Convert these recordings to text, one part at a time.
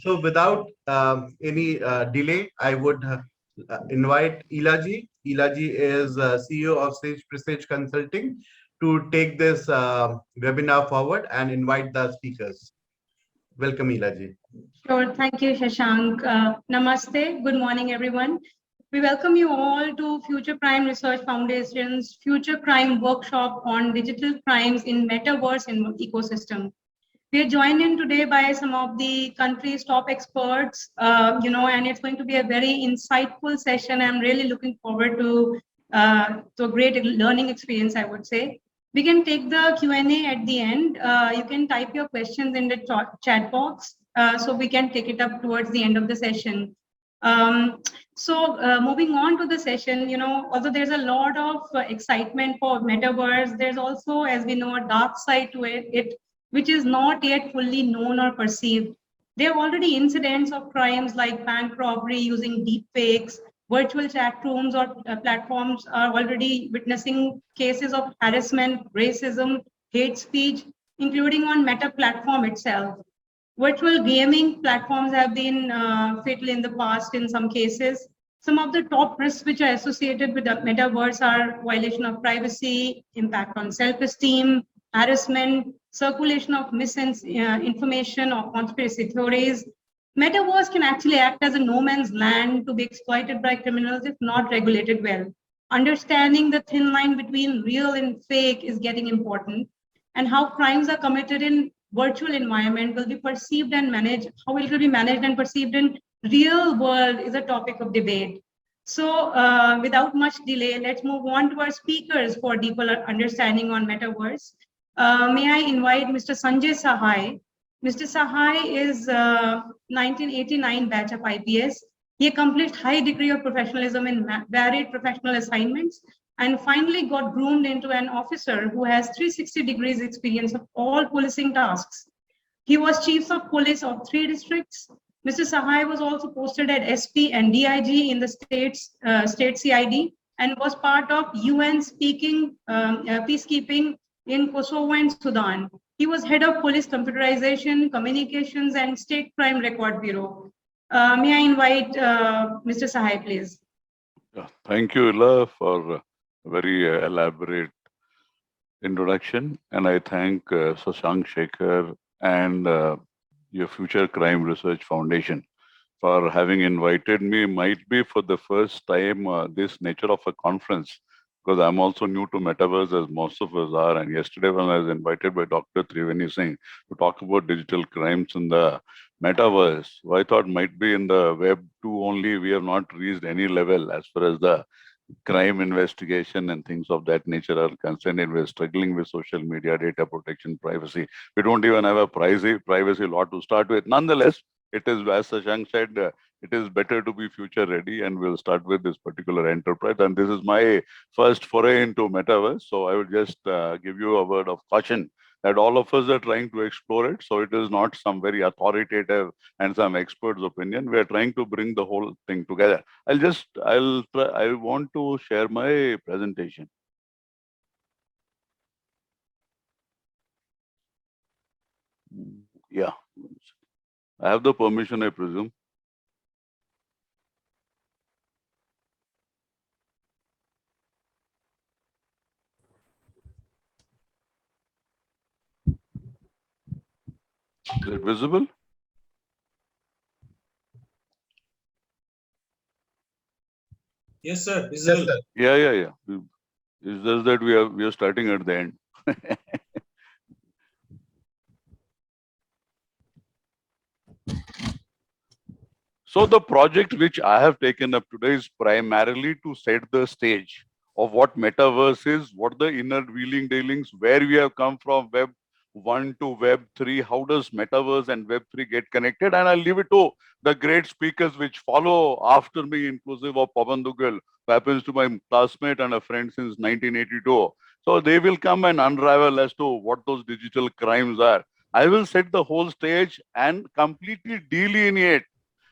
So without any delay, I would invite Ilaji. Ilaji is CEO of Sage Prestige Consulting to take this webinar forward and invite the speakers. Welcome, Ilaji. Sure. Thank you, Shashank. Namaste. Good morning, everyone. We welcome you all to Future Crime Research Foundation's Future Crime Workshop on Digital Crimes in Metaverse Ecosystem. We are joined in today by some of the country's top experts, and it's going to be a very insightful session. I'm really looking forward to a great learning experience, I would say. We can take the Q&A at the end. You can type your questions in the chat box, so we can take it up towards the end of the session. Moving on to the session, although there's a lot of excitement for Metaverse, there's also, as we know, a dark side to it which is not yet fully known or perceived. There are already incidents of crimes like bank robbery using deepfakes. Virtual chat rooms or platforms are already witnessing cases of harassment, racism, hate speech, including on Meta platform itself. Virtual gaming platforms have been fatal in the past in some cases. Some of the top risks which are associated with the Metaverse are violation of privacy, impact on self-esteem, harassment, circulation of misinformation or conspiracy theories. Metaverse can actually act as a no man's land to be exploited by criminals if not regulated well. Understanding the thin line between real and fake is getting important, and how crimes are committed in virtual environment will be perceived and managed, how it will be managed and perceived in real world is a topic of debate. So without much delay, let's move on to our speakers for deeper understanding on Metaverse. May I invite Mr. Sanjay Sahay. Mr. Sahay is 1989 batch of IPS. He accomplished high degree of professionalism in varied professional assignments and finally got groomed into an officer who has 360 degrees experience of all policing tasks. He was chief of police of 3 districts. Mr. Sahay was also posted at SP and DIG in the state CID and was part of UN peacekeeping in Kosovo and Sudan. He was head of police computerization, communications, and state crime record bureau. May I invite Mr. Sahay, please? Thank you, Ella, for a very elaborate introduction. And I thank Shashank Shekhar and your Future Crime Research Foundation for having invited me. Might be for the first time this nature of a conference, because I'm also new to Metaverse, as most of us are. And yesterday when I was invited by Dr. Triveni Singh to talk about digital crimes in the Metaverse, I thought might be in the Web 2 only. We have not reached any level as far as the crime investigation and things of that nature are concerned. And we're struggling with social media, data protection, privacy. We don't even have a privacy law to start with. Nonetheless, it is, as Shashank said, it is better to be future ready, and we'll start with this particular enterprise. And this is my first foray into Metaverse. So I will just give you a word of caution that all of us are trying to explore it. So it is not some very authoritative and some expert's opinion. We are trying to bring the whole thing together. I want to share my presentation. Yeah. I have the permission, I presume. Is it visible? Yes, sir. Visible. Yes, sir. Yeah. It's just that we are starting at the end. So the project which I have taken up today is primarily to set the stage of what Metaverse is, what the inner wheeling dealings, where we have come from Web 1 to Web 3, how does Metaverse and Web 3 get connected? And I'll leave it to the great speakers which follow after me, inclusive of Pavan Duggal, who happens to be my classmate and a friend since 1982. So they will come and unravel as to what those digital crimes are. I will set the whole stage and completely delineate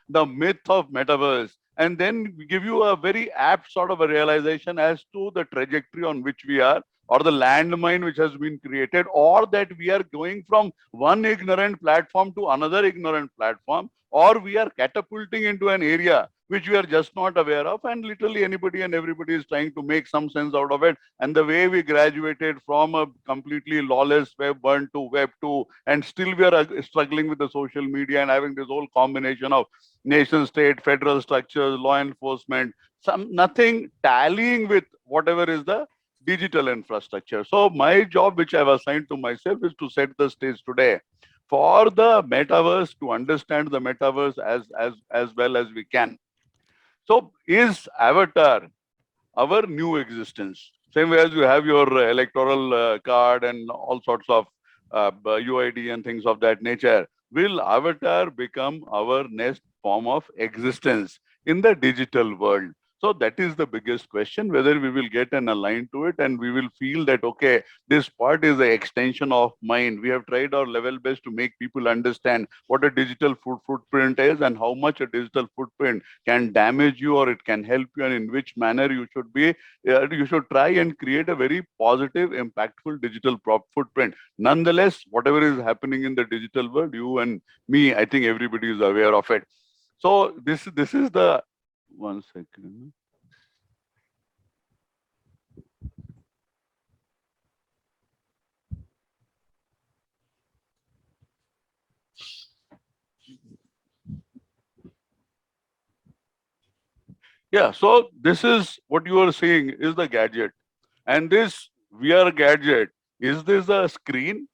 the myth of Metaverse, and then give you a very apt sort of a realization as to the trajectory on which we are, or the landmine which has been created, or that we are going from one ignorant platform to another ignorant platform, or we are catapulting into an area which we are just not aware of, and literally anybody and everybody is trying to make some sense out of it. And the way we graduated from a completely lawless web 1 to web 2, and still we are struggling with the social media and having this whole combination of nation state, federal structures, law enforcement, nothing tallying with whatever is the digital infrastructure. So my job, which I've assigned to myself, is to set the stage today for the metaverse, to understand the metaverse as well as we can. So is avatar our new existence? Same way as you have your electoral card and all sorts of UID and things of that nature, will avatar become our next form of existence in the digital world? So that is the biggest question, whether we will get an align to it and we will feel that, okay, this part is an extension of mine. We have tried our level best to make people understand what a digital footprint is and how much a digital footprint can damage you or it can help you, and in which manner you should be, you should try and create a very positive, impactful digital footprint. Nonetheless, whatever is happening in the digital world, you and me, I think everybody is aware of it. So this is the, one second. Yeah, so this is what you are saying is the gadget. And this VR gadget, is this a screen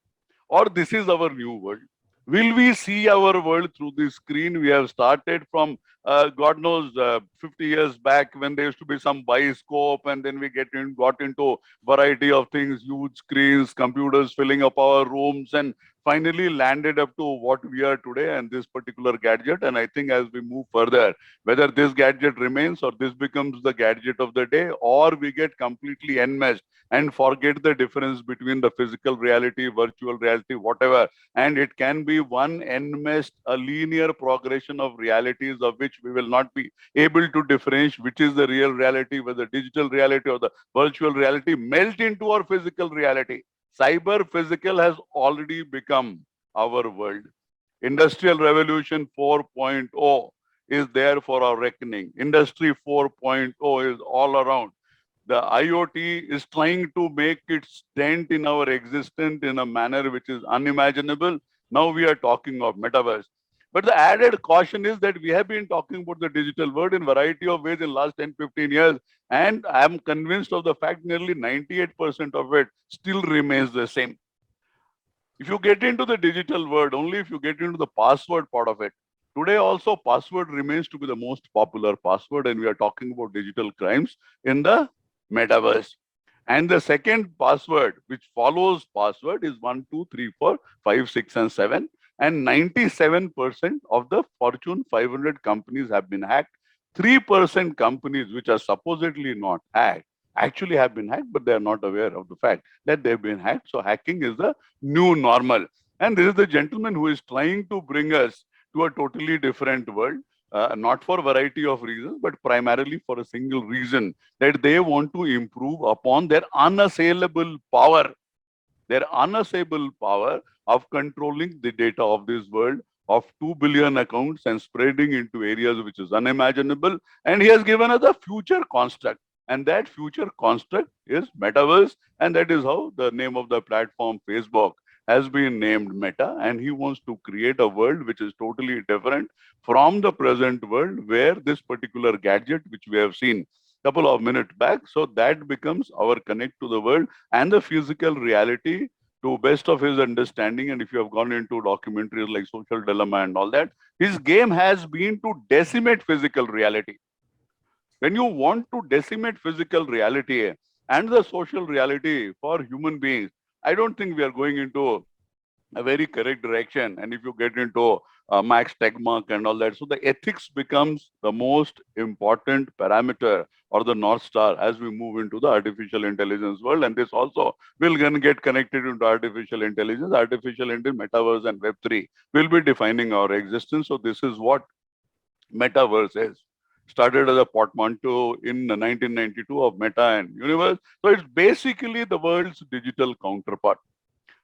or this is our new world? Will we see our world through the screen? We have started from, God knows, 50 years back when there used to be some bioscope, and then we got into variety of things, huge screens, computers filling up our rooms, and finally landed up to what we are today and this particular gadget. And I think as we move further, whether this gadget remains or this becomes the gadget of the day, or we get completely enmeshed and forget the difference between the physical reality, virtual reality, whatever. And it can be one enmeshed, a linear progression of realities of which we will not be able to differentiate which is the real reality, whether digital reality or the virtual reality, melt into our physical reality. Cyber physical has already become our world. Industrial Revolution 4.0 is there for our reckoning. Industry 4.0 is all around. The IoT is trying to make its dent in our existence in a manner which is unimaginable. Now we are talking of metaverse. But the added caution is that we have been talking about the digital world in variety of ways in the last 10, 15 years. And I am convinced of the fact nearly 98% of it still remains the same. If you get into the digital world, only if you get into the password part of it. Today also, password remains to be the most popular password, and we are talking about digital crimes in the metaverse. And the second password, which follows password, is 1, 2, 3, 4, 5, 6, and 7. And 97% of the Fortune 500 companies have been hacked. 3% companies which are supposedly not hacked actually have been hacked, but they are not aware of the fact that they've been hacked. So hacking is the new normal. And this is the gentleman who is trying to bring us to a totally different world. Not for a variety of reasons, but primarily for a single reason, that they want to improve upon their unassailable power, of controlling the data of this world of 2 billion accounts and spreading into areas which is unimaginable. And he has given us a future construct. And that future construct is metaverse. And that is how the name of the platform, Facebook, has been named Meta, and he wants to create a world which is totally different from the present world, where this particular gadget, which we have seen a couple of minutes back, so that becomes our connect to the world and the physical reality to best of his understanding. And if you have gone into documentaries like Social Dilemma and all that, his game has been to decimate physical reality. When you want to decimate physical reality and the social reality for human beings, I don't think we are going into a very correct direction. And if you get into Max Tegmark and all that, so the ethics becomes the most important parameter or the North Star as we move into the artificial intelligence world. And this also will then get connected into artificial intelligence, metaverse, and Web3 will be defining our existence. So this is what metaverse is. started as a portmanteau in 1992 of Meta and Universe. So it's basically the world's digital counterpart.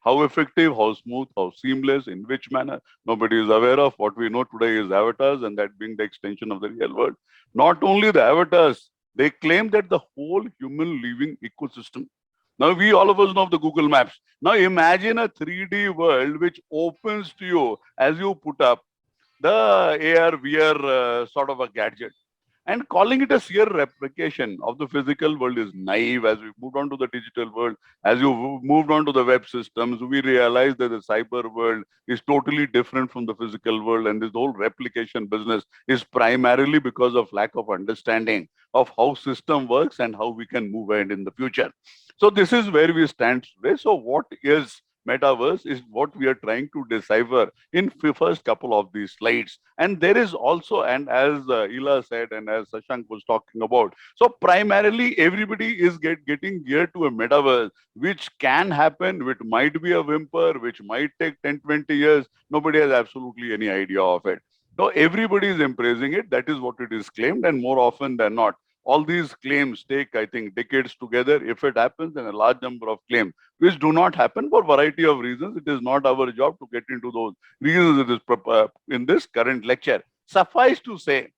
How effective, how smooth, how seamless, in which manner, nobody is aware of. What we know today is avatars, and that being the extension of the real world. Not only the avatars, they claim that the whole human living ecosystem. Now, we all of us know the Google Maps. Now, imagine a 3D world which opens to you as you put up the AR, VR sort of a gadget. And calling it a sheer replication of the physical world is naive. As we moved on to the digital world, as you moved on to the web systems, we realized that the cyber world is totally different from the physical world. And this whole replication business is primarily because of lack of understanding of how system works and how we can move ahead in the future. So this is where we stand today. So what is Metaverse is what we are trying to decipher in first couple of these slides. And there is also, and as Ila said, and as Shashank was talking about, so primarily everybody is getting geared to a metaverse, which can happen, which might be a whimper, which might take 10, 20 years. Nobody has absolutely any idea of it. So everybody is embracing it. That is what it is claimed, and more often than not, all these claims take, I think, decades together. If it happens, and a large number of claims which do not happen for a variety of reasons. It is not our job to get into those reasons in this current lecture. Suffice to say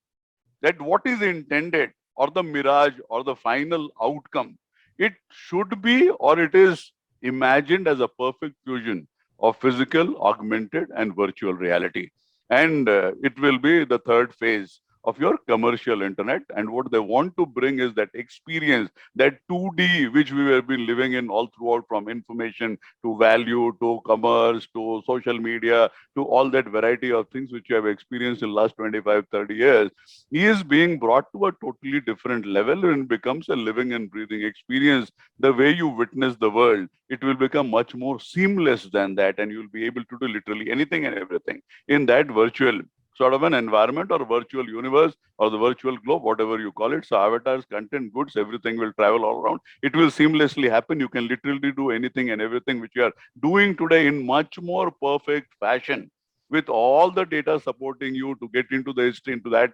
that what is intended, or the mirage, or the final outcome, it should be, or it is imagined as a perfect fusion of physical, augmented, and virtual reality. And it will be the third phase of your commercial internet. And what they want to bring is that experience, that 2D, which we have been living in all throughout, from information to value to commerce to social media to all that variety of things which you have experienced in the last 25, 30 years, is being brought to a totally different level and becomes a living and breathing experience. The way you witness the world, it will become much more seamless than that, and you'll be able to do literally anything and everything in that virtual sort of an environment or virtual universe or the virtual globe, whatever you call it. So avatars, content, goods, everything will travel all around. It will seamlessly happen. You can literally do anything and everything which you are doing today in much more perfect fashion, with all the data supporting you to get into the history, into that,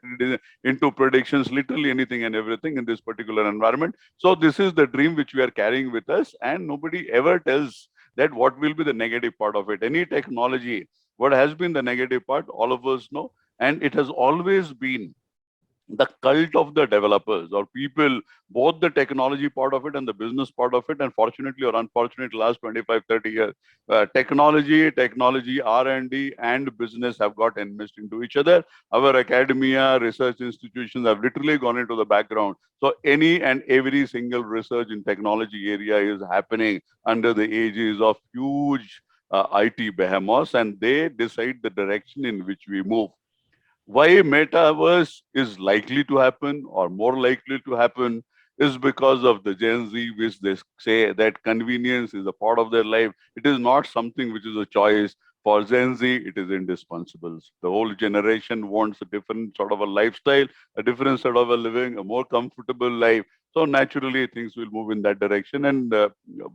into predictions, literally anything and everything in this particular environment. So this is the dream which we are carrying with us, and nobody ever tells that what will be the negative part of it. Any technology, what has been the negative part, all of us know, and it has always been the cult of the developers or people, both the technology part of it and the business part of it. And fortunately or unfortunately, last 25, 30 years, technology, R&D and business have got enmeshed into each other. Our academia, research institutions have literally gone into the background. So any and every single research in technology area is happening under the aegis of huge IT behemoths, and they decide the direction in which we move. Why metaverse is likely to happen or more likely to happen is because of the Gen Z, which they say that convenience is a part of their life. It is not something which is a choice. For Gen Z, it is indispensable. The whole generation wants a different sort of a lifestyle, a different sort of a living, a more comfortable life. So naturally, things will move in that direction. And there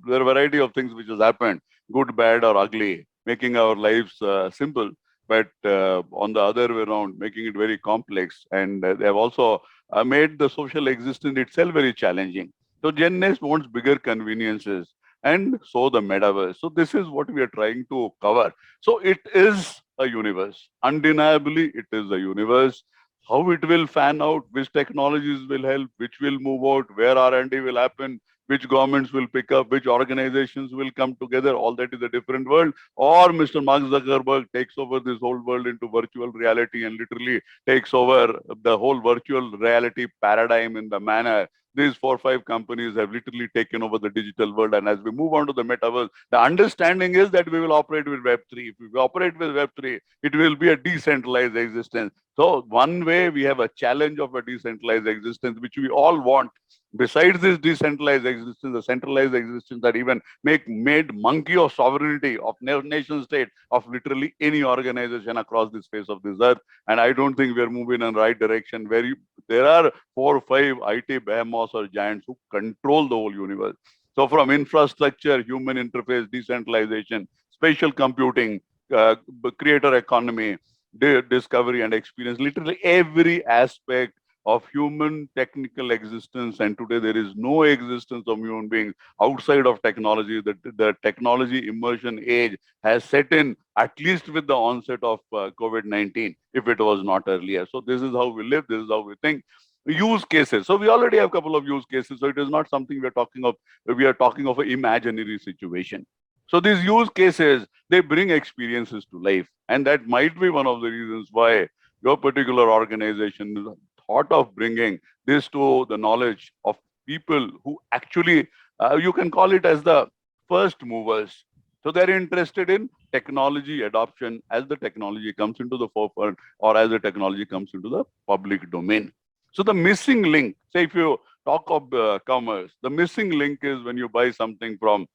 are a variety of things which has happened, good, bad, or ugly, making our lives simple, but on the other way around, making it very complex. And they have also made the social existence itself very challenging. So Gen X wants bigger conveniences, and so the metaverse. So this is what we are trying to cover. So it is a universe. Undeniably, it is a universe. How it will fan out, which technologies will help, which will move out, where R&D will happen, which governments will pick up, which organizations will come together, all that is a different world. Or Mr. Mark Zuckerberg takes over this whole world into virtual reality and literally takes over the whole virtual reality paradigm in the manner these 4 or 5 companies have literally taken over the digital world. And as we move on to the metaverse, the understanding is that we will operate with Web3. If we operate with Web3, it will be a decentralized existence. So one way we have a challenge of a decentralized existence, which we all want. Besides this decentralized existence, the centralized existence that even made monkey of sovereignty of nation state of literally any organization across this face of this earth. And I don't think we're moving in the right direction where there are 4 or 5 IT behemoths or giants who control the whole universe. So from infrastructure, human interface, decentralization, spatial computing, creator economy, discovery and experience, literally every aspect of human technical existence, and today there is no existence of human beings outside of technology. The technology immersion age has set in, at least with the onset of COVID-19, if it was not earlier. So this is how we live, this is how we think. Use cases. So we already have a couple of use cases. So it is not something we are talking of. We are talking of an imaginary situation. So these use cases, they bring experiences to life. And that might be one of the reasons why your particular organization thought of bringing this to the knowledge of people who actually, you can call it as the first movers. So they're interested in technology adoption as the technology comes into the forefront or as the technology comes into the public domain. So the missing link, say if you talk of commerce, the missing link is when you buy something from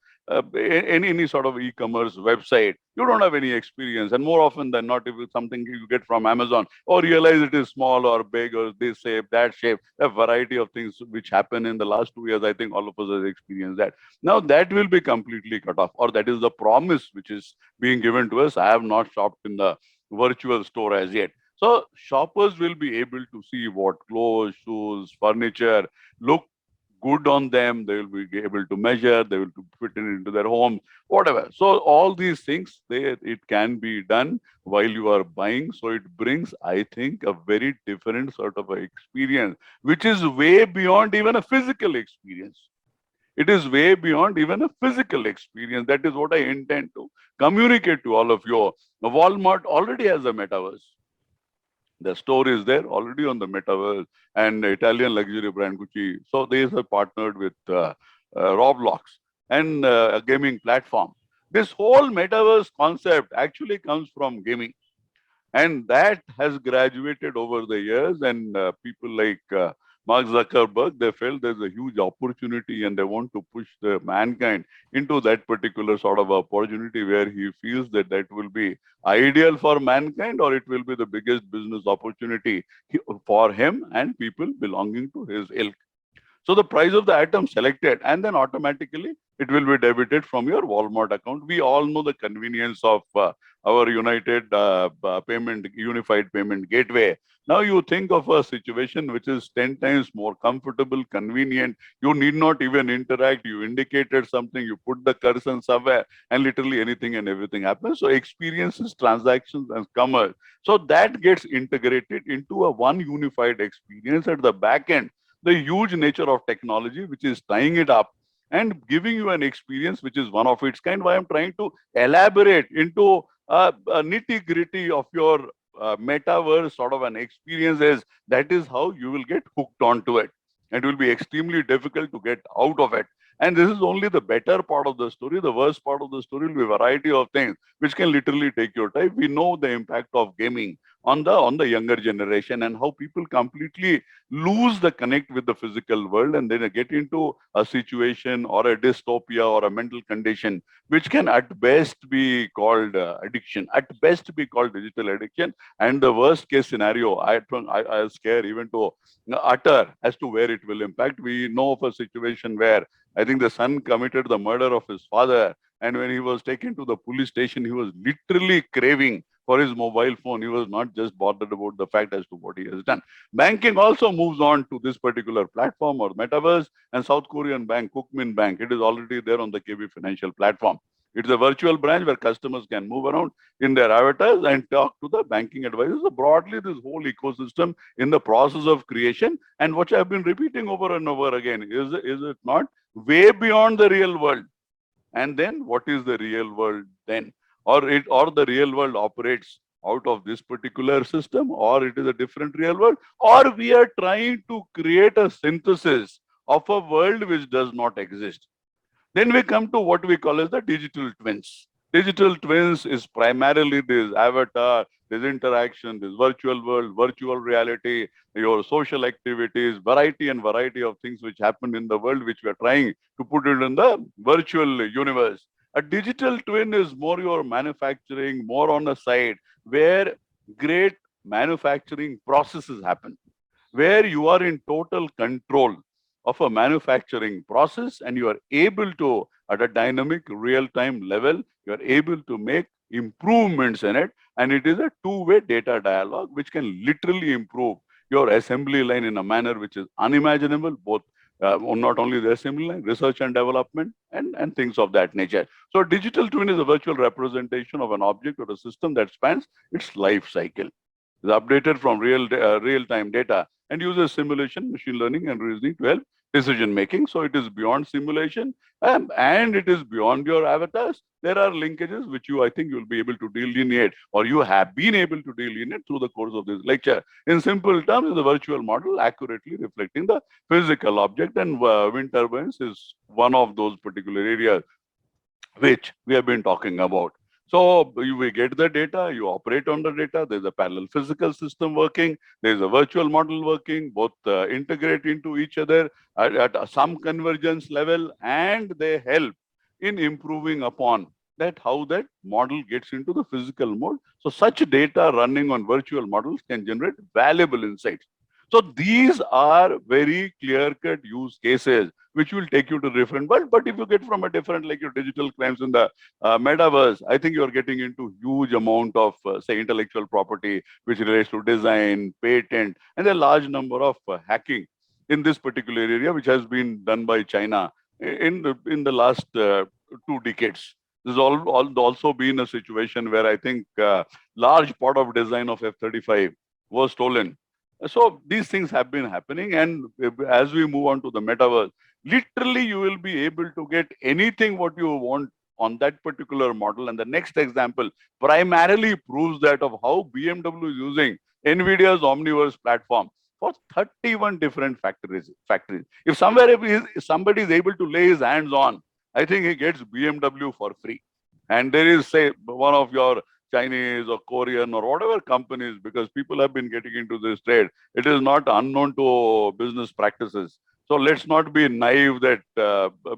any sort of e-commerce website, you don't have any experience. And more often than not, if it's something you get from Amazon or realize it is small or big or this shape, that shape, a variety of things which happen in the last 2 years, I think all of us have experienced that. Now that will be completely cut off, or that is the promise which is being given to us. I have not shopped in the virtual store as yet. So shoppers will be able to see what clothes, shoes, furniture look good on them. They will be able to measure, they will fit it into their home, whatever. So all these things, it can be done while you are buying. So it brings, I think, a very different sort of experience, which is way beyond even a physical experience. It is way beyond even a physical experience. That is what I intend to communicate to all of you. Walmart already has a metaverse. The store is there already on the Metaverse, and Italian luxury brand Gucci. So they have partnered with Roblox and a gaming platform. This whole Metaverse concept actually comes from gaming. And that has graduated over the years, and people like Mark Zuckerberg, they felt there's a huge opportunity and they want to push the mankind into that particular sort of opportunity where he feels that that will be ideal for mankind, or it will be the biggest business opportunity for him and people belonging to his ilk. So the price of the item selected, and then automatically it will be debited from your Walmart account. We all know the convenience of our unified payment gateway. Now you think of a situation which is 10 times more comfortable, convenient. You need not even interact. You indicated something, you put the cursor somewhere, and literally anything and everything happens. So experiences, transactions, and commerce. So that gets integrated into a one unified experience at the back end. The huge nature of technology, which is tying it up and giving you an experience which is one of its kind. Why I'm trying to elaborate into a nitty-gritty of your metaverse sort of an experience is that is how you will get hooked onto it. It will be extremely difficult to get out of it. And this is only the better part of the story. The worst part of the story will be a variety of things which can literally take your time. We know the impact of gaming on the younger generation and how people completely lose the connect with the physical world, and then get into a situation or a dystopia or a mental condition which can at best be called addiction, at best be called digital addiction. And the worst case scenario, I scare even to utter as to where it will impact. We know of a situation where I think the son committed the murder of his father, and when he was taken to the police station, he was literally craving for his mobile phone. He was not just bothered about the fact as to what he has done. Banking also moves on to this particular platform or metaverse, and South Korean bank, Kookmin Bank, it is already there on the KB Financial platform. It's a virtual branch where customers can move around in their avatars and talk to the banking advisors. So broadly, this whole ecosystem in the process of creation, and what I've been repeating over and over again, is it not way beyond the real world? And then what is the real world then? Or the real world operates out of this particular system, or it is a different real world, or we are trying to create a synthesis of a world which does not exist. Then we come to what we call as the digital twins. Digital twins is primarily this avatar, this interaction, this virtual world, virtual reality, your social activities, variety of things which happen in the world, which we are trying to put it in the virtual universe. A digital twin is more your manufacturing, more on the side, where great manufacturing processes happen, where you are in total control of a manufacturing process, and you are able to, at a dynamic real-time level, you are able to make improvements in it, and it is a two-way data dialogue which can literally improve your assembly line in a manner which is unimaginable, both not only the assembly line, research and development, and things of that nature. So digital twin is a virtual representation of an object or a system that spans its life cycle. Is updated from real-time data and uses simulation, machine learning, and reasoning to help decision making. So it is beyond simulation, and it is beyond your avatars. There are linkages which I think, you'll be able to delineate, or you have been able to delineate through the course of this lecture. In simple terms, the virtual model accurately reflecting the physical object, and wind turbines is one of those particular areas which we have been talking about. So you will get the data, you operate on the data, there's a parallel physical system working, there's a virtual model working, both integrate into each other at some convergence level, and they help in improving upon that, how that model gets into the physical mode. So such data running on virtual models can generate valuable insights. So these are very clear-cut use cases which will take you to different world. But if you get from a different, like your digital crimes in the metaverse, I think you're getting into huge amount of, say, intellectual property, which relates to design, patent, and a large number of hacking in this particular area, which has been done by China in the last 2 decades. There's also been a situation where I think large part of design of F-35 was stolen. So these things have been happening, and as we move on to the metaverse, literally you will be able to get anything what you want on that particular model. And the next example primarily proves that, of how BMW is using NVIDIA's Omniverse platform for 31 different factories. If somebody is able to lay his hands on, I think he gets BMW for free. And there is, say, one of your Chinese or Korean or whatever companies, because people have been getting into this trade, it is not unknown to business practices. So let's not be naive that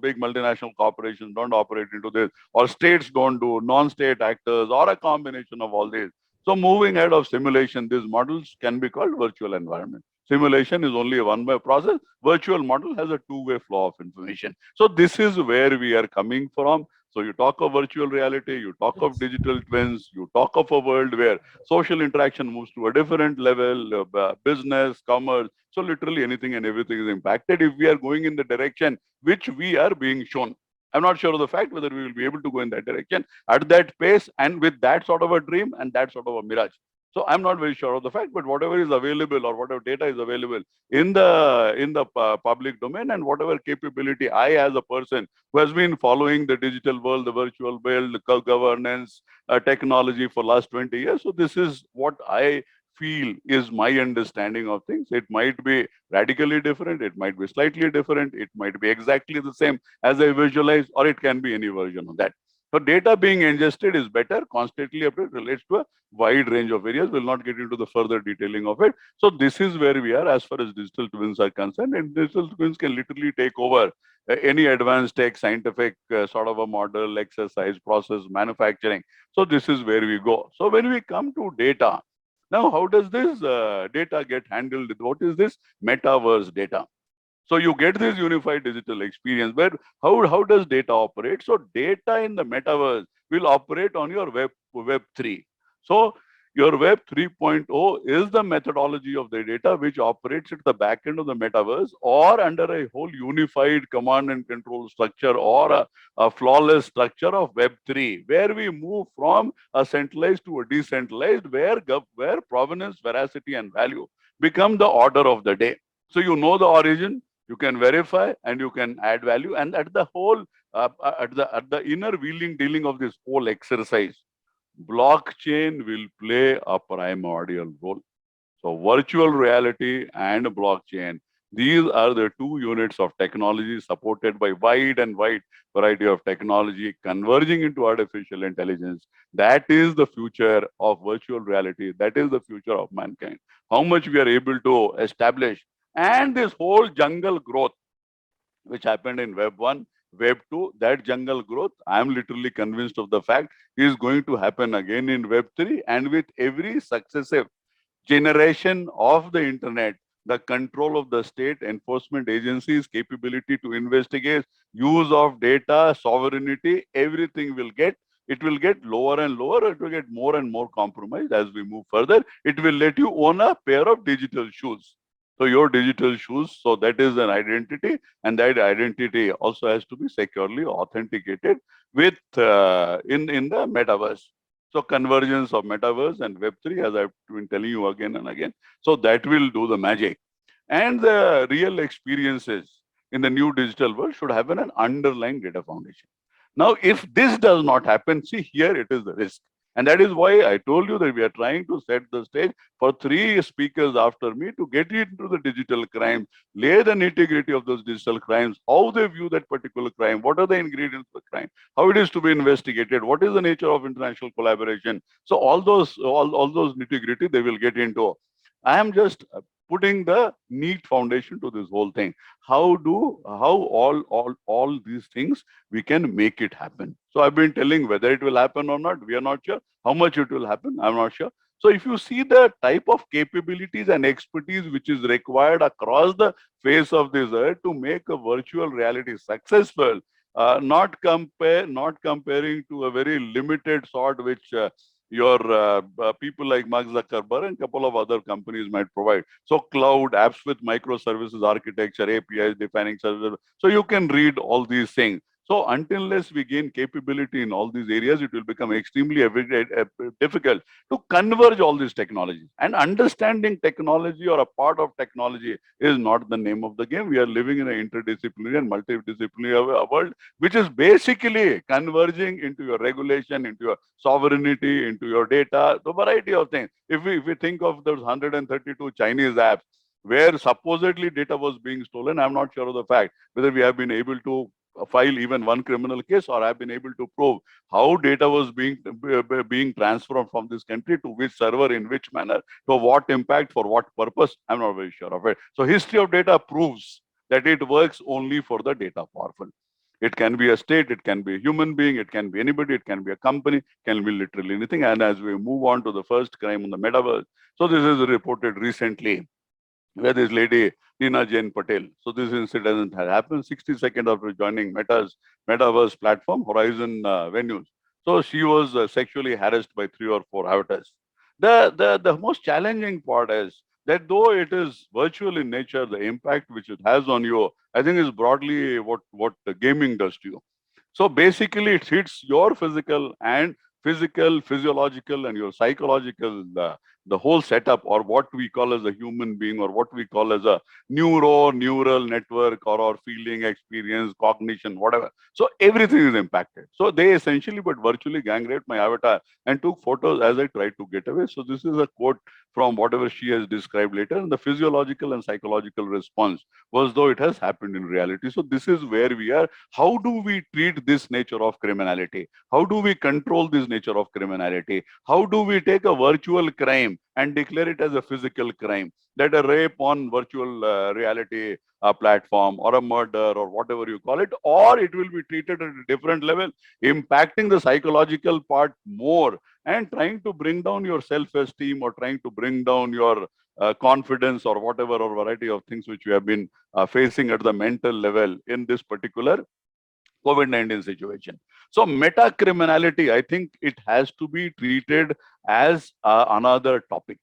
big multinational corporations don't operate into this, or states don't do, non-state actors, or a combination of all these. So moving ahead of simulation, these models can be called virtual environment. Simulation is only a one-way process. Virtual model has a two-way flow of information. So this is where we are coming from. So you talk of virtual reality, you talk of digital twins, you talk of a world where social interaction moves to a different level, business, commerce. So literally anything and everything is impacted if we are going in the direction which we are being shown. I'm not sure of the fact whether we will be able to go in that direction at that pace and with that sort of a dream and that sort of a mirage. So I'm not very sure of the fact, but whatever is available or whatever data is available in the public domain, and whatever capability I, as a person who has been following the digital world, the virtual world, the governance, technology for last 20 years. So this is what I feel is my understanding of things. It might be radically different, it might be slightly different, it might be exactly the same as I visualize, or it can be any version of that. So data being ingested is better, constantly updated, relates to a wide range of areas. We'll not get into the further detailing of it. So this is where we are as far as digital twins are concerned, and digital twins can literally take over any advanced tech, scientific sort of a model, exercise, process, manufacturing. So this is where we go. So when we come to data, now how does this data get handled? What is this metaverse data? So you get this unified digital experience, but how does data operate? So data in the metaverse will operate on your web 3. So your web 3.0 is the methodology of the data which operates at the back end of the metaverse, or under a whole unified command and control structure, or a flawless structure of web 3, where we move from a centralized to a decentralized, where provenance, veracity, and value become the order of the day. So you know the origin, you can verify, and you can add value. And at the whole, at the inner wheeling dealing of this whole exercise, blockchain will play a primordial role. So virtual reality and blockchain, these are the two units of technology supported by wide variety of technology converging into artificial intelligence. That is the future of virtual reality. That is the future of mankind. How much we are able to establish. And this whole jungle growth, which happened in Web 1, Web 2, that jungle growth, I am literally convinced of the fact, is going to happen again in Web 3. And with every successive generation of the internet, the control of the state enforcement agencies' capability to investigate, use of data, sovereignty, everything will get It will get lower and lower. It will get more and more compromised as we move further. It will let you own a pair of digital shoes. So your digital shoes, so that is an identity, and that identity also has to be securely authenticated with in the metaverse. So convergence of metaverse and Web3, as I've been telling you again and again. So that will do the magic. And the real experiences in the new digital world should have an underlying data foundation. Now, if this does not happen, see here it is the risk. And that is why I told you that we are trying to set the stage for 3 speakers after me to get into the digital crime, lay the nitty-gritty of those digital crimes, how they view that particular crime, what are the ingredients of the crime, how it is to be investigated, what is the nature of international collaboration. So all those nitty-gritty they will get into. I am just putting the neat foundation to this whole thing. How all these things we can make it happen. So I've been telling whether it will happen or not, we are not sure. How much it will happen, I'm not sure. So if you see the type of capabilities and expertise which is required across the face of this earth to make a virtual reality successful, not comparing to a very limited sort which your people like Mark Zuckerberg and a couple of other companies might provide. So cloud, apps with microservices architecture, APIs, defining services. So you can read all these things. So unless we gain capability in all these areas, it will become extremely difficult to converge all these technologies. And understanding technology or a part of technology is not the name of the game. We are living in an interdisciplinary and multidisciplinary world, which is basically converging into your regulation, into your sovereignty, into your data, the variety of things. If we think of those 132 Chinese apps where supposedly data was being stolen, I'm not sure of the fact whether we have been able to file even one criminal case or have been able to prove how data was being transferred from this country to which server in which manner, to what impact, for what purpose. I'm not very sure of it. So history of data proves that it works only for the data powerful. It can be a state, it can be a human being, it can be anybody, it can be a company, it can be literally anything. And as we move on to the first crime on the metaverse, so this is reported recently where this lady Tina Jain Patel. So this incident had happened 60 seconds after joining Meta's Metaverse platform, Horizon Venues. So she was sexually harassed by 3 or 4 avatars. The most challenging part is that though it is virtual in nature, the impact which it has on you, I think is broadly what the gaming does to you. So basically, it hits your physiological, and your psychological, the whole setup, or what we call as a human being, or what we call as a neural network, or our feeling, experience, cognition, whatever. So everything is impacted. So they essentially, but virtually gang raped my avatar and took photos as I tried to get away. So this is a quote from whatever she has described later. And the physiological and psychological response was though it has happened in reality. So this is where we are. How do we treat this nature of criminality? How do we control this nature of criminality? How do we take a virtual crime and declare it as a physical crime? That a rape on virtual reality platform, or a murder, or whatever you call it, or it will be treated at a different level, impacting the psychological part more, and trying to bring down your self-esteem, or trying to bring down your confidence, or whatever, or variety of things which you have been facing at the mental level in this particular COVID-19 situation. So meta criminality, I think it has to be treated as another topic.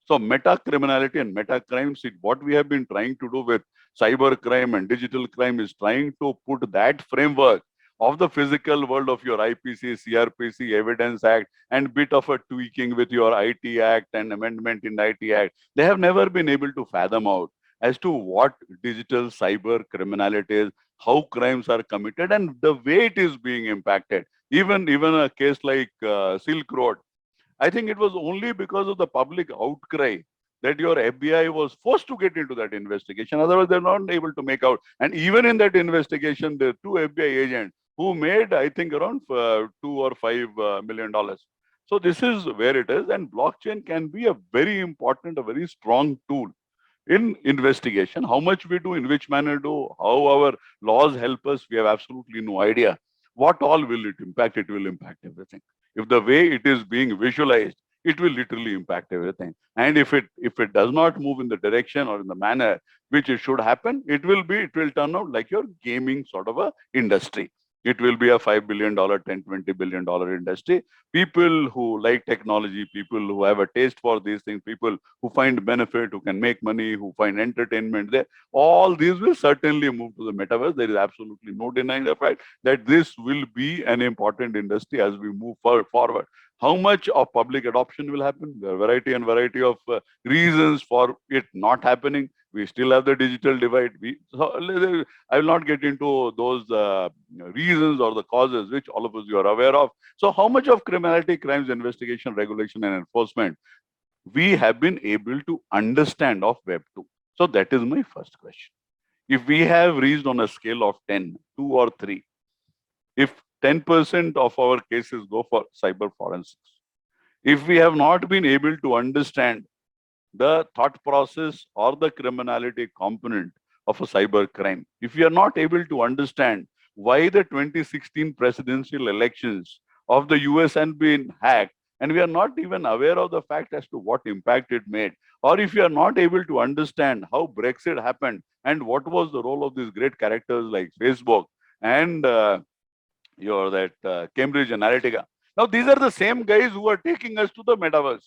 So meta criminality and meta crimes, what we have been trying to do with cyber crime and digital crime is trying to put that framework of the physical world of your IPC, CRPC, Evidence Act, and bit of a tweaking with your IT Act and amendment in IT Act. They have never been able to fathom out as to what digital cyber criminality is, how crimes are committed, and the way it is being impacted. Even a case like Silk Road, I think it was only because of the public outcry that your FBI was forced to get into that investigation. Otherwise, they're not able to make out. And even in that investigation, there are 2 FBI agents who made, I think, around $2 or $5 million. So this is where it is. And blockchain can be a very important, a very strong tool in investigation. How much we do, in which manner do, how our laws help us, we have absolutely no idea. What all will it impact? It will impact everything. If the way it is being visualized, it will literally impact everything. And if it does not move in the direction or in the manner which it should happen, it will turn out like your gaming sort of a industry. It will be a $5 billion, $10, $20 billion industry. People who like technology, people who have a taste for these things, people who find benefit, who can make money, who find entertainment there, all these will certainly move to the metaverse. There is absolutely no denying the fact that this will be an important industry as we move forward. How much of public adoption will happen? There are variety and variety of reasons for it not happening. We still have the digital divide. I will not get into those reasons or the causes which all of us you are aware of. So how much of criminality, crimes, investigation, regulation and enforcement we have been able to understand of Web 2? So that is my first question. If we have reached on a scale of 10, 2 or 3, if 10% of our cases go for cyber forensics, if we have not been able to understand the thought process or the criminality component of a cyber crime, if we are not able to understand why the 2016 presidential elections of the US had been hacked, and we are not even aware of the fact as to what impact it made, or if you are not able to understand how Brexit happened and what was the role of these great characters like Facebook and Cambridge Analytica. Now, these are the same guys who are taking us to the metaverse.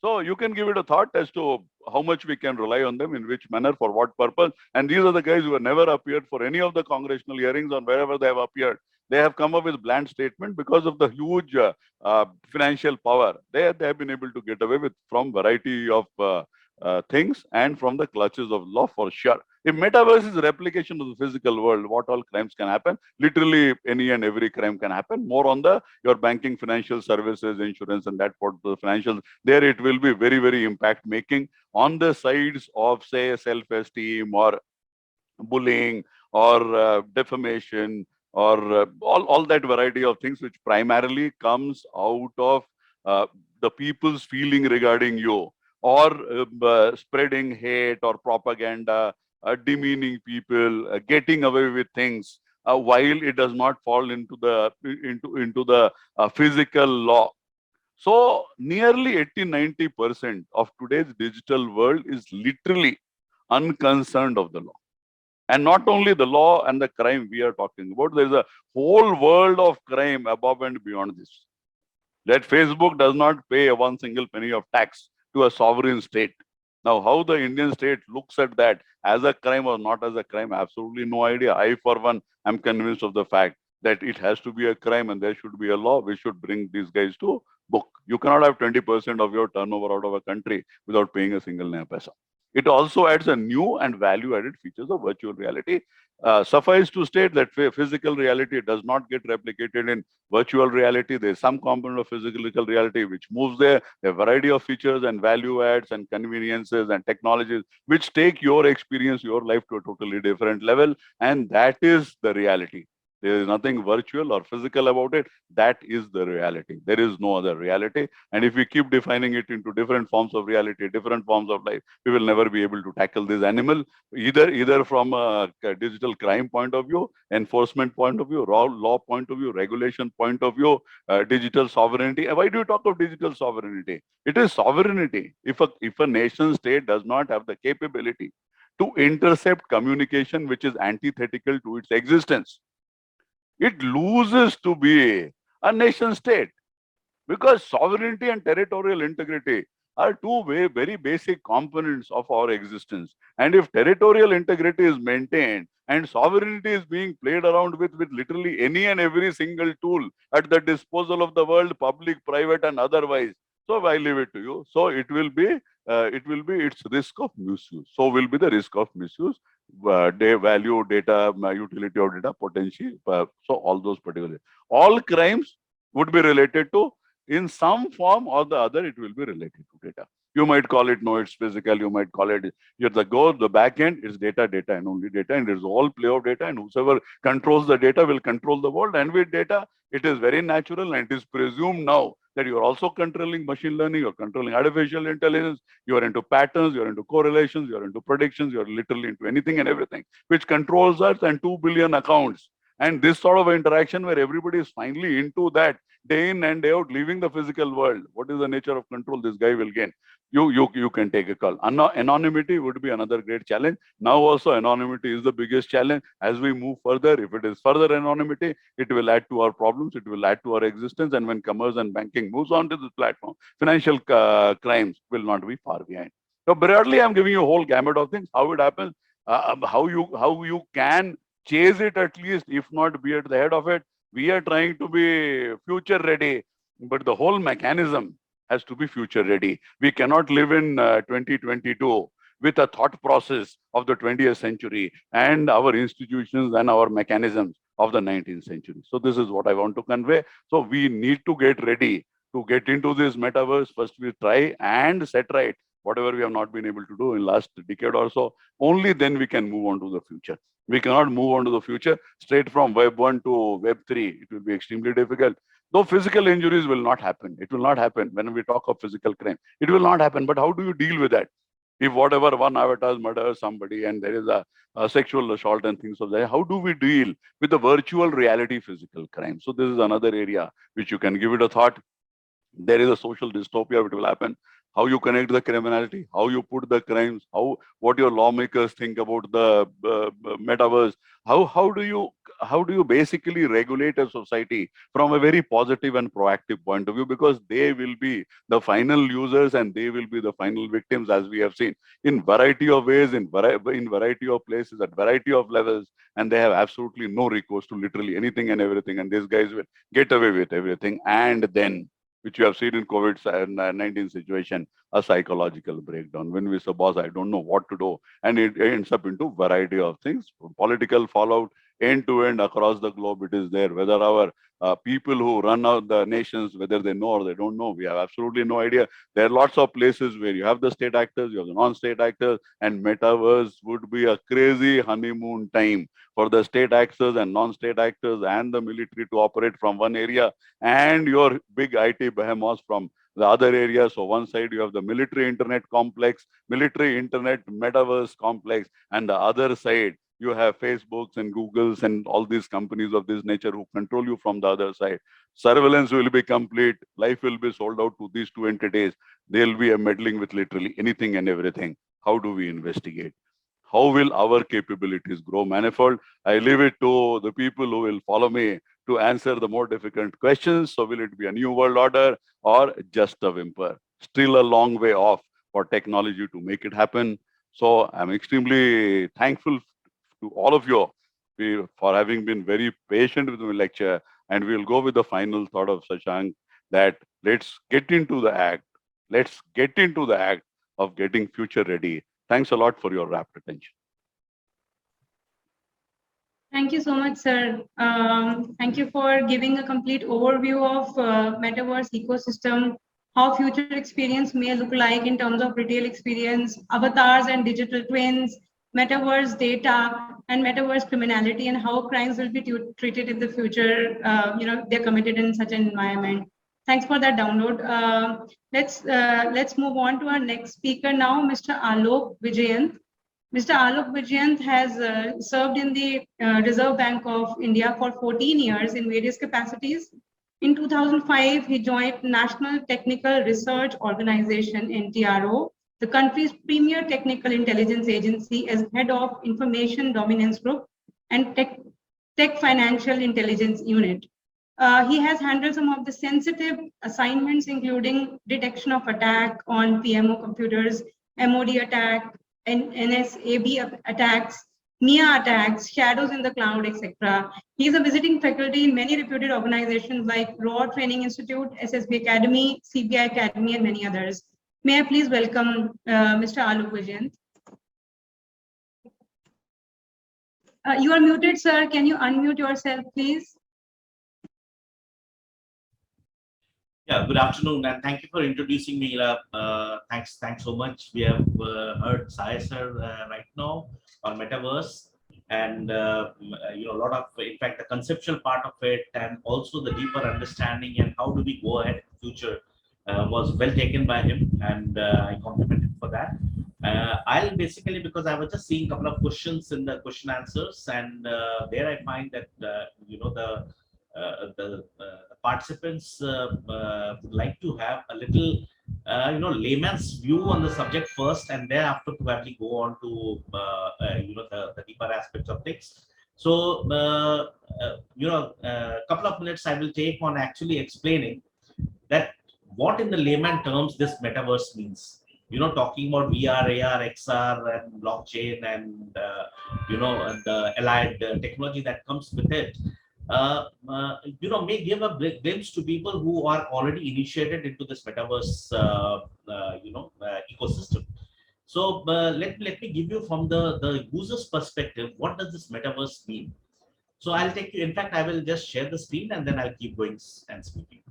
So you can give it a thought as to how much we can rely on them, in which manner, for what purpose. And these are the guys who have never appeared for any of the congressional hearings or wherever they have appeared. They have come up with bland statement because of the huge financial power. They have been able to get away with from variety of things and from the clutches of law for sure. If metaverse is a replication of the physical world, what all crimes can happen? Literally any and every crime can happen. More on your banking, financial services, insurance, and that part of the financials. There it will be very, very impact making on the sides of, say, self-esteem or bullying or defamation or all that variety of things which primarily comes out of the people's feeling regarding you, or spreading hate or propaganda, demeaning people, getting away with things, while it does not fall into the physical law. So nearly 80-90% of today's digital world is literally unconcerned of the law. And not only the law and the crime we are talking about, there is a whole world of crime above and beyond this. That Facebook does not pay one single penny of tax to a sovereign state. Now, how the Indian state looks at that as a crime or not as a crime, absolutely no idea. I, for one, am convinced of the fact that it has to be a crime and there should be a law. We should bring these guys to book. You cannot have 20% of your turnover out of a country without paying a single naya paisa. It also adds a new and value-added features of virtual reality. Suffice to state that physical reality does not get replicated in virtual reality. There is some component of physical reality which moves there. There are a variety of features and value adds and conveniences and technologies which take your experience, your life to a totally different level. And that is the reality. There is nothing virtual or physical about it. That is the reality. There is no other reality. And if we keep defining it into different forms of reality, different forms of life, we will never be able to tackle this animal, either from a digital crime point of view, enforcement point of view, law point of view, regulation point of view, digital sovereignty. Why do you talk of digital sovereignty? It is sovereignty. If a nation state does not have the capability to intercept communication which is antithetical to its existence, it loses to be a nation state, because sovereignty and territorial integrity are two very basic components of our existence. And if territorial integrity is maintained and sovereignty is being played around with literally any and every single tool at the disposal of the world, public, private, and otherwise, so I leave it to you. So it will be its risk of misuse. So will be the risk of misuse. Value, data, utility of data, potential. So all those particular, all crimes would be related to, in some form or the other, it will be related to data. You might call it, no, it's physical. You might call it, the back end is data and only data, and it's all play of data, and whosoever controls the data will control the world. And with data, it is very natural, and it is presumed now that you are also controlling machine learning, you're controlling artificial intelligence, you are into patterns, you're into correlations, you're into predictions, you're literally into anything and everything, which controls us and 2 billion accounts. And this sort of interaction where everybody is finally into that day in and day out, leaving the physical world. What is the nature of control this guy will gain? you can take a call. Anonymity would be another great challenge. Now also anonymity is the biggest challenge. As we move further, if it is further anonymity, it will add to our problems, it will add to our existence. And when commerce and banking moves on to this platform, financial crimes will not be far behind. So broadly, I'm giving you a whole gamut of things, how it happens, how you can chase it, at least, if not be at the head of it. We are trying to be future ready, but the whole mechanism has to be future ready. We cannot live in 2022 with a thought process of the 20th century and our institutions and our mechanisms of the 19th century. So this is what I want to convey. So we need to get ready to get into this metaverse. First, we try and set right whatever we have not been able to do in last decade or so. Only then we can move on to the future. We cannot move on to the future straight from Web 1 to Web 3. It will be extremely difficult. Though physical injuries will not happen. It will not happen when we talk of physical crime. It will not happen. But how do you deal with that? If whatever one avatar murders somebody and there is a sexual assault and things of that, how do we deal with the virtual reality physical crime? So this is another area which you can give it a thought. There is a social dystopia which will happen. How you connect the criminality, how you put the crimes, what your lawmakers think about the metaverse, how do you basically regulate a society from a very positive and proactive point of view, because they will be the final users and they will be the final victims, as we have seen in variety of ways, in variety of places, at variety of levels, and they have absolutely no recourse to literally anything and everything, and these guys will get away with everything. And then, which you have seen in COVID-19 situation, a psychological breakdown. When we say, boss, I don't know what to do. And it ends up into variety of things, political fallout, end to end across the globe. It is there. Whether our people who run out the nations, whether they know or they don't know, we have absolutely no idea. There are lots of places where you have the state actors, you have the non-state actors, and metaverse would be a crazy honeymoon time for the state actors and non-state actors and the military to operate from one area, and your big IT behemoths from the other area. So one side you have the military internet complex, military internet metaverse complex, and the other side you have Facebooks and Googles and all these companies of this nature who control you from the other side. Surveillance will be complete. Life will be sold out to these two entities. They'll be meddling with literally anything and everything. How do we investigate? How will our capabilities grow manifold? I leave it to the people who will follow me to answer the more difficult questions. So will it be a new world order or just a whimper? Still a long way off for technology to make it happen. So I'm extremely thankful to all of you for having been very patient with my lecture. And we'll go with the final thought of Shashank, that let's get into the act. Let's get into the act of getting future ready. Thanks a lot for your rapt attention. Thank you so much, sir. Thank you for giving a complete overview of Metaverse ecosystem, how future experience may look like in terms of retail experience, avatars and digital twins, Metaverse data, and Metaverse criminality, and how crimes will be treated in the future. They're committed in such an environment. Thanks for that download. Let's move on to our next speaker now, Mr. Alok Vijayant. Mr. Alok Vijayant has served in the Reserve Bank of India for 14 years in various capacities. In 2005, he joined National Technical Research Organization, NTRO, the country's premier technical intelligence agency, as head of Information Dominance Group and Tech Financial Intelligence Unit. He has handled some of the sensitive assignments, including detection of attack on PMO computers, MOD attack, NSAB attacks, MIA attacks, shadows in the cloud, etc. He is a visiting faculty in many reputed organizations like Raw Training Institute, SSB Academy, CBI Academy, and many others. May I please welcome Mr. Alok Vijayant. You are muted, sir. Can you unmute yourself, please? Yeah, good afternoon, and thank you for introducing me. Thanks so much. We have heard Sahay sir right now on Metaverse, and a lot of, in fact, the conceptual part of it, and also the deeper understanding and how do we go ahead in the future was well taken by him, and I compliment him for that. I'll basically, because I was just seeing a couple of questions in the question answers, and there I find that the participants would like to have a little layman's view on the subject first, and thereafter probably go on to the deeper aspects of things. So a couple of minutes I will take on actually explaining that what in the layman terms this metaverse means. Talking about VR, AR, XR, and blockchain, and the allied technology that comes with it. May give a glimpse to people who are already initiated into this metaverse, ecosystem. So let me give you from the user's perspective, what does this metaverse mean? So I'll take you, in fact, I will just share the screen and then I'll keep going and speaking.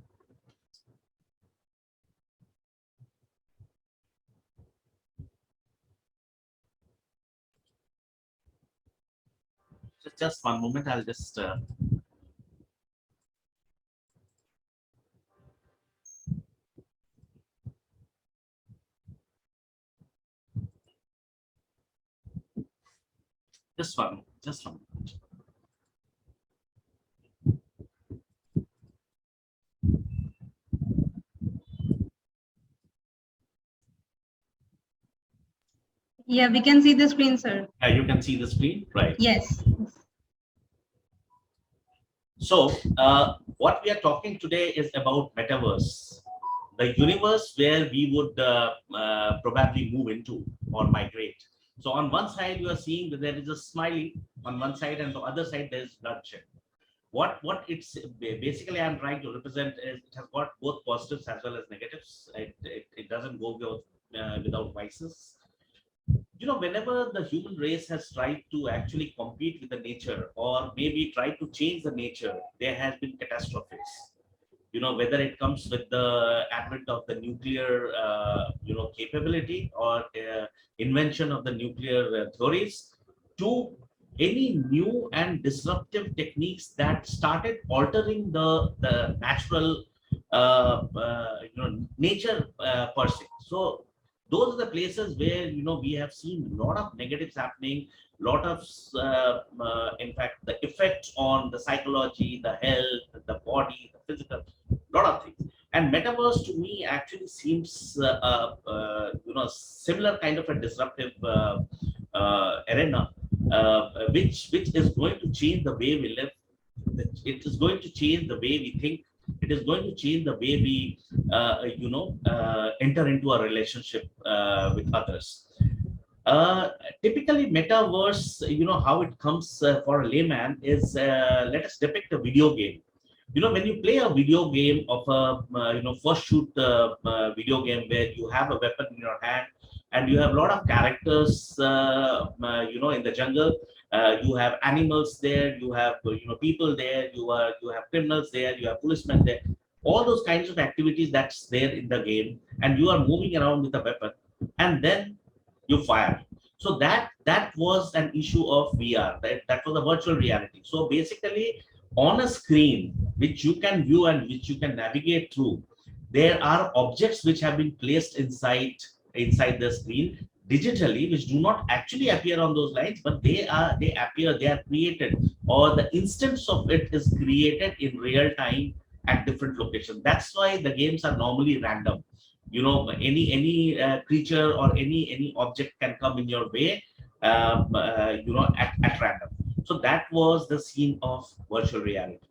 Just one moment, I'll just just one moment. Yeah, we can see the screen, sir. You can see the screen, right? Yes. So what we are talking today is about metaverse, the universe where we would probably move into or migrate. So on one side, you are seeing that there is a smiley on one side, and the other side there is bloodshed. What it's basically I'm trying to represent is it has got both positives as well as negatives. It doesn't go without vices. Whenever the human race has tried to actually compete with the nature, or maybe try to change the nature, there has been catastrophes. Whether it comes with the advent of the nuclear, capability, or invention of the nuclear theories, to any new and disruptive techniques that started altering the natural, nature per se. So those are the places where we have seen a lot of negatives happening, lot of in fact the effects on the psychology, the health, the body, the physical, lot of things. And metaverse to me actually seems similar kind of a disruptive arena, which is going to change the way we live. It is going to change the way we think. It is going to change the way we enter into a relationship with others. Typically metaverse, how it comes for a layman is, let us depict a video game. When you play a video game of a first shoot video game where you have a weapon in your hand and you have a lot of characters in the jungle. You have animals there, you have people there, you have criminals there, you have policemen there, all those kinds of activities that's there in the game, and you are moving around with a weapon, and then you fire. So that was an issue of VR, that was a virtual reality. So basically on a screen which you can view and which you can navigate through, there are objects which have been placed inside the screen digitally, which do not actually appear on those lines, but they are created, or the instance of it is created in real time at different locations. That's why the games are normally random. Any creature or any object can come in your way, at random. So that was the scene of virtual reality.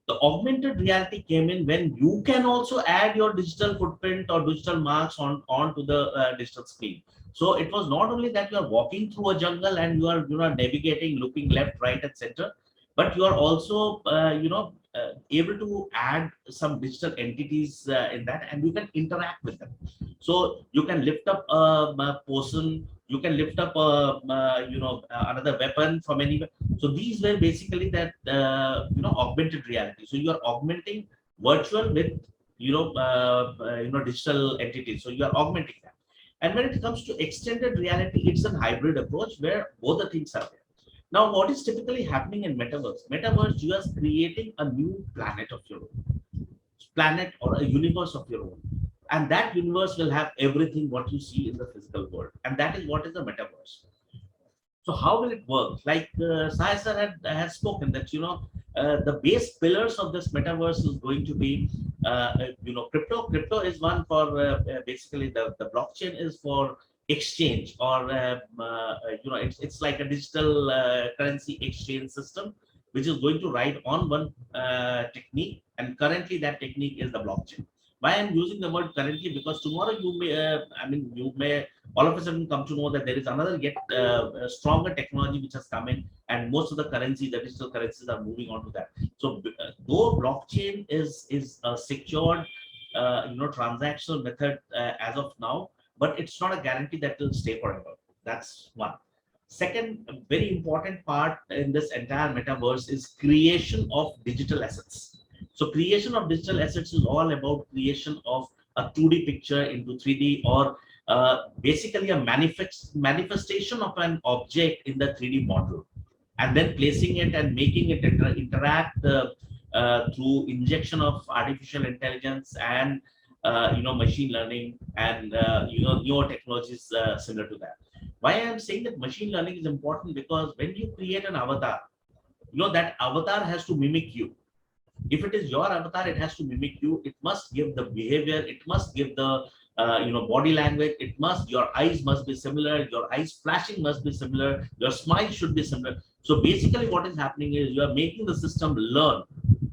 The augmented reality came in when you can also add your digital footprint or digital marks onto the digital screen. So it was not only that you are walking through a jungle and you are navigating, looking left, right, etc., but you are also able to add some digital entities in that, and you can interact with them. So you can lift up a person, you can lift up another weapon from anywhere. So these were basically that augmented reality. So you are augmenting virtual with digital entities. So you are augmenting that. And when it comes to extended reality, it's a hybrid approach where both the things are there. Now, what is typically happening in metaverse? Metaverse, you are creating a new planet of your own, planet or a universe of your own, and that universe will have everything what you see in the physical world, and that is what is the metaverse. So how will it work? Like Sahay sir has spoken that the base pillars of this metaverse is going to be, crypto. Crypto is one for basically the blockchain is for exchange, or it's like a digital currency exchange system, which is going to ride on one technique, and currently that technique is the blockchain. Why I'm using the word currently? Because tomorrow you may all of a sudden come to know that there is another yet stronger technology which has come in, and most of the currencies, the digital currencies, are moving on to that. So though blockchain is a secured transactional method as of now, but it's not a guarantee that will stay forever. That's one. Second, a very important part in this entire metaverse is creation of digital assets. So creation of digital assets is all about creation of a 2D picture into 3D, or basically a manifestation of an object in the 3D model, and then placing it and making it interact through injection of artificial intelligence and machine learning and newer technologies similar to that. Why I am saying that machine learning is important? Because when you create an avatar, that avatar has to mimic you. If it is your avatar, it has to mimic you. It must give the behavior. It must give the body language. Your eyes must be similar. Your eyes flashing must be similar. Your smile should be similar. So basically, what is happening is you are making the system learn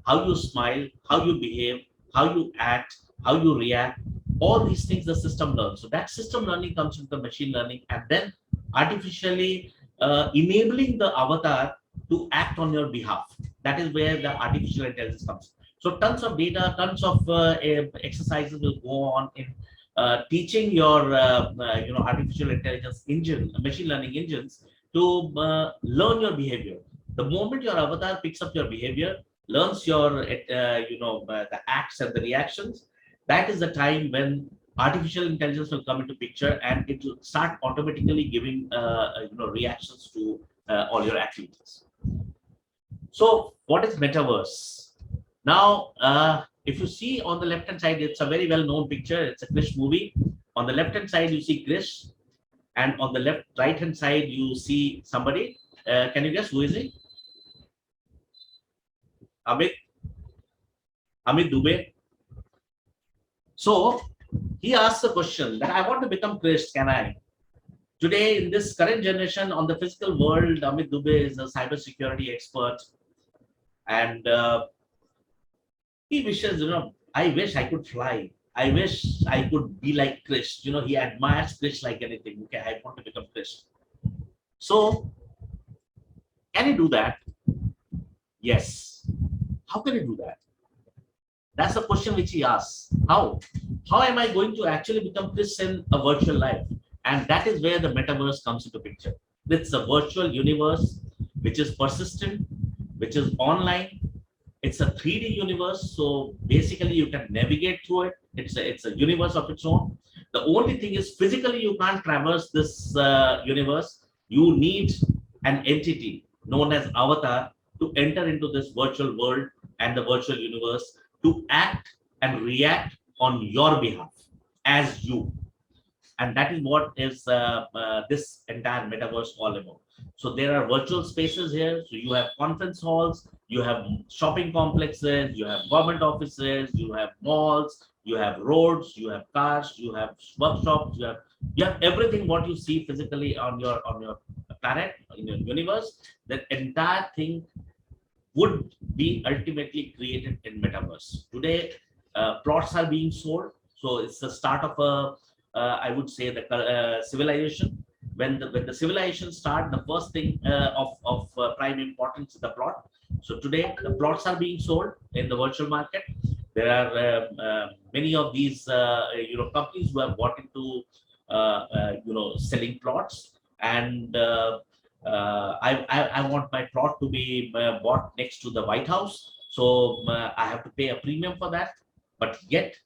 how you smile, how you behave, how you act, how you react. All these things the system learns. So that system learning comes with the machine learning, and then artificially enabling the avatar to act on your behalf. That is where the artificial intelligence comes. So tons of data, tons of exercises will go on in teaching your artificial intelligence engine, machine learning engines, to learn your behavior. The moment your avatar picks up your behavior, learns your the acts and the reactions, that is the time when artificial intelligence will come into picture, and it will start automatically giving reactions to all your activities. So what is metaverse? Now, if you see on the left hand side, it's a very well known picture. It's a Krish movie. On the left hand side, you see Krish, and on the right hand side, you see somebody. Can you guess who is he? Amit Dubey. So he asks the question that I want to become Krish, can I? Today, in this current generation, on the physical world, Amit Dubey is a cybersecurity expert, and he wishes, I wish I could fly. I wish I could be like Krish. He admires Krish like anything. Okay, I want to become Krish. So, can he do that? Yes. How can he do that? That's the question which he asks. How? How am I going to actually become Krish in a virtual life? And that is where the metaverse comes into picture. It's a virtual universe which is persistent, which is online. It's a 3D universe. So basically you can navigate through it. It's a universe of its own. The only thing is physically you can't traverse this universe. You need an entity known as avatar to enter into this virtual world and the virtual universe to act and react on your behalf as you. And that is what is this entire metaverse all about. So there are virtual spaces here. So you have conference halls, you have shopping complexes, you have government offices, you have malls, you have roads, you have cars, you have workshops, you have everything what you see physically on your planet, in your universe. That entire thing would be ultimately created in metaverse. Today, plots are being sold. So it's the start of a I would say the civilization. When the civilization start, the first thing of prime importance is the plot. So today the plots are being sold in the virtual market. There are many of these companies who have bought into selling plots, and I want my plot to be bought next to the White House. So I have to pay a premium for that, but yet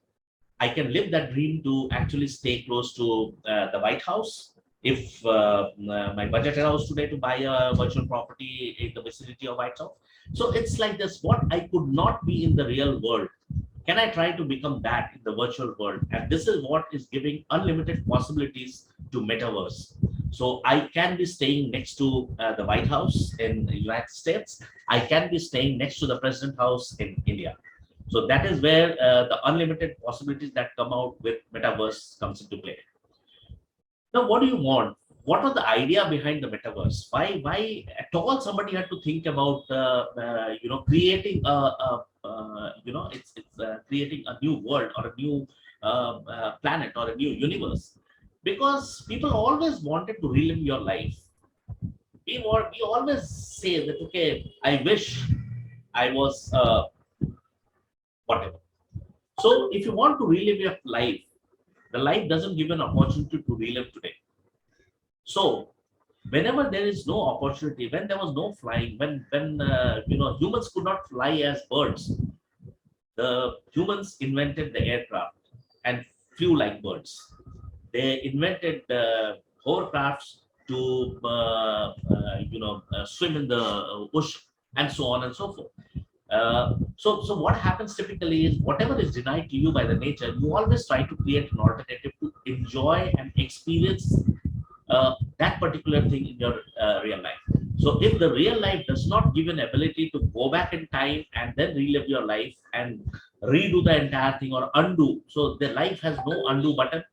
I can live that dream to actually stay close to the White House. If my budget allows today to buy a virtual property in the vicinity of White House. So it's like this, what I could not be in the real world, can I try to become that in the virtual world? And this is what is giving unlimited possibilities to metaverse. So I can be staying next to the White House in the United States. I can be staying next to the President House in India. So that is where the unlimited possibilities that come out with Metaverse comes into play. Now, what do you want? What was the idea behind the Metaverse? Why at all somebody had to think about, creating creating a new world or a new planet or a new universe? Because people always wanted to relive your life. We always say that, okay, I wish I was whatever. So if you want to relive your life, the life doesn't give an opportunity to relive today. So whenever there is no opportunity, when there was no flying, when humans could not fly as birds, the humans invented the aircraft and flew like birds. They invented hovercrafts to swim in the ocean and so on and so forth. So what happens typically is whatever is denied to you by the nature, you always try to create an alternative to enjoy and experience that particular thing in your real life. So if the real life does not give an ability to go back in time and then relive your life and redo the entire thing or undo, so the life has no undo button.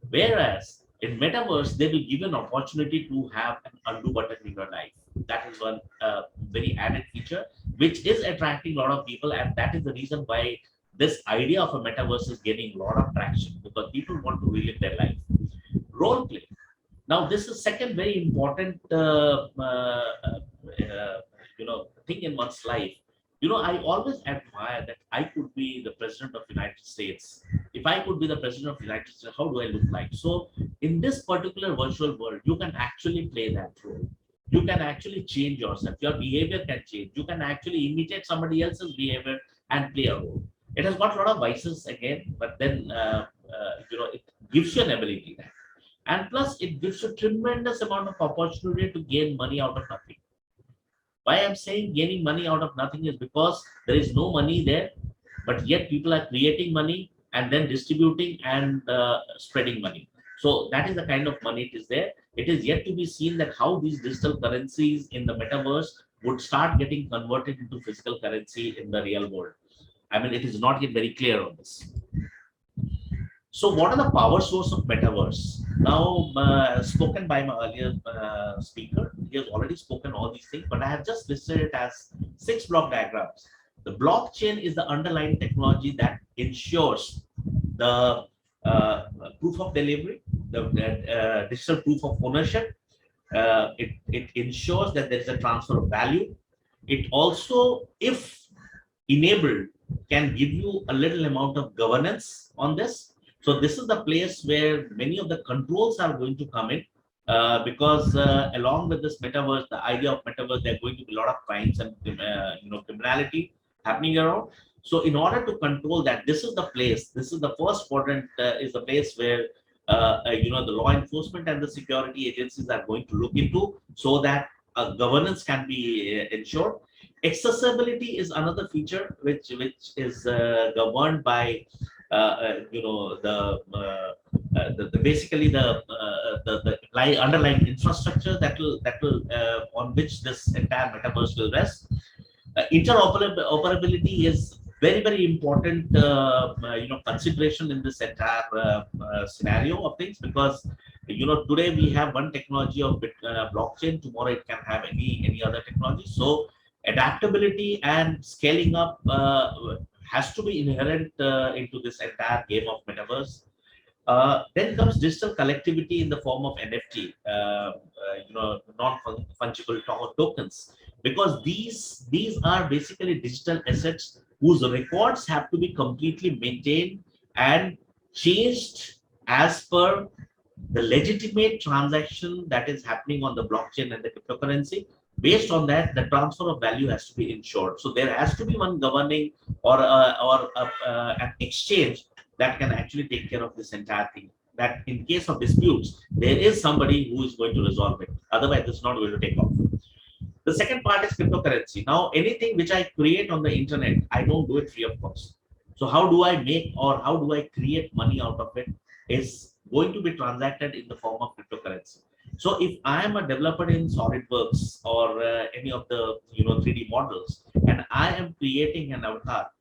Whereas in Metaverse, they will give an opportunity to have an undo button in your life. That is one very added feature, which is attracting a lot of people. And that is the reason why this idea of a Metaverse is gaining a lot of traction, because people want to relive their life. Role play. Now, this is second very important thing in one's life. I always admire that I could be the president of the United States. If I could be the president of the United States, how do I look like? So in this particular virtual world, you can actually play that role. You can actually change yourself. Your behavior can change. You can actually imitate somebody else's behavior and play a role. It has got a lot of vices again, but then, it gives you an ability there. And plus, it gives you tremendous amount of opportunity to gain money out of nothing. Why I'm saying gaining money out of nothing is because there is no money there, but yet people are creating money and then distributing and spreading money. So that is the kind of money it is there. It is yet to be seen that how these digital currencies in the Metaverse would start getting converted into physical currency in the real world. I mean, it is not yet very clear on this. So what are the power source of Metaverse? Now, spoken by my earlier speaker, he has already spoken all these things, but I have just listed it as 6 block diagrams. The blockchain is the underlying technology that ensures the proof of delivery, the digital proof of ownership. It ensures that there is a transfer of value. It also, if enabled, can give you a little amount of governance on this. So this is the place where many of the controls are going to come in, because along with this Metaverse, the idea of Metaverse, there are going to be a lot of crimes and criminality happening around. So in order to control that, this is the place. This is the first quadrant, is the place where the law enforcement and the security agencies are going to look into, so that governance can be ensured. Accessibility is another feature which is governed by basically the underlying infrastructure that will on which this entire Metaverse will rest. Interoperability is very important consideration in this entire scenario of things, because today we have one technology of blockchain, tomorrow it can have any other technology. So adaptability and scaling up has to be inherent into this entire game of Metaverse. Then comes digital collectivity in the form of NFT, non-fungible tokens, because these are basically digital assets whose records have to be completely maintained and changed as per the legitimate transaction that is happening on the blockchain and the cryptocurrency. Based on that, the transfer of value has to be ensured. So there has to be one governing or an exchange that can actually take care of this entire thing. That in case of disputes, there is somebody who is going to resolve it. Otherwise, it's not going to take off. The second part is cryptocurrency. Now, anything which I create on the internet, I don't do it free of cost. So how do I make or how do I create money out of it is going to be transacted in the form of cryptocurrency. So if I am a developer in SolidWorks or any of the 3D models, and I am creating an avatar,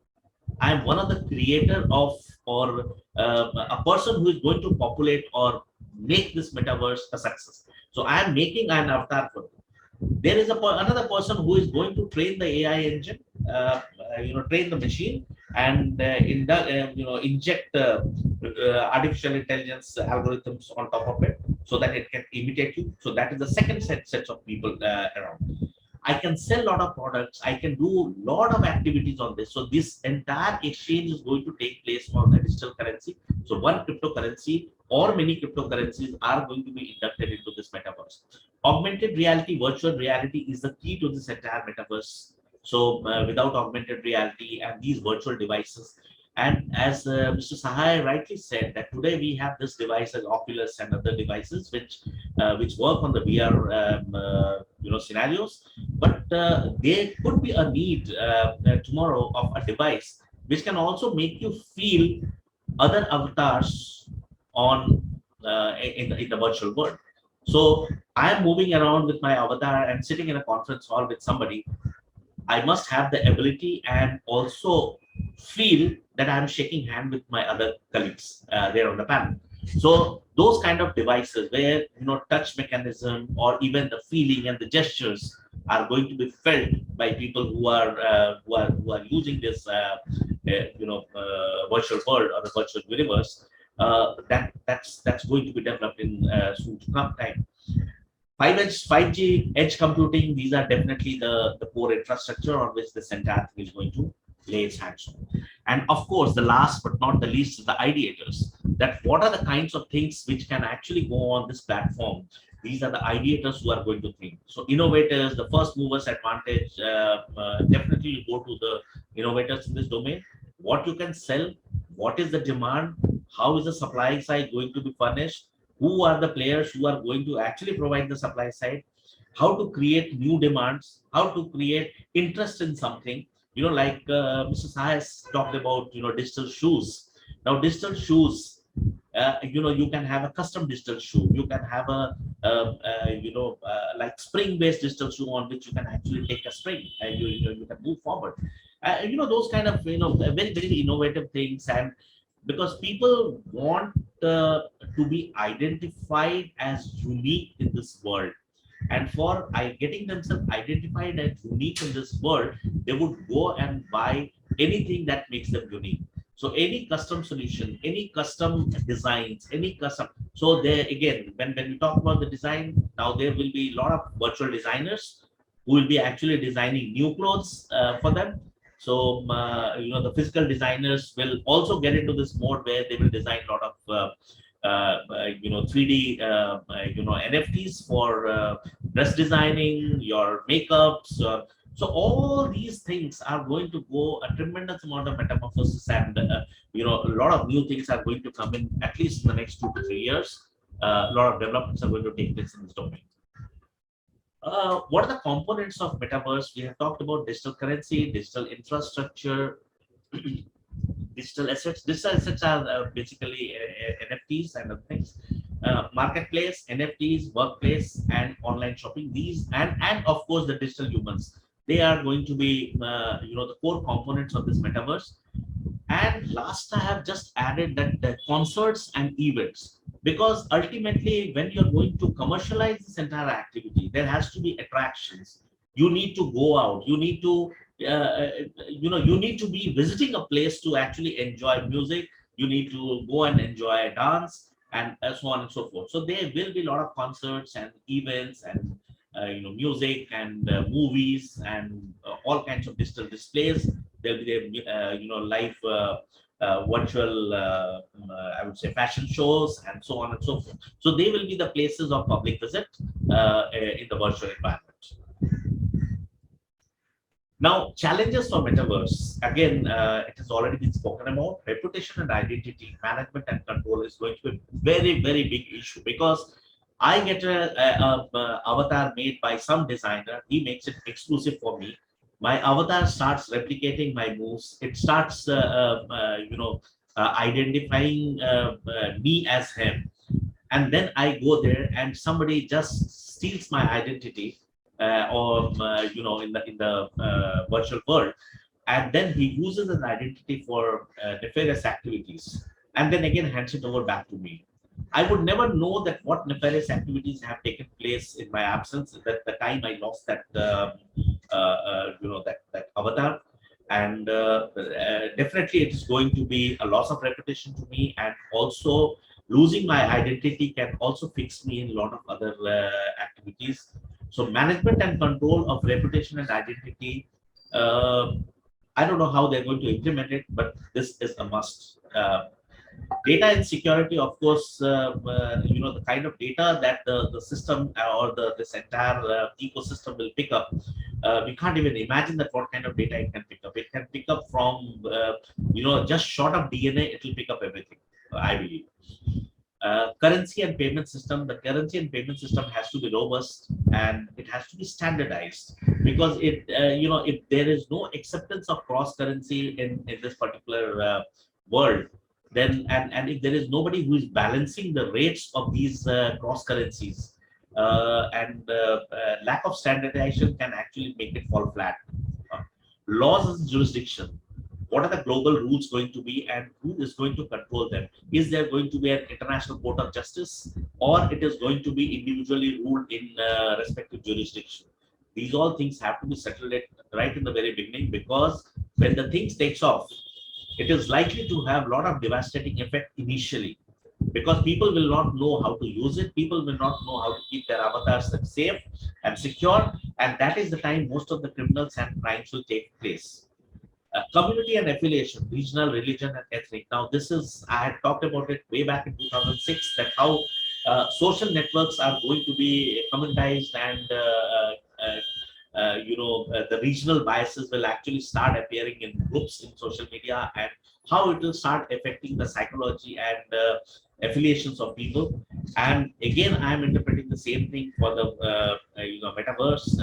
I am one of the creator of, or a person who is going to populate or make this metaverse a success. So I am making an avatar for them. There is another person who is going to train the AI engine, train the machine, and inject artificial intelligence algorithms on top of it, so that it can imitate you. So that is the second set of people around. I can sell a lot of products. I can do a lot of activities on this. So this entire exchange is going to take place on a digital currency. So one cryptocurrency or many cryptocurrencies are going to be inducted into this metaverse. Augmented reality, virtual reality is the key to this entire metaverse. So without augmented reality and these virtual devices, and as Mr. Sahay rightly said, that today we have this device as Oculus and other devices which work on the VR scenarios, but there could be a need tomorrow of a device which can also make you feel other avatars on in the virtual world. So I am moving around with my avatar and sitting in a conference hall with somebody. I must have the ability and also feel that I'm shaking hand with my other colleagues there on the panel. So those kind of devices where touch mechanism or even the feeling and the gestures are going to be felt by people who are using this virtual world or the virtual universe. That's going to be developed in soon to come time. 5G edge computing, these are definitely the core infrastructure on which this entire thing is going to lay its hands on. And of course, the last but not the least is the ideators. That what are the kinds of things which can actually go on this platform? These are the ideators who are going to think. So innovators, the first movers advantage, definitely go to the innovators in this domain. What you can sell, what is the demand, how is the supply side going to be furnished, who are the players who are going to actually provide the supply side, how to create new demands, how to create interest in something. Like Mr. Sahay has talked about, digital shoes. Now, digital shoes, you can have a custom digital shoe. You can have like spring-based digital shoe on which you can actually take a spring and you can move forward. Those kind of, very, very innovative things. And because people want to be identified as unique in this world, and for getting themselves identified as unique in this world, they would go and buy anything that makes them unique. So any custom solution, any custom designs, any custom. So there again, when we talk about the design, now there will be a lot of virtual designers who will be actually designing new clothes for them. So the physical designers will also get into this mode where they will design a lot of 3D NFTs for dress designing, your makeups. So all these things are going to go a tremendous amount of metamorphosis, and a lot of new things are going to come in at least in the next 2 to 3 years. A lot of developments are going to take place in this domain. What are the components of metaverse? We have talked about digital currency, digital infrastructure, digital assets. Digital assets are basically NFTs and other things. Marketplace, NFTs, workplace, and online shopping. These and of course the digital humans. They are going to be the core components of this metaverse. And last, I have just added that the concerts and events, because ultimately when you're going to commercialize this entire activity, there has to be attractions. You need to go out. You need to you need to be visiting a place to actually enjoy music. You need to go and enjoy a dance, and so on and so forth. So there will be a lot of concerts and events and music and movies and all kinds of digital displays. There'll be live virtual I would say fashion shows and so on and so forth. So they will be the places of public visit in the virtual environment. Now, challenges for metaverse. Again, it has already been spoken about. Reputation and identity management and control is going to be a very, very big issue, because I get a avatar made by some designer. He makes it exclusive for me. My avatar starts replicating my moves. It starts, identifying me as him. and then I go there and somebody just steals my identity, or in the virtual world, and then he uses an identity for nefarious activities, and then again hands it over back to me. I would never know that what nefarious activities have taken place in my absence, that the time I lost that that avatar. And definitely it is going to be a loss of reputation to me, and also losing my identity can also fix me in a lot of other activities. So management and control of reputation and identity, I don't know how they're going to implement it, but this is a must. Data and security, of course, the kind of data that the system or this entire ecosystem will pick up, we can't even imagine that what kind of data it can pick up. It can pick up from, just short of DNA, it will pick up everything, I believe. Currency and payment system, the currency and payment system has to be robust, and it has to be standardized, because if there is no acceptance of cross currency in this particular world, then and if there is nobody who is balancing the rates of these cross currencies, and lack of standardization can actually make it fall flat. Laws and jurisdiction. What are the global rules going to be, and who is going to control them? Is there going to be an international court of justice, or it is going to be individually ruled in respective jurisdiction? These all things have to be settled right in the very beginning, because when the things takes off, it is likely to have a lot of devastating effect initially, because people will not know how to use it. People will not know how to keep their avatars safe and secure. And that is the time most of the criminals and crimes will take place. Community and affiliation, regional, religion, and ethnic. Now, this is, I had talked about it way back in 2006, that how social networks are going to be communitized, and the regional biases will actually start appearing in groups in social media, and how it will start affecting the psychology and affiliations of people. And again, I am interpreting the same thing for the metaverse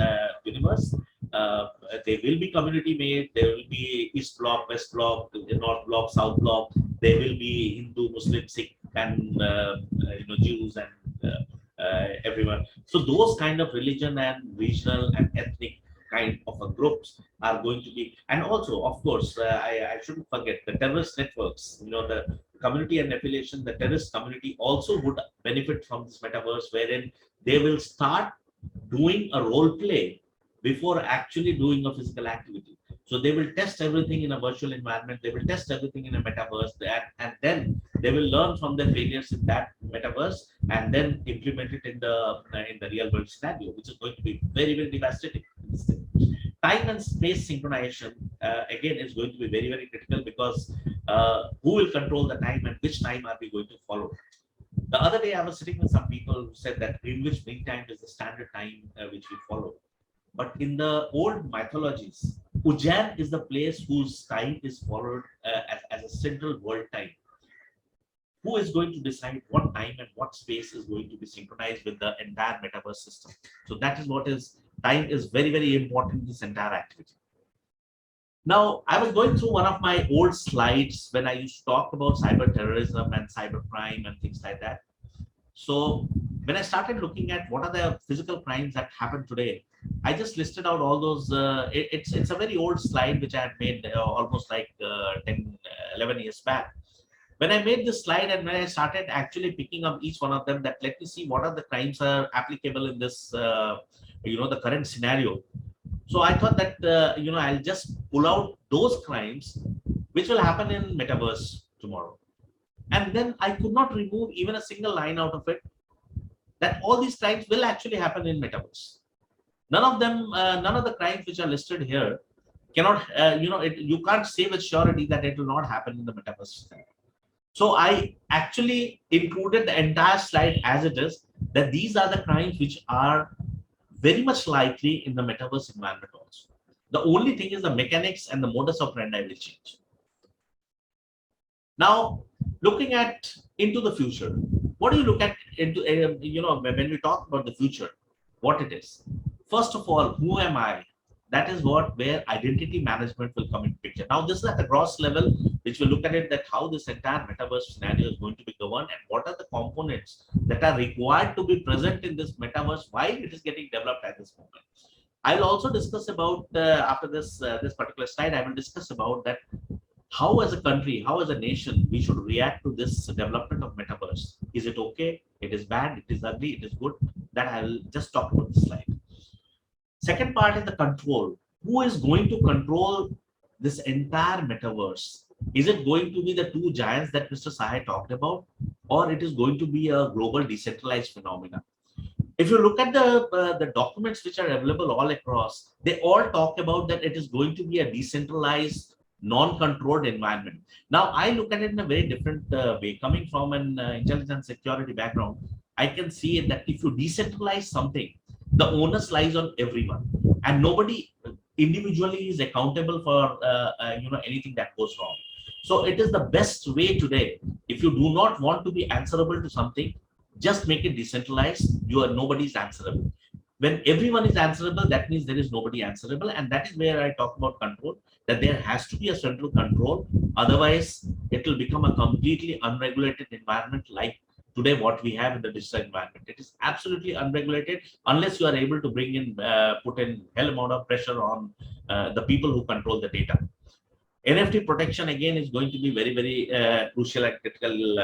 universe. There will be community made. There will be East Bloc, West Bloc, North Bloc, South Bloc. There will be Hindu, Muslim, Sikh, and Jews, and everyone. So those kind of religion and regional and ethnic kind of groups are going to be, and also, of course, I shouldn't forget the terrorist networks. The community and affiliation, the terrorist community also would benefit from this metaverse, wherein they will start doing a role play before actually doing a physical activity. So they will test everything in a virtual environment. They will test everything in a metaverse, and then they will learn from their failures in that metaverse, and then implement it in the real world scenario, which is going to be very, very devastating. Time and space synchronization again is going to be very, very critical, because who will control the time, and which time are we going to follow? The other day I was sitting with some people who said that Greenwich Mean Time is the standard time which we follow. But in the old mythologies, Ujjain is the place whose time is followed as a central world time. Who is going to decide what time and what space is going to be synchronized with the entire metaverse system? So that is what is, time is very, very important in this entire activity. Now, I was going through one of my old slides when I used to talk about cyber terrorism and cybercrime and things like that. So when I started looking at what are the physical crimes that happen today, I just listed out all those. It's a very old slide which I had made almost like 11 years back. When I made this slide, and when I started actually picking up each one of them, that let me see what are the crimes are applicable in this, the current scenario. So I thought that, I'll just pull out those crimes which will happen in metaverse tomorrow. And then I could not remove even a single line out of it, that all these crimes will actually happen in metaverse. None of them, none of the crimes which are listed here cannot, you can't say with surety that it will not happen in the metaverse. So I actually included the entire slide as it is, that these are the crimes which are very much likely in the metaverse environment also. The only thing is the mechanics and the modus operandi will change. Now, looking at into the future, what do you look at into, when we talk about the future, what it is? First of all, who am I? that is where identity management will come into picture. Now, this is at the gross level, which will look at it that how this entire metaverse scenario is going to be governed and what are the components that are required to be present in this metaverse while it is getting developed at this moment. I'll also discuss about after this particular slide, I will discuss about that how as a country, how as a nation, we should react to this development of metaverse. Is it okay? It is bad, it is ugly, it is good. That I'll just talk about this slide. Second part is the control. Who is going to control this entire metaverse? Is it going to be the two giants that Mr. Sahay talked about, or it is going to be a global decentralized phenomena? If you look at the documents which are available all across, they all talk about that it is going to be a decentralized, non-controlled environment. Now, I look at it in a very different way. Coming from an intelligence security background, I can see that if you decentralize something, the onus lies on everyone, and nobody individually is accountable for anything that goes wrong. So it is the best way today. If you do not want to be answerable to something, just make it decentralized. Nobody's answerable. When everyone is answerable, that means there is nobody answerable, and that is where I talk about control. That there has to be a central control. Otherwise, it will become a completely unregulated environment like today what we have in the digital environment. It is absolutely unregulated unless you are able to bring in, put in hell amount of pressure on the people who control the data. NFT protection again is going to be very, very crucial and critical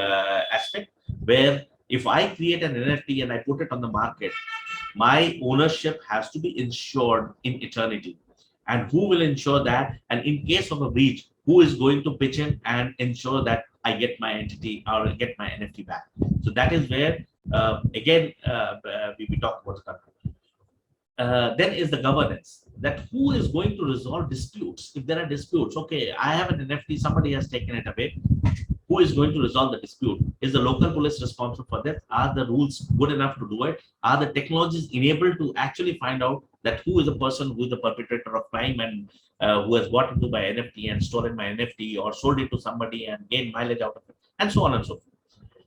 aspect, where if I create an NFT and I put it on the market, my ownership has to be insured in eternity. And who will ensure that? And in case of a breach, who is going to pitch in and ensure that I get my entity or get my NFT back? So that is where, again, we talk about the control. Then is the governance, that who is going to resolve disputes. If there are disputes, okay, I have an NFT, somebody has taken it away. Who is going to resolve the dispute? Is the local police responsible for that? Are the rules good enough to do it? Are the technologies enabled to actually find out that who is the person who is the perpetrator of crime and who has got into my NFT and stolen my NFT or sold it to somebody and gained mileage out of it, and so on and so forth.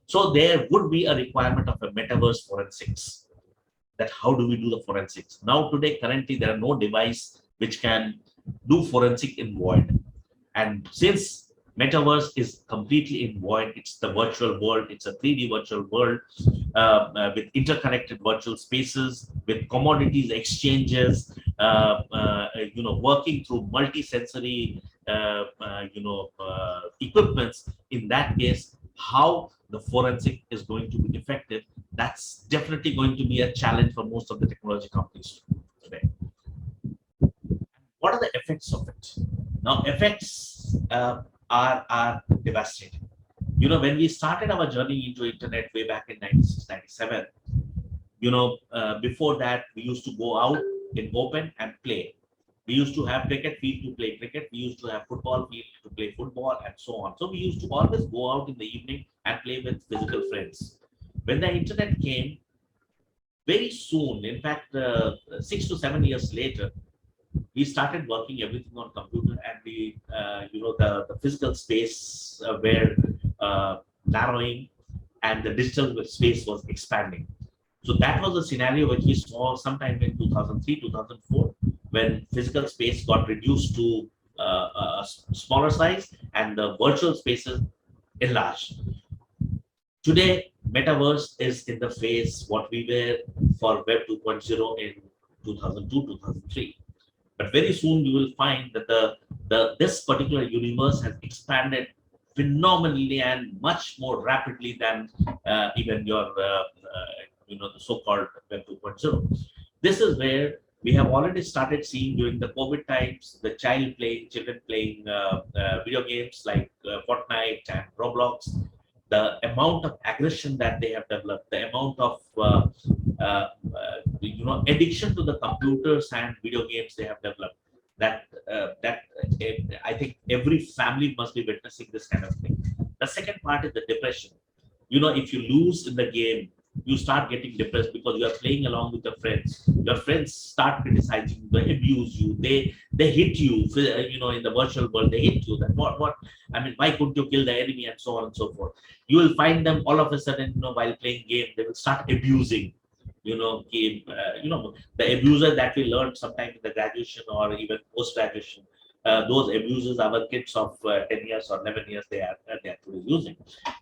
So there would be a requirement of a metaverse forensics. That how do we do the forensics? Now today, currently, there are no device which can do forensic in void. And since Metaverse is completely in void, it's the virtual world, it's a 3D virtual world with interconnected virtual spaces, with commodities exchanges, working through multi-sensory, equipments. In that case, how the forensic is going to be effective, that's definitely going to be a challenge for most of the technology companies today. What are the effects of it? Now, effects are devastating. When we started our journey into internet way back in 96, 97, before that, we used to go out in open and play. We used to have cricket field to play cricket. We used to have football field to play football, and so on. So we used to always go out in the evening and play with physical friends. When the internet came, very soon, in fact, 6 to 7 years later, we started working everything on computer, and the physical space were narrowing, and the digital space was expanding. So that was the scenario which we saw sometime in 2003, 2004, when physical space got reduced to a smaller size and the virtual spaces enlarged. Today, Metaverse is in the phase what we were for Web 2.0 in 2002, 2003. But very soon you will find that this particular universe has expanded phenomenally and much more rapidly than even your the so-called Web 2.0. This is where we have already started seeing during the COVID times the children playing video games like Fortnite and Roblox. The amount of aggression that they have developed, the amount of addiction to the computers and video games they have developed, I think every family must be witnessing this kind of thing. The second part is the depression. If you lose in the game, you start getting depressed because you are playing along with your friends. Your friends start criticizing you, they abuse you, they hit you. In the virtual world, they hit you. That why couldn't you kill the enemy, and so on and so forth. You will find them all of a sudden, while playing game, they will start abusing. the abuser that we learned sometime in the graduation or even post-graduation, those abusers are kids of 10 years or 11 years they are actually using.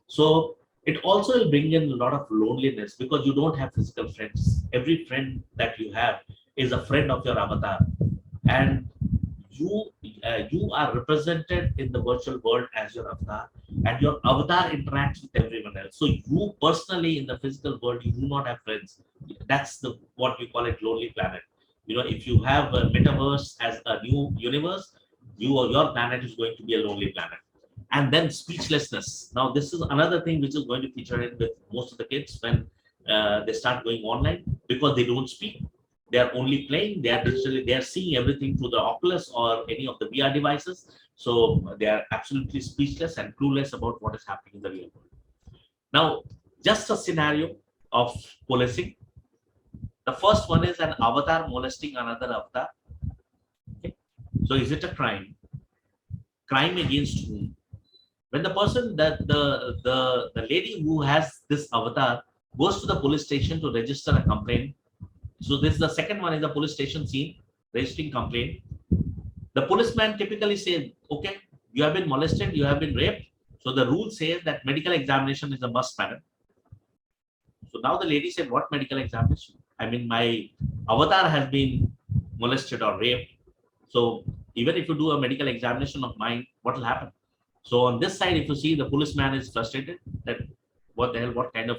So it also will bring in a lot of loneliness because you don't have physical friends. Every friend that you have is a friend of your avatar, and you are represented in the virtual world as your avatar, and your avatar interacts with everyone else. So you personally in the physical world, you do not have friends. That's the what we call it lonely planet. If you have a metaverse as a new universe, your planet is going to be a lonely planet. And then speechlessness. Now this is another thing which is going to feature in with most of the kids when they start going online, because they don't speak. They are only playing. They are seeing everything through the Oculus or any of the VR devices. So they are absolutely speechless and clueless about what is happening in the real world. Now, just a scenario of policing. The first one is an avatar molesting another avatar. Okay. So is it a crime? Crime against whom? When the person, the lady who has this avatar goes to the police station to register a complaint. So this is the second one, is the police station scene, registering complaint. The policeman typically says, okay, you have been molested, you have been raped. So the rule says that medical examination is a must, madam. So now the lady said, what medical examination? I mean, my avatar has been molested or raped. So even if you do a medical examination of mine, what will happen? So on this side, if you see, the policeman is frustrated that what the hell, what kind of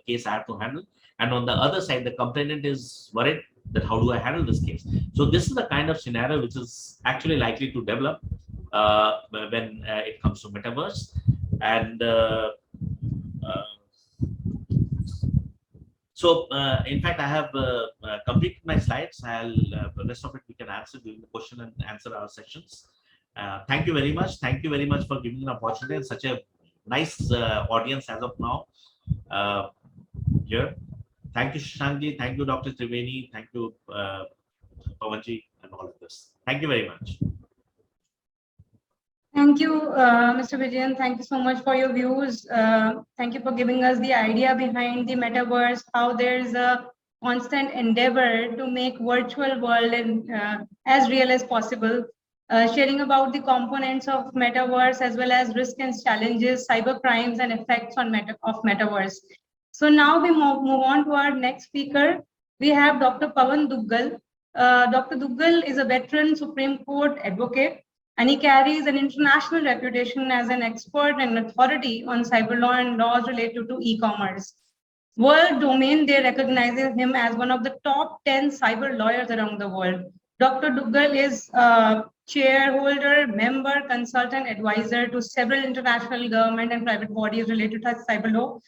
case I have to handle. And on the other side, the complainant is worried that how do I handle this case? So this is the kind of scenario which is actually likely to develop when it comes to metaverse. And so in fact, I have completed my slides. The rest of it we can answer during the question and answer our sessions. Thank you very much. Thank you very much for giving an opportunity and such a nice audience as of now here. Thank you, Shashankji. Thank you, Dr. Triveni. Thank you, Pavanji, and all of this. Thank you very much. Thank you, Mr. Vijayant. Thank you so much for your views. Thank you for giving us the idea behind the metaverse, how there's a constant endeavor to make virtual world as real as possible. Sharing about the components of metaverse as well as risk and challenges, cyber crimes and effects on metaverse. So now we move on to our next speaker. We have Dr. Pavan Duggal. Dr. Duggal is a veteran Supreme Court advocate, and he carries an international reputation as an expert and authority on cyber law and laws related to e-commerce. World Domain Day recognizes him as one of the top 10 cyber lawyers around the world. Dr. Duggal is chairholder, member, consultant, advisor to several international government and private bodies related to cyber law.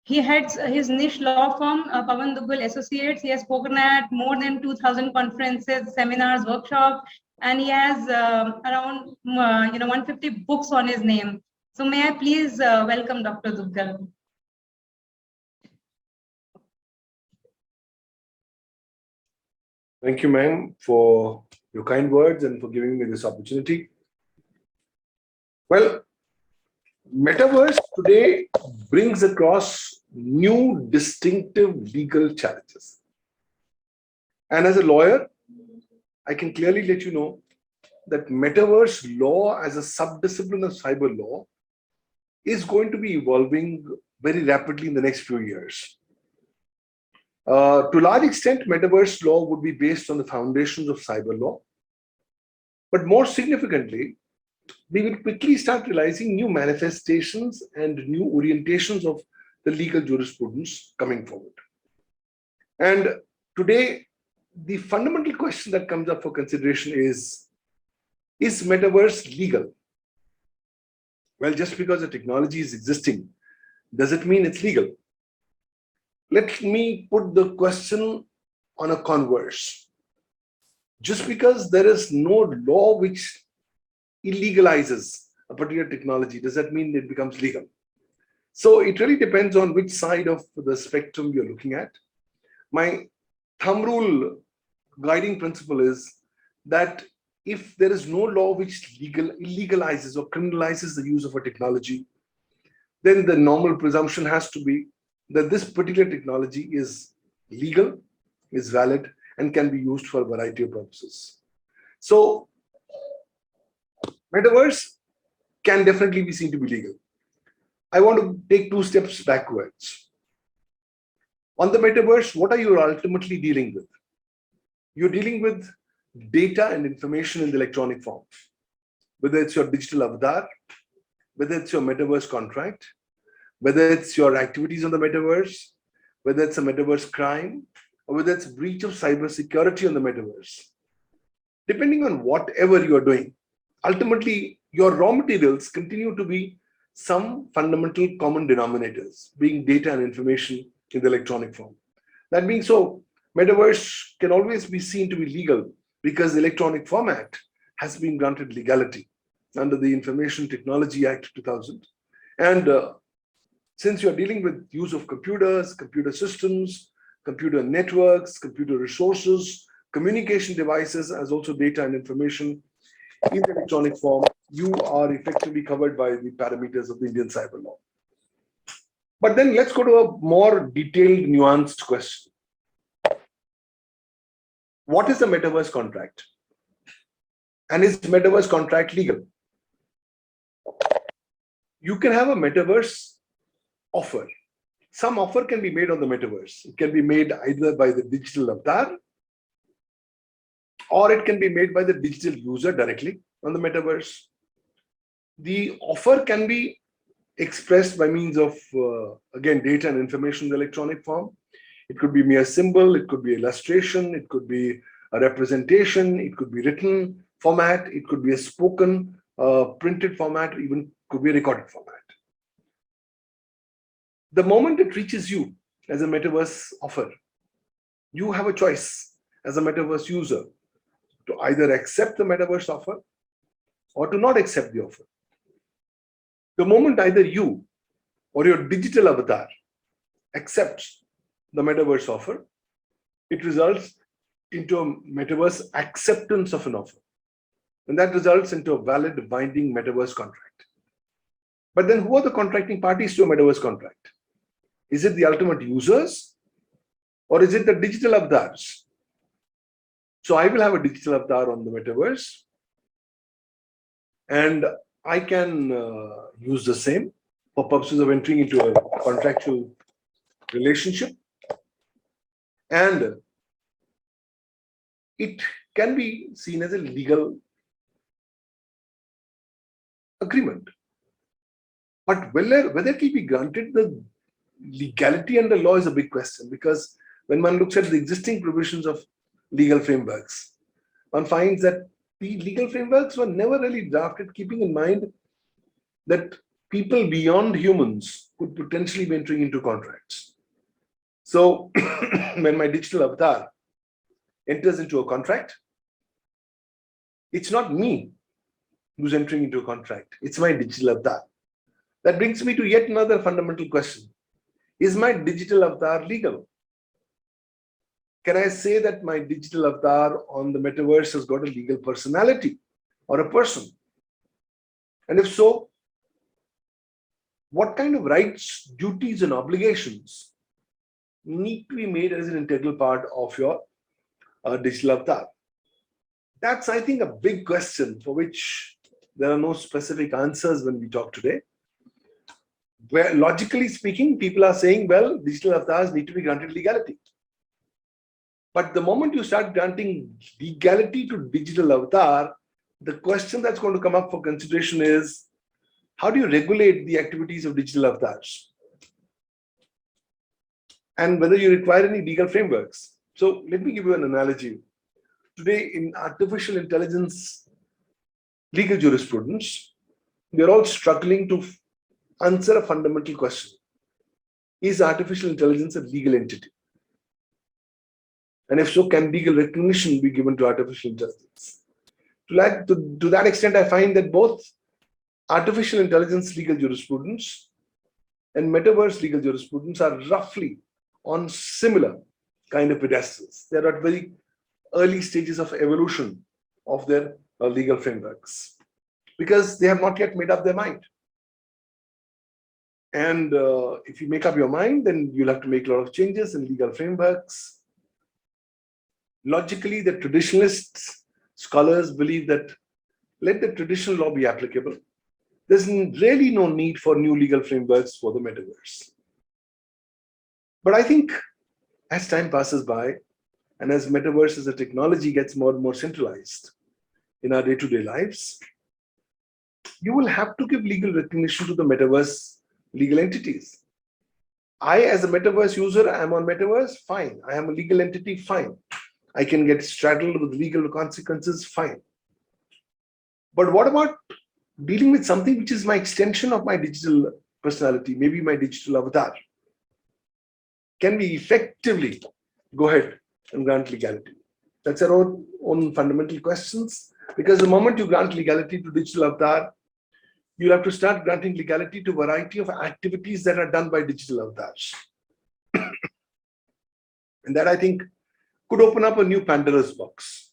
He heads his niche law firm, Pavan Duggal Associates. He has spoken at more than 2,000 conferences, seminars, workshops, and he has around 150 books on his name. So may I please welcome Dr. Duggal. Thank you, ma'am, for your kind words and for giving me this opportunity. Well, Metaverse today brings across new distinctive legal challenges. And as a lawyer, I can clearly let you know that Metaverse law as a subdiscipline of cyber law is going to be evolving very rapidly in the next few years. To a large extent, Metaverse law would be based on the foundations of cyber law. But more significantly, we will quickly start realizing new manifestations and new orientations of the legal jurisprudence coming forward. And today, the fundamental question that comes up for consideration is Metaverse legal? Well, just because the technology is existing, does it mean it's legal? Let me put the question on a converse. Just because there is no law which illegalizes a particular technology, does that mean it becomes legal? So it really depends on which side of the spectrum you're looking at. My thumb rule guiding principle is that if there is no law which illegalizes or criminalizes the use of a technology, then the normal presumption has to be that this particular technology is legal, is valid, and can be used for a variety of purposes. So, Metaverse can definitely be seen to be legal. I want to take 2 steps backwards. On the Metaverse, what are you ultimately dealing with? You're dealing with data and information in the electronic form, whether it's your digital avatar, whether it's your Metaverse contract, whether it's your activities on the Metaverse, whether it's a Metaverse crime, or whether it's breach of cybersecurity on the Metaverse. Depending on whatever you're doing, ultimately, your raw materials continue to be some fundamental common denominators, being data and information in the electronic form. That being so, Metaverse can always be seen to be legal because the electronic format has been granted legality under the Information Technology Act 2000. And since you're dealing with use of computers, computer systems, computer networks, computer resources, communication devices, as also data and information in the electronic form, you are effectively covered by the parameters of the Indian cyber law. But then let's go to a more detailed, nuanced question. What is a Metaverse contract? And is Metaverse contract legal? You can have a Metaverse offer. Some offer can be made on the Metaverse. It can be made either by the digital avatar, or it can be made by the digital user directly on the Metaverse. The offer can be expressed by means of, again, data and information in the electronic form. It could be mere symbol, it could be illustration, it could be a representation, it could be written format, it could be a spoken, printed format, even could be a recorded format. The moment it reaches you as a Metaverse offer, you have a choice as a Metaverse user to either accept the Metaverse offer or to not accept the offer. The moment either you or your digital avatar accepts the Metaverse offer, it results into a Metaverse acceptance of an offer. And that results into a valid binding Metaverse contract. But then who are the contracting parties to a Metaverse contract? Is it the ultimate users or is it the digital avatars? So I will have a digital avatar on the Metaverse and I can use the same for purposes of entering into a contractual relationship. And it can be seen as a legal agreement. But whether it will be granted the legality under law is a big question, because when one looks at the existing provisions of legal frameworks, one finds that the legal frameworks were never really drafted keeping in mind that people beyond humans could potentially be entering into contracts. So when my digital avatar enters into a contract, it's not me who's entering into a contract, it's my digital avatar. That brings me to yet another fundamental question. Is my digital avatar legal? Can I say that my digital avatar on the Metaverse has got a legal personality or a person? And if so, what kind of rights, duties, and obligations need to be made as an integral part of your digital avatar? That's, I think, a big question for which there are no specific answers when we talk today. Where logically speaking, people are saying, well, digital avatars need to be granted legality. But the moment you start granting legality to digital avatar, the question that's going to come up for consideration is, how do you regulate the activities of digital avatars? And whether you require any legal frameworks. So let me give you an analogy. Today in artificial intelligence legal jurisprudence, we're all struggling to answer a fundamental question. Is artificial intelligence a legal entity? And if so, can legal recognition be given to artificial intelligence? To that extent, I find that both artificial intelligence legal jurisprudence and metaverse legal jurisprudence are roughly on similar kind of pedestals. They're at very early stages of evolution of their legal frameworks because they have not yet made up their mind. And if you make up your mind, then you'll have to make a lot of changes in legal frameworks. Logically, the traditionalists, scholars believe that let the traditional law be applicable. There's really no need for new legal frameworks for the metaverse. But I think as time passes by, and as metaverse as a technology gets more and more centralized in our day-to-day lives, you will have to give legal recognition to the metaverse legal entities. I, as a metaverse user, am on metaverse, fine. I am a legal entity, fine. I can get straddled with legal consequences, fine. But what about dealing with something which is my extension of my digital personality, maybe my digital avatar? Can we effectively go ahead and grant legality? That's our own fundamental questions. Because the moment you grant legality to digital avatar, you'll have to start granting legality to a variety of activities that are done by digital avatars. And that, I think, could open up a new Pandora's box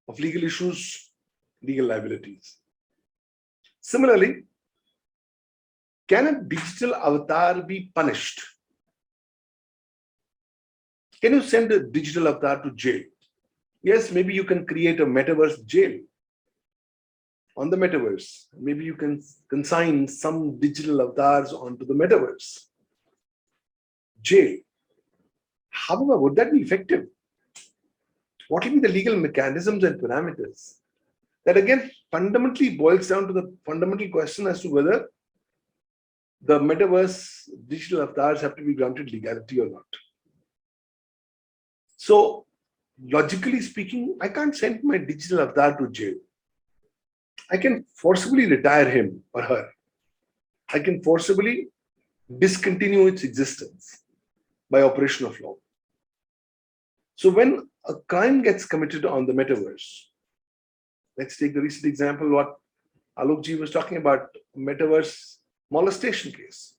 of legal issues, legal liabilities. Similarly, can a digital avatar be punished? Can you send a digital avatar to jail? Yes, maybe you can create a metaverse jail on the metaverse. Maybe you can consign some digital avatars onto the metaverse jail. However, would that be effective? What will be the legal mechanisms and parameters? That again fundamentally boils down to the fundamental question as to whether the metaverse digital avatars have to be granted legality or not. So, logically speaking, I can't send my digital avatar to jail. I can forcibly retire him or her. I can forcibly discontinue its existence by operation of law. So when a crime gets committed on the metaverse, let's take the recent example what Alok Ji was talking about, metaverse molestation case.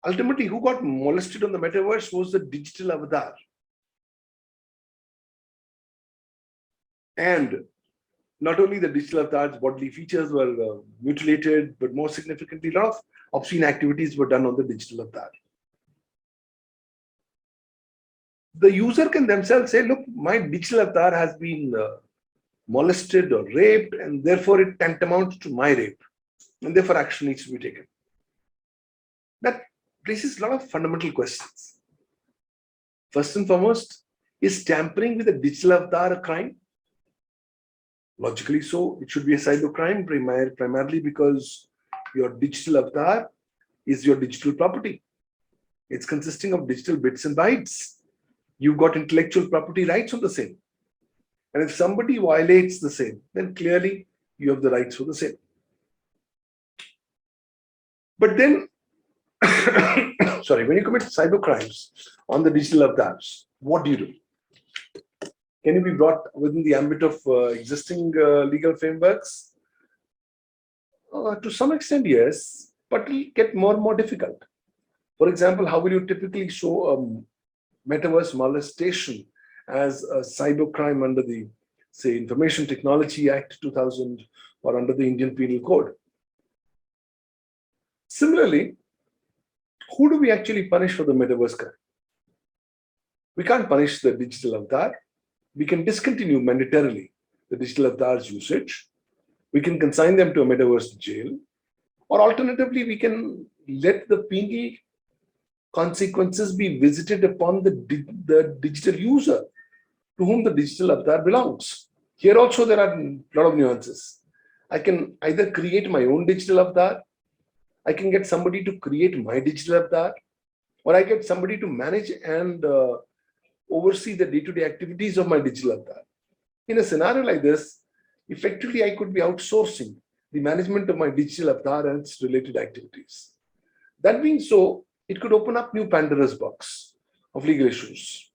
Ultimately, who got molested on the metaverse was the digital avatar. And not only the digital avatar's bodily features were mutilated, but more significantly, a lot of obscene activities were done on the digital avatar. The user can themselves say, look, my digital avatar has been molested or raped, and therefore it tantamounts to my rape, and therefore action needs to be taken. That raises a lot of fundamental questions. First and foremost, is tampering with a digital avatar a crime? Logically so, it should be a cybercrime primarily because your digital avatar is your digital property. It's consisting of digital bits and bytes. You've got intellectual property rights on the same. And if somebody violates the same, then clearly you have the rights for the same. But then, sorry, when you commit cyber crimes on the digital avatars, what do you do? Can you be brought within the ambit of existing legal frameworks? To some extent, yes, but it will get more and more difficult. For example, how will you typically show metaverse molestation as a cybercrime under the, say, Information Technology Act 2000 or under the Indian Penal Code? Similarly, who do we actually punish for the metaverse crime? We can't punish the digital avatar. We can discontinue mandatorily the digital avatar's usage. We can consign them to a metaverse jail. Or alternatively, we can let the penal consequences be visited upon the digital user to whom the digital avatar belongs. Here also there are a lot of nuances. I can either create my own digital avatar, I can get somebody to create my digital avatar, or I get somebody to manage and oversee the day-to-day activities of my digital avatar. In a scenario like this, effectively I could be outsourcing the management of my digital avatar and its related activities. That being so, it could open up new Pandora's box of legal issues.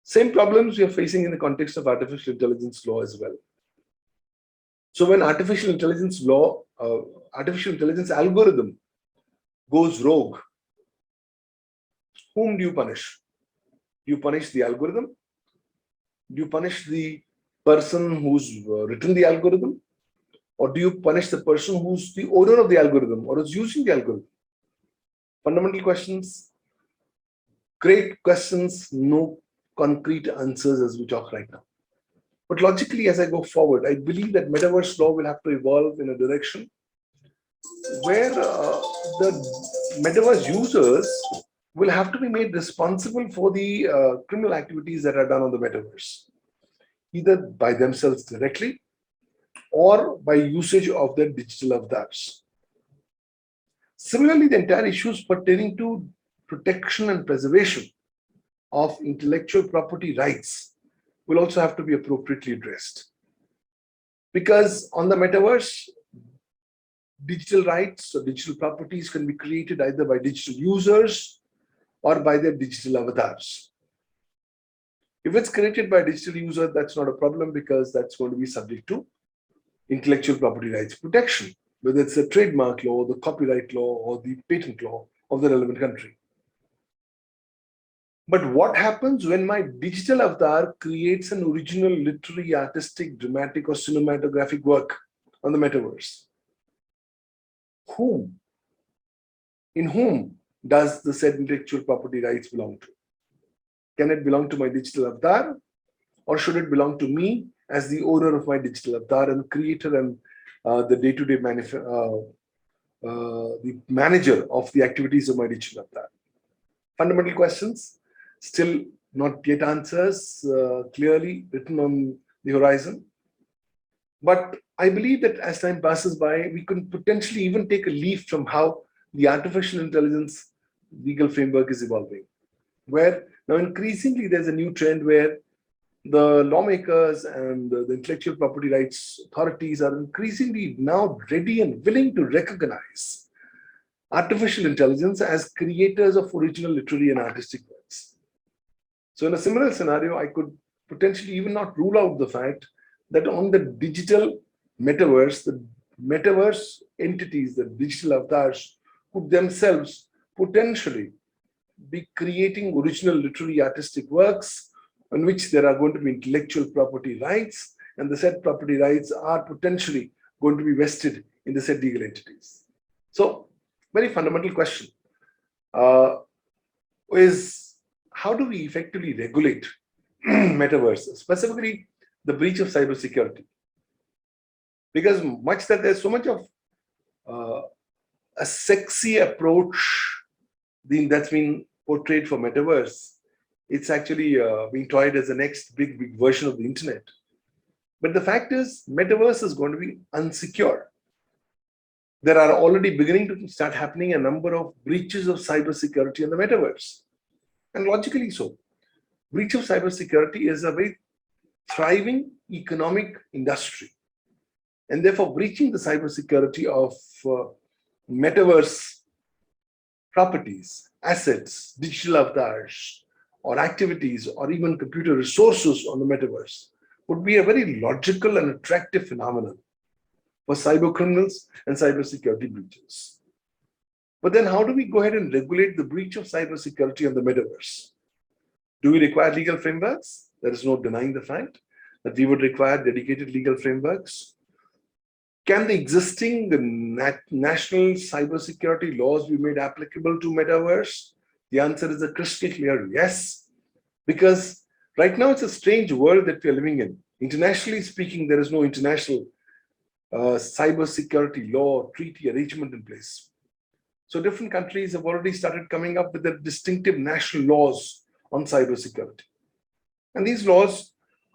Same problems we are facing in the context of artificial intelligence law as well. So when artificial intelligence law, artificial intelligence algorithm goes rogue, whom do you punish? Do you punish the algorithm? Do you punish the person who's written the algorithm? Or do you punish the person who's the owner of the algorithm or is using the algorithm? Fundamental questions, great questions, no concrete answers as we talk right now. But logically, as I go forward, I believe that metaverse law will have to evolve in a direction where the metaverse users will have to be made responsible for the criminal activities that are done on the metaverse, either by themselves directly or by usage of their digital avatars. Similarly, the entire issues pertaining to protection and preservation of intellectual property rights will also have to be appropriately addressed. Because on the metaverse, digital rights or digital properties can be created either by digital users or by their digital avatars. If it's created by a digital user, that's not a problem because that's going to be subject to intellectual property rights protection, whether it's the trademark law, the copyright law, or the patent law of the relevant country. But what happens when my digital avatar creates an original literary, artistic, dramatic, or cinematographic work on the metaverse? In whom does the said intellectual property rights belong to? Can it belong to my digital avatar, or should it belong to me as the owner of my digital avatar and creator and the day-to-day the manager of the activities of my digital avatar? Fundamental questions, still not yet answers clearly written on the horizon. But I believe that as time passes by, we can potentially even take a leaf from how the artificial intelligence legal framework is evolving, where now increasingly there's a new trend where the lawmakers and the intellectual property rights authorities are increasingly now ready and willing to recognize artificial intelligence as creators of original literary and artistic works. So in a similar scenario, I could potentially even not rule out the fact that on the digital metaverse, the metaverse entities, the digital avatars, could themselves potentially be creating original literary artistic works on which there are going to be intellectual property rights, and the said property rights are potentially going to be vested in the said legal entities. So, very fundamental question is how do we effectively regulate metaverse, specifically the breach of cybersecurity? Because there's so much of a sexy approach that's been portrayed for metaverse. It's actually being tried as the next big version of the internet. But the fact is, metaverse is going to be unsecure. There are already beginning to start happening a number of breaches of cybersecurity in the metaverse. And logically so. Breach of cybersecurity is a very thriving economic industry. And therefore, breaching the cybersecurity of metaverse properties, assets, digital avatars, or activities, or even computer resources on the metaverse would be a very logical and attractive phenomenon for cyber criminals and cybersecurity breaches. But then how do we go ahead and regulate the breach of cybersecurity on the metaverse? Do we require legal frameworks? There is no denying the fact that we would require dedicated legal frameworks. Can the existing national cybersecurity laws be made applicable to metaverse? The answer is a crystal clear yes, because right now it's a strange world that we are living in. Internationally speaking, there is no international cybersecurity law, treaty, arrangement in place. So different countries have already started coming up with their distinctive national laws on cybersecurity. And these laws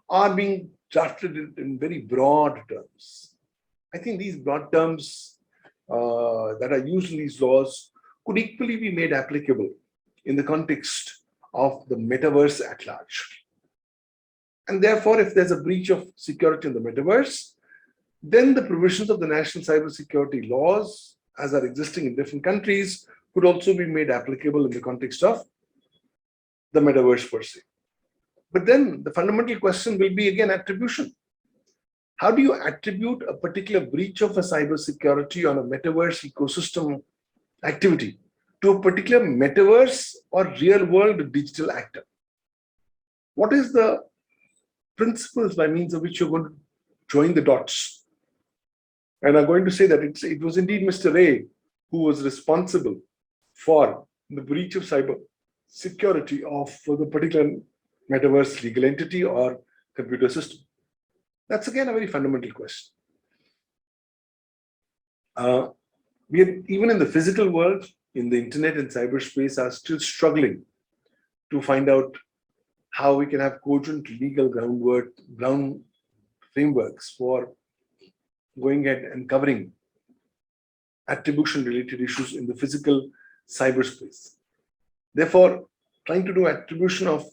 are being drafted in very broad terms. I think these broad terms that are used in these laws could equally be made applicable in the context of the metaverse at large. And therefore, if there's a breach of security in the metaverse, then the provisions of the national cybersecurity laws, as are existing in different countries, could also be made applicable in the context of the metaverse per se. But then the fundamental question will be again attribution. How do you attribute a particular breach of a cybersecurity on a metaverse ecosystem activity to a particular metaverse or real world digital actor? What is the principles by means of which you're going to join the dots? And I'm going to say that it was indeed Mr. Ray who was responsible for the breach of cyber security of the particular metaverse legal entity or computer system. That's again a very fundamental question. We are, even in the physical world, in the internet and cyberspace, are still struggling to find out how we can have cogent legal ground frameworks for going ahead and covering attribution-related issues in the physical cyberspace. Therefore, trying to do attribution of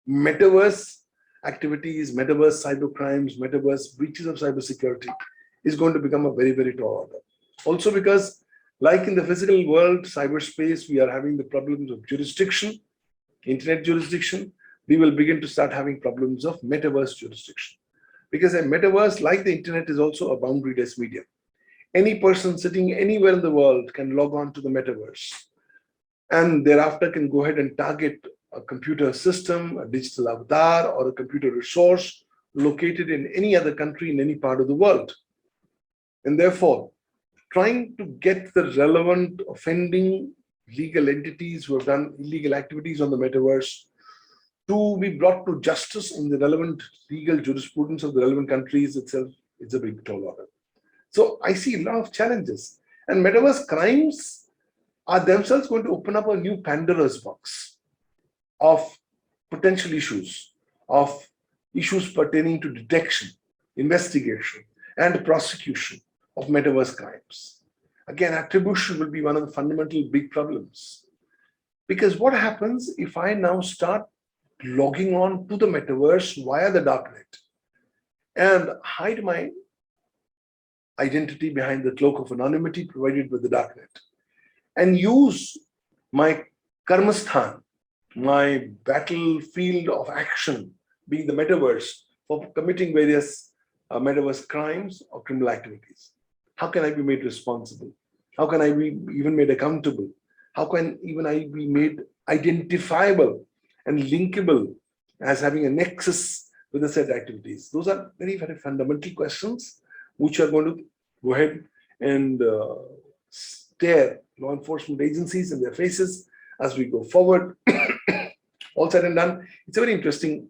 metaverse activities, metaverse cybercrimes, metaverse breaches of cybersecurity is going to become a very, very tall order. Also because, like in the physical world, cyberspace, we are having the problems of jurisdiction, internet jurisdiction. We will begin to start having problems of metaverse jurisdiction. Because a metaverse, like the internet, is also a boundaryless medium. Any person sitting anywhere in the world can log on to the metaverse and thereafter can go ahead and target a computer system, a digital avatar, or a computer resource located in any other country in any part of the world. And therefore, trying to get the relevant offending legal entities who have done illegal activities on the metaverse to be brought to justice in the relevant legal jurisprudence of the relevant countries itself, it's a big tall order. So I see a lot of challenges, and metaverse crimes are themselves going to open up a new Pandora's box of potential issues, of issues pertaining to detection, investigation, and prosecution of metaverse crimes. Again, attribution will be one of the fundamental big problems. Because what happens if I now start logging on to the metaverse via the darknet and hide my identity behind the cloak of anonymity provided with the darknet and use my karmasthan, my battlefield of action, being the metaverse, for committing various metaverse crimes or criminal activities? How can I be made responsible? How can I be even made accountable? How can even I be made identifiable and linkable as having a nexus with the said activities? Those are very, very fundamental questions which are going to go ahead and stare law enforcement agencies in their faces as we go forward. All said and done, it's a very interesting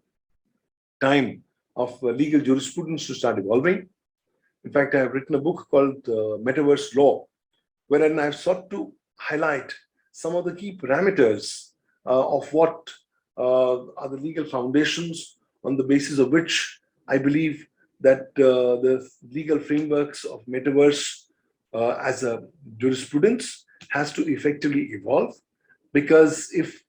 time of legal jurisprudence to start evolving. In fact, I have written a book called Metaverse Law, wherein I've sought to highlight some of the key parameters of what are the legal foundations on the basis of which I believe that the legal frameworks of metaverse as a jurisprudence has to effectively evolve. Because if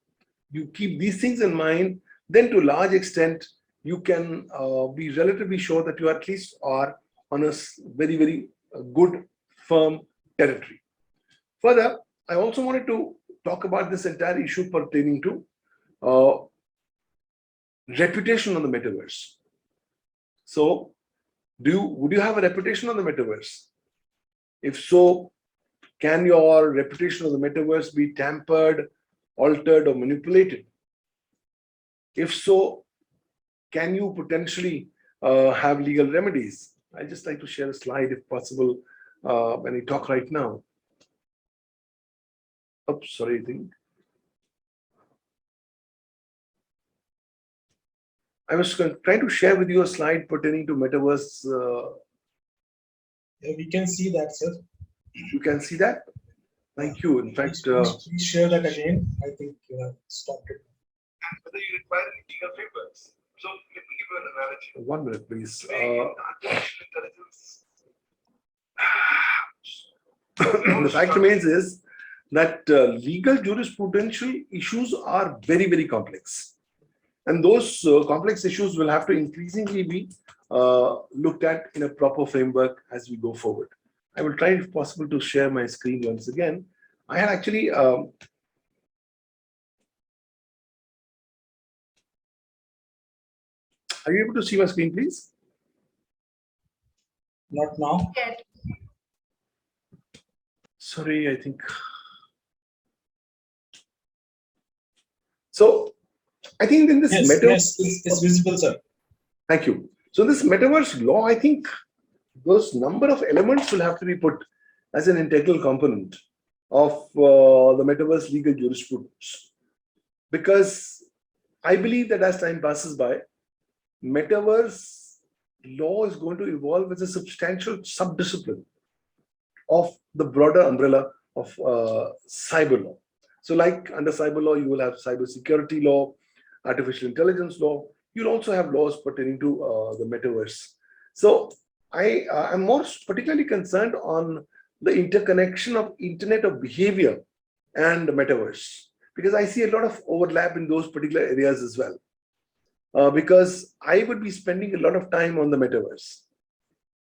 you keep these things in mind, then to a large extent, you can be relatively sure that you at least are on a very, very good, firm territory. Further, I also wanted to talk about this entire issue pertaining to reputation on the metaverse. So, would you have a reputation on the metaverse? If so, can your reputation of the metaverse be tampered, altered, or manipulated? If so, can you potentially have legal remedies? I'd just like to share a slide, if possible, when I talk right now. Oops, sorry, I think. I was trying to share with you a slide pertaining to metaverse. Yeah, we can see that, sir. You can see that? Thank you. In fact, please share that again. I think stopped it. And whether you require any legal frameworks. So let me give you an analogy. 1 minute, please. Artificial intelligence. The fact remains is that legal jurisprudential issues are very, very complex. And those complex issues will have to increasingly be looked at in a proper framework as we go forward. I will try, if possible, to share my screen once again. I had actually are you able to see my screen, please? Not now. Sorry, I think. So, I think in this Yes, it's visible, sir. Thank you. So this metaverse law, I think those number of elements will have to be put as an integral component of the metaverse legal jurisprudence. Because I believe that as time passes by, metaverse law is going to evolve as a substantial subdiscipline of the broader umbrella of cyber law. So like under cyber law, you will have cyber security law, artificial intelligence law. You'll also have laws pertaining to the metaverse. So I am more particularly concerned on the interconnection of Internet of Behavior and the metaverse, because I see a lot of overlap in those particular areas as well. Because I would be spending a lot of time on the metaverse.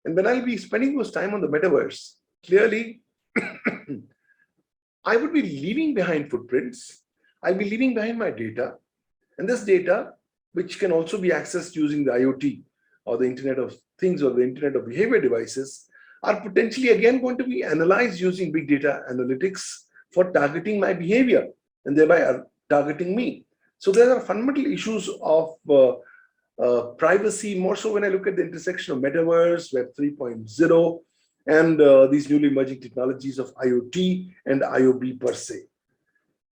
And when I'll be spending those time on the metaverse, clearly, I would be leaving behind footprints. I'll be leaving behind my data. And this data, which can also be accessed using the IoT or the Internet of Things or the Internet of Behavior devices, are potentially again going to be analyzed using big data analytics for targeting my behavior and thereby targeting me. So there are fundamental issues of privacy, more so when I look at the intersection of metaverse, Web 3.0, and these newly emerging technologies of IoT and IoB per se.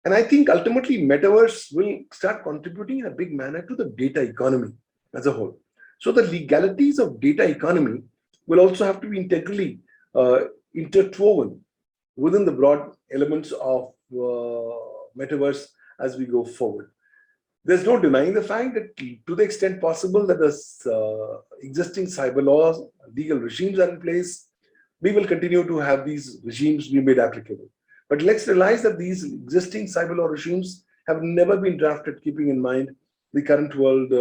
And I think ultimately metaverse will start contributing in a big manner to the data economy as a whole. So the legalities of data economy will also have to be integrally interwoven within the broad elements of metaverse as we go forward. There's no denying the fact that to the extent possible that the existing cyber laws, legal regimes are in place, we will continue to have these regimes be made applicable. But let's realize that these existing cyber law regimes have never been drafted keeping in mind the current world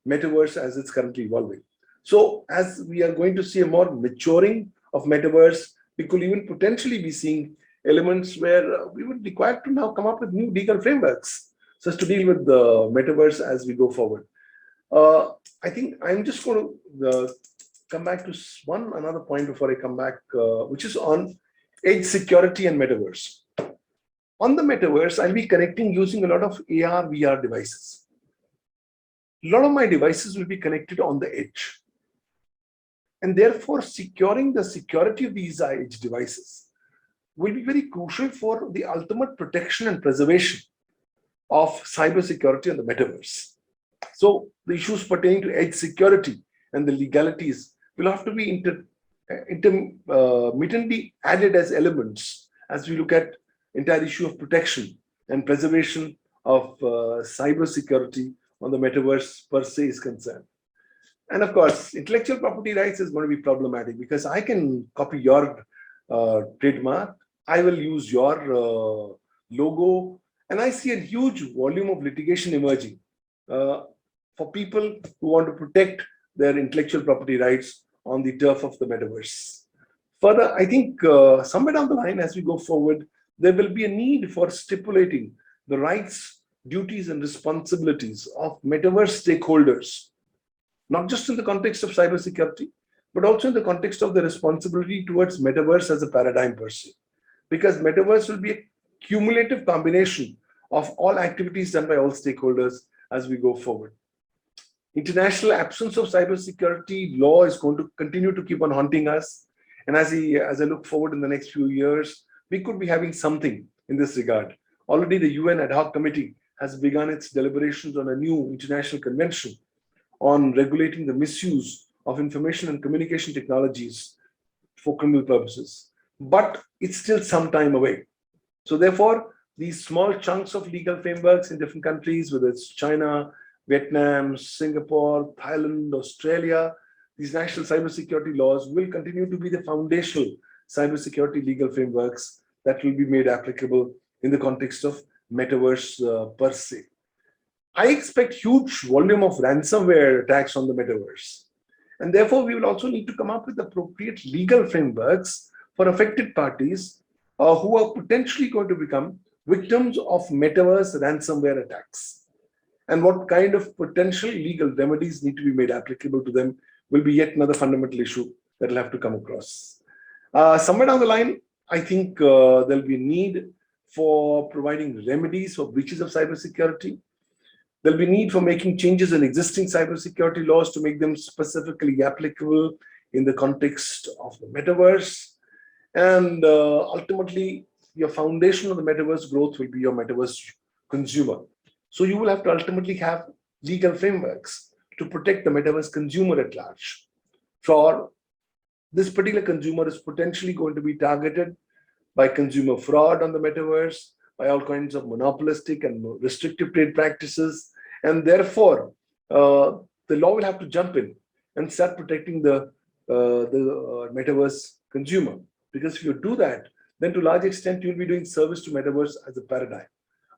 metaverse as it's currently evolving. So as we are going to see a more maturing of metaverse, we could even potentially be seeing elements where we would require to now come up with new legal frameworks so as to deal with the metaverse as we go forward. I think I'm just going to come back to another point before I come back, which is on edge security and metaverse. On the metaverse, I'll be connecting using a lot of AR, VR devices. A lot of my devices will be connected on the edge. And therefore, securing the security of these edge devices will be very crucial for the ultimate protection and preservation of cybersecurity on the metaverse. So the issues pertaining to edge security and the legalities will have to be intermittently added as elements as we look at entire issue of protection and preservation of cybersecurity on the metaverse per se is concerned. And of course, intellectual property rights is going to be problematic because I can copy your trademark, I will use your logo, and I see a huge volume of litigation emerging for people who want to protect their intellectual property rights on the turf of the metaverse. Further, I think somewhere down the line as we go forward, there will be a need for stipulating the rights, duties, and responsibilities of metaverse stakeholders, not just in the context of cybersecurity, but also in the context of the responsibility towards metaverse as a paradigm per se. Because metaverse will be a cumulative combination of all activities done by all stakeholders as we go forward. International absence of cybersecurity law is going to continue to keep on haunting us. And as I look forward in the next few years, we could be having something in this regard. Already the UN ad hoc committee has begun its deliberations on a new international convention on regulating the misuse of information and communication technologies for criminal purposes. But it's still some time away. So therefore, these small chunks of legal frameworks in different countries, whether it's China, Vietnam, Singapore, Thailand, Australia, these national cybersecurity laws will continue to be the foundational cybersecurity legal frameworks that will be made applicable in the context of metaverse per se. I expect huge volume of ransomware attacks on the metaverse. And therefore, we will also need to come up with appropriate legal frameworks for affected parties who are potentially going to become victims of metaverse ransomware attacks. And what kind of potential legal remedies need to be made applicable to them will be yet another fundamental issue that will have to come across. Somewhere down the line, I think there'll be a need for providing remedies for breaches of cybersecurity. There'll be need for making changes in existing cybersecurity laws to make them specifically applicable in the context of the metaverse. And ultimately, your foundation of the metaverse growth will be your metaverse consumer. So you will have to ultimately have legal frameworks to protect the metaverse consumer at large. For this particular consumer is potentially going to be targeted by consumer fraud on the metaverse, by all kinds of monopolistic and restrictive trade practices. And therefore, the law will have to jump in and start protecting the metaverse consumer. Because if you do that, then to a large extent, you'll be doing service to metaverse as a paradigm.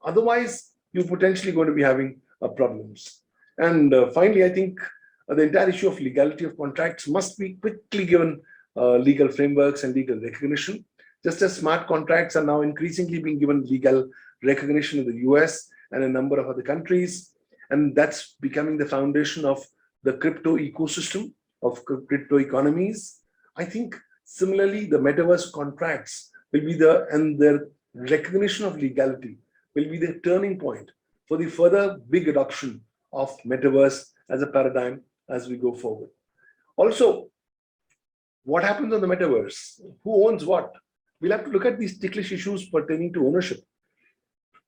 Otherwise, you're potentially going to be having problems. And finally, I think the entire issue of legality of contracts must be quickly given legal frameworks and legal recognition. Just as smart contracts are now increasingly being given legal recognition in the US and a number of other countries. And that's becoming the foundation of the crypto ecosystem, of crypto economies. I think similarly, the metaverse contracts will be and their recognition of legality will be the turning point for the further big adoption of metaverse as a paradigm as we go forward. Also, what happens on the metaverse? Who owns what? We'll have to look at these ticklish issues pertaining to ownership.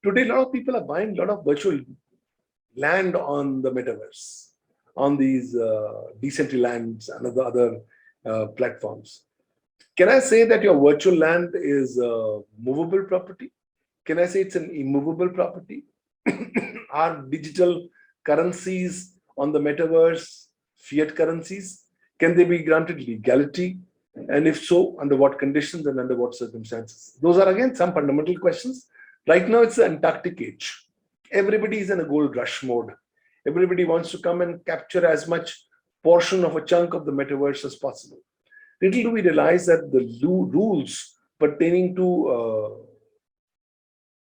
Today, a lot of people are buying a lot of virtual land on the metaverse, on these Decentralands and other platforms. Can I say that your virtual land is a movable property? Can I say it's an immovable property? Are digital currencies on the metaverse fiat currencies? Can they be granted legality? And if so, under what conditions and under what circumstances? Those are again some fundamental questions. Right now, it's the Antarctic age. Everybody is in a gold rush mode. Everybody wants to come and capture as much portion of a chunk of the metaverse as possible. Little do we realize that the rules pertaining to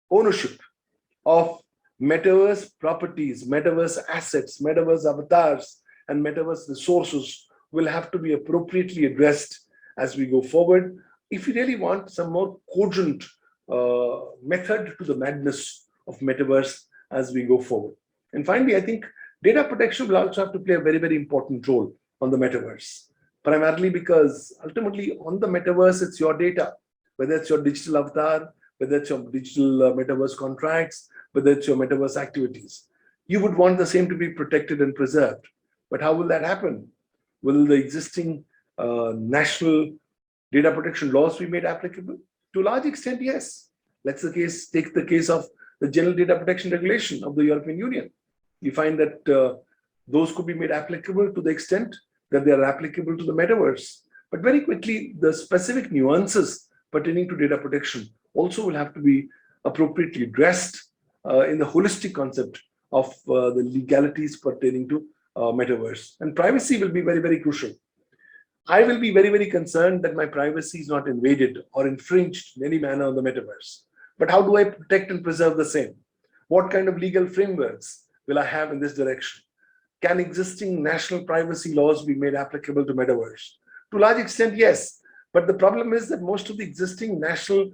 ownership of metaverse properties, metaverse assets, metaverse avatars, and metaverse resources will have to be appropriately addressed as we go forward. If we really want some more cogent method to the madness of metaverse as we go forward. And finally, I think data protection will also have to play a very, very important role on the metaverse. Primarily because ultimately on the metaverse, it's your data, whether it's your digital avatar, whether it's your digital metaverse contracts, whether it's your metaverse activities. You would want the same to be protected and preserved. But how will that happen? Will the existing national data protection laws be made applicable? To a large extent, yes. Take the case of the General Data Protection Regulation of the European Union. You find that those could be made applicable to the extent that they are applicable to the metaverse. But very quickly, the specific nuances pertaining to data protection also will have to be appropriately addressed in the holistic concept of the legalities pertaining to metaverse. And privacy will be very, very crucial. I will be very, very concerned that my privacy is not invaded or infringed in any manner on the metaverse. But how do I protect and preserve the same? What kind of legal frameworks will I have in this direction? Can existing national privacy laws be made applicable to metaverse? To a large extent, yes. But the problem is that most of the existing national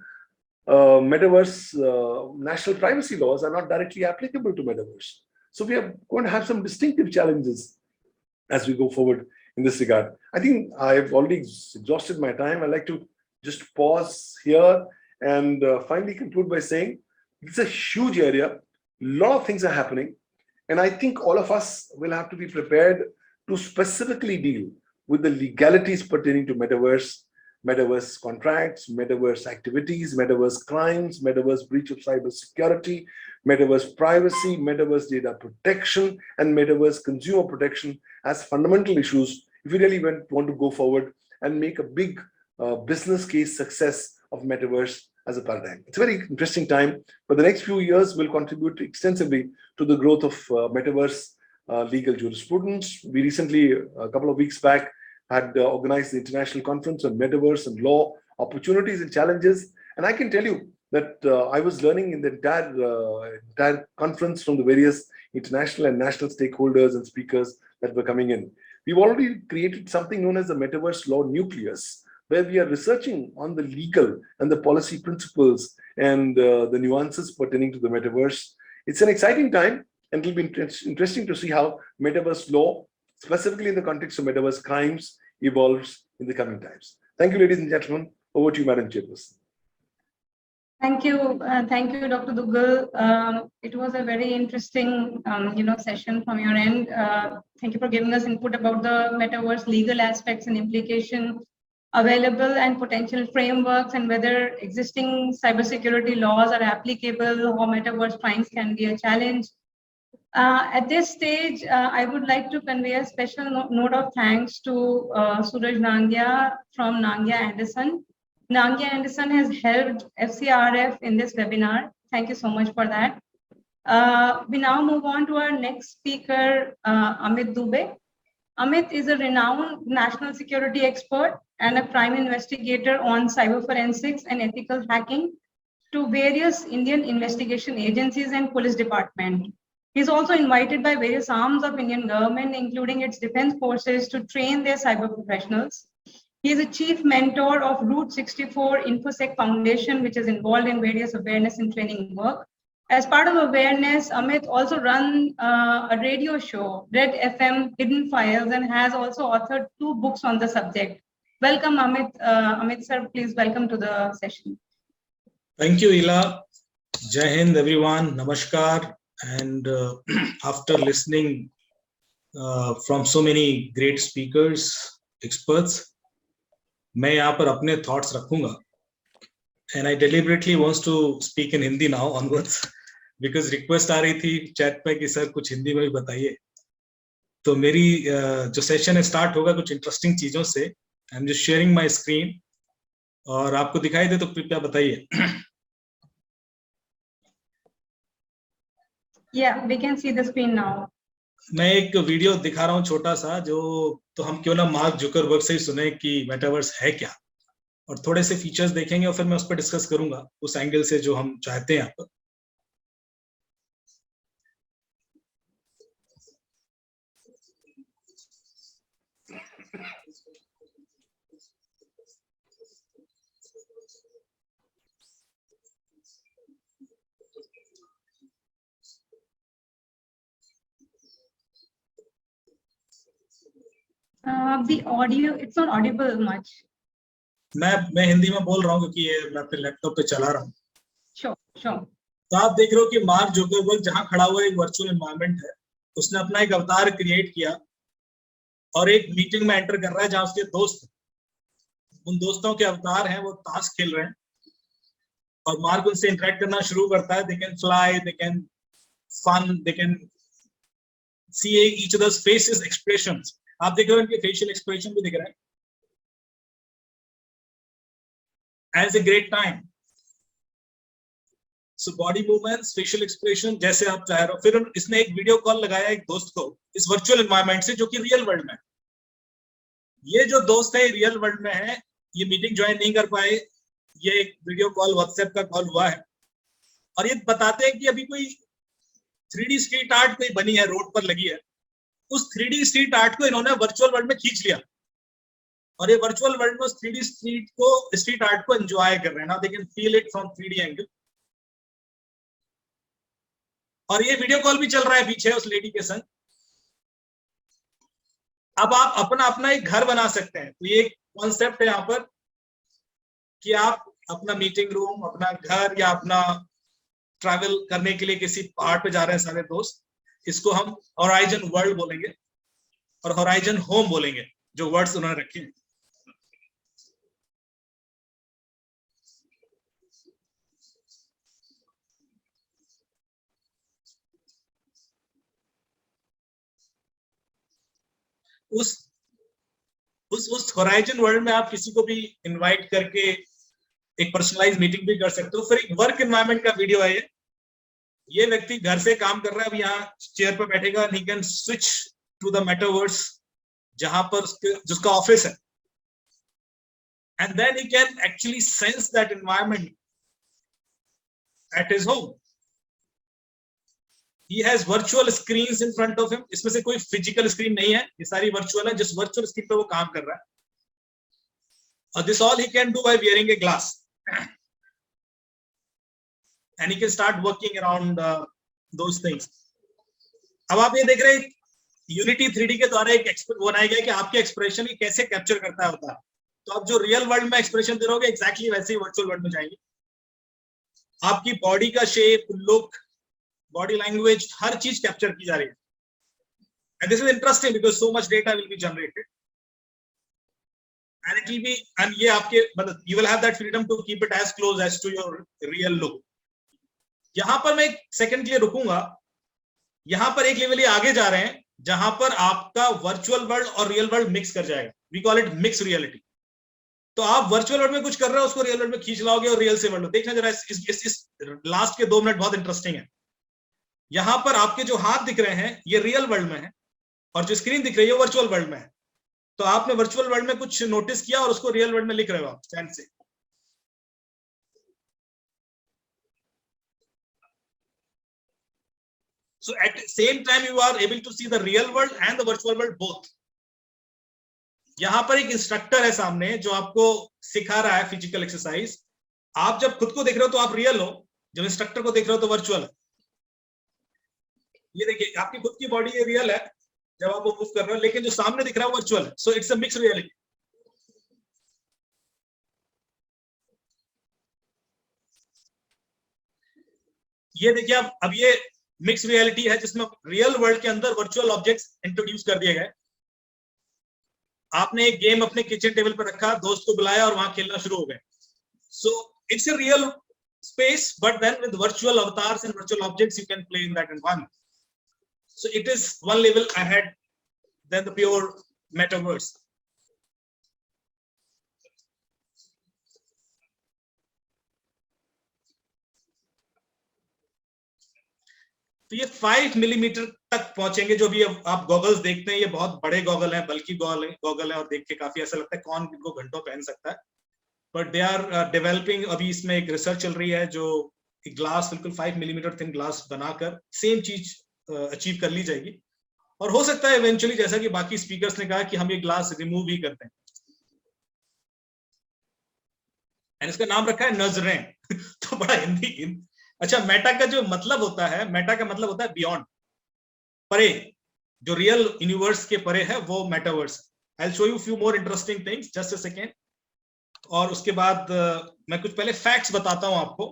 national privacy laws are not directly applicable to metaverse. So we are going to have some distinctive challenges as we go forward in this regard. I think I've already exhausted my time. I'd like to just pause here and finally conclude by saying it's a huge area. A lot of things are happening. And I think all of us will have to be prepared to specifically deal with the legalities pertaining to metaverse, metaverse contracts, metaverse activities, metaverse crimes, metaverse breach of cybersecurity, metaverse privacy, metaverse data protection, and metaverse consumer protection as fundamental issues if we really want to go forward and make a big business case success of metaverse as a paradigm. It's a very interesting time, but the next few years will contribute extensively to the growth of metaverse legal jurisprudence. We recently, a couple of weeks back, had organized the International Conference on Metaverse and Law, Opportunities and Challenges. And I can tell you that I was learning in the entire conference from the various international and national stakeholders and speakers that were coming in. We've already created something known as the Metaverse Law Nucleus, where we are researching on the legal and the policy principles and the nuances pertaining to the metaverse. It's an exciting time, and it'll be interesting to see how metaverse law, specifically in the context of metaverse crimes, evolves in the coming times. Thank you, ladies and gentlemen. Over to you, Madam Chairperson. Thank you, Dr. Duggal. It was a very interesting, session from your end. Thank you for giving us input about the metaverse legal aspects and implication available and potential frameworks, and whether existing cybersecurity laws are applicable or metaverse crimes can be a challenge. At this stage, I would like to convey a special note of thanks to Suraj Nangia from Nangia Anderson. Nangia Anderson has helped FCRF in this webinar. Thank you so much for that. We now move on to our next speaker, Amit Dubey. Amit is a renowned national security expert and a prime investigator on cyber forensics and ethical hacking to various Indian investigation agencies and police department. He's also invited by various arms of Indian government, including its defense forces, to train their cyber professionals. He is a chief mentor of Route 64 InfoSec Foundation, which is involved in various awareness and training work. As part of awareness, Amit also runs a radio show, Red FM Hidden Files, and has also authored 2 books on the subject. Welcome, Amit. Amit sir, please welcome to the session. Thank you, Ila. Jai Hind, everyone. Namaskar. And after listening from so many great speakers, experts, मैं यहाँ पर अपने thoughts रखूंगा. And I deliberately wants to speak in Hindi now onwards because request आ रही थी chat पे कि sir कुछ हिंदी में भी बताइए. तो मेरी जो session है start होगा कुछ interesting चीजों से. I'm just sharing my screen और आपको दिखाई दे तो कृपया बताइए. Yeah, we can see the screen now. मैं एक वीडियो दिखा रहा हूँ छोटा सा जो तो हम क्यों ना मार्क जुकरबर्ग से ही सुने कि मेटावर्स है क्या, और थोड़े से फीचर्स देखेंगे और फिर मैं उस पर डिस्कस करूंगा उस एंगल से जो हम चाहते हैं यहाँ पर. The audio, it's not audible much. मैं हिंदी में बोल रहा हूँ क्योंकि ये मैं अपने लैपटॉप पे चला रहा हूँ. Sure. तो आप देख रहे हो कि मार्क जुकरबर्ग जहां खड़ा हुआ एक वर्चुअल एनवायरनमेंट है, उसने अपना एक अवतार क्रिएट किया और एक मीटिंग में एंटर कर रहा है जहां उसके दोस्त, उन दोस्तों के अवतार हैं, वो ताश खेल रहे हैं और मार्क उनसे इंटरेक्ट करना शुरू करता है. They can fly, they can fun, they can see each others faces expressions. आप देख रहे हो इनके फेशियल एक्सप्रेशन भी दिख रहा है. As a great time. So body movements, facial expression जैसे आप चाह रहे हो. फिर इसने एक वीडियो कॉल लगाया एक दोस्त को इस वर्चुअल एनवायरनमेंट से जो कि रियल वर्ल्ड में. ये जो दोस्त है रियल वर्ल्ड में है, ये मीटिंग ज्वाइन नहीं कर पाए, ये एक वीडियो कॉल व्हाट्सएप का कॉल हुआ है और ये बताते हैं कि अभी कोई 3D स्ट्रीट आर्ट कोई बनी है, रोड पर लगी है. उस 3D स्ट्रीट आर्ट को इन्होंने वर्चुअल वर्ल्ड में खींच लिया और ये वर्चुअल वर्ल्ड में उस 3D स्ट्रीट आर्ट को एंजॉय कर रहे हैं. Now they can feel it from 3D angle. और ये वीडियो कॉल भी चल रहा है पीछे उस लेडी के संग. अब आप अपना अपना एक घर बना सकते हैं. तो ये एक कॉन्सेप्ट है यहाँ पर कि आप अपना मीटिंग रूम, अपना घर या अपना ट्रैवल करने के लिए किसी पहाड़ पे जा रहे हैं सारे दोस्त, इसको हम होराइजन वर्ल्ड बोलेंगे और होराइजन होम बोलेंगे, जो वर्ड्स उन्होंने रखे हैं. उस होराइजन वर्ल्ड में आप किसी को भी इनवाइट करके एक पर्सनलाइज मीटिंग भी कर सकते हो. फिर एक वर्क एनवायरनमेंट का वीडियो है. ये व्यक्ति घर से काम कर रहा है, अब यहाँ चेयर पर बैठेगा, he can switch to the metaverse जहां पर जिसका ऑफिस है, and then he can actually sense that environment at his home. He has virtual screens in front of him. इसमें से कोई फिजिकल स्क्रीन नहीं है, ये सारी वर्चुअल है. जिस वर्चुअल स्क्रीन पे वो काम कर रहा है, और this all he can do by wearing a glass, and he can start working around those things. अब आप ये देख रहे हैं, यूनिटी 3D के द्वारा एक बनाया गया कि आपके एक्सप्रेशन की कैसे कैप्चर करता होता है। तो आप जो रियल वर्ल्ड में एक्सप्रेशन दे रहोगे एग्जैक्टली वैसे ही वर्चुअल वर्ल्ड में जाएंगे। आपकी बॉडी का शेप, लुक, बॉडी लैंग्वेज, हर चीज कैप्चर की जा रही है। And this is interesting because so much data will be generated and it will be, and ये आपके मतलब you will have that freedom to keep it as close as to your real look. यहां पर मैं एक second के लिए रुकूंगा। यहां पर एक लेवल ये आगे जा रहे हैं जहां पर आपका वर्चुअल वर्ल्ड और रियल वर्ल्ड मिक्स कर जाएगा। We call it mix reality. तो आप वर्चुअल वर्ल्ड में कुछ कर रहे हो, उसको रियल वर्ल्ड में खींच लाओगे और रियल से वर्ल्ड। देखना जरा इस लास्ट के 2 मिनट बहुत इंटरेस्टिंग है। यहां पर आपके जो हाथ दिख रहे हैं ये रियल वर्ल्ड में है और जो स्क्रीन दिख रही है वर्चुअल वर्ल्ड में है। तो आपने वर्चुअल वर्ल्ड में कुछ नोटिस किया और उसको रियल वर्ल्ड में लिख रहे हो आप पेन से। So at the same time you are able to see the real world and the virtual world both. यहां पर एक इंस्ट्रक्टर है सामने जो आपको सिखा रहा है फिजिकल एक्सरसाइज। आप जब खुद को देख रहे हो तो आप रियल हो, जब इंस्ट्रक्टर को देख रहे हो तो वर्चुअल है। ये देखिए आपकी खुद की बॉडी ये रियल है जब आप वो मूव कर रहे हो, लेकिन जो सामने दिख रहा है वर्चुअल है। So it's a mix reality. ये देखिए आप, अब ये मिक्स रियलिटी है जिसमें रियल वर्ल्ड के अंदर वर्चुअल ऑब्जेक्ट्स इंट्रोड्यूस कर दिए गए। आपने एक गेम अपने किचन टेबल पर रखा, दोस्त को बुलाया और वहां खेलना शुरू हो गए। So it's a real space, but then with virtual avatars and virtual objects you can play in that environment. So it is one level ahead than the pure metaverse. तो ये 5 मिलीमीटर तक पहुंचेंगे। जो भी आप गॉगल्स देखते हैं ये बहुत बड़े गॉगल हैं, बल्कि गॉगल है और देख के काफी ऐसा लगता है कौन इनको घंटों पहन सकता है। बट दे आर डेवलपिंग, अभी इसमें एक रिसर्च चल रही है जो एक ग्लास बिल्कुल 5 मिलीमीटर थिन ग्लास बनाकर सेम चीज अचीव कर ली जाएगी। और हो सकता है इवेंचुअली, जैसा कि बाकी स्पीकर्स ने कहा, कि हम ये ग्लास रिमूव ही करते हैं। एंड इसका नाम रखा है नजरें। तो बड़ा हिंदी। अच्छा, मेटा का जो मतलब होता है, मेटा का मतलब होता है बियॉन्ड, परे। जो रियल यूनिवर्स के परे है वो metaverse. I will show you few more interesting things, just a second. और उसके बाद मैं कुछ पहले फैक्ट्स बताता हूं आपको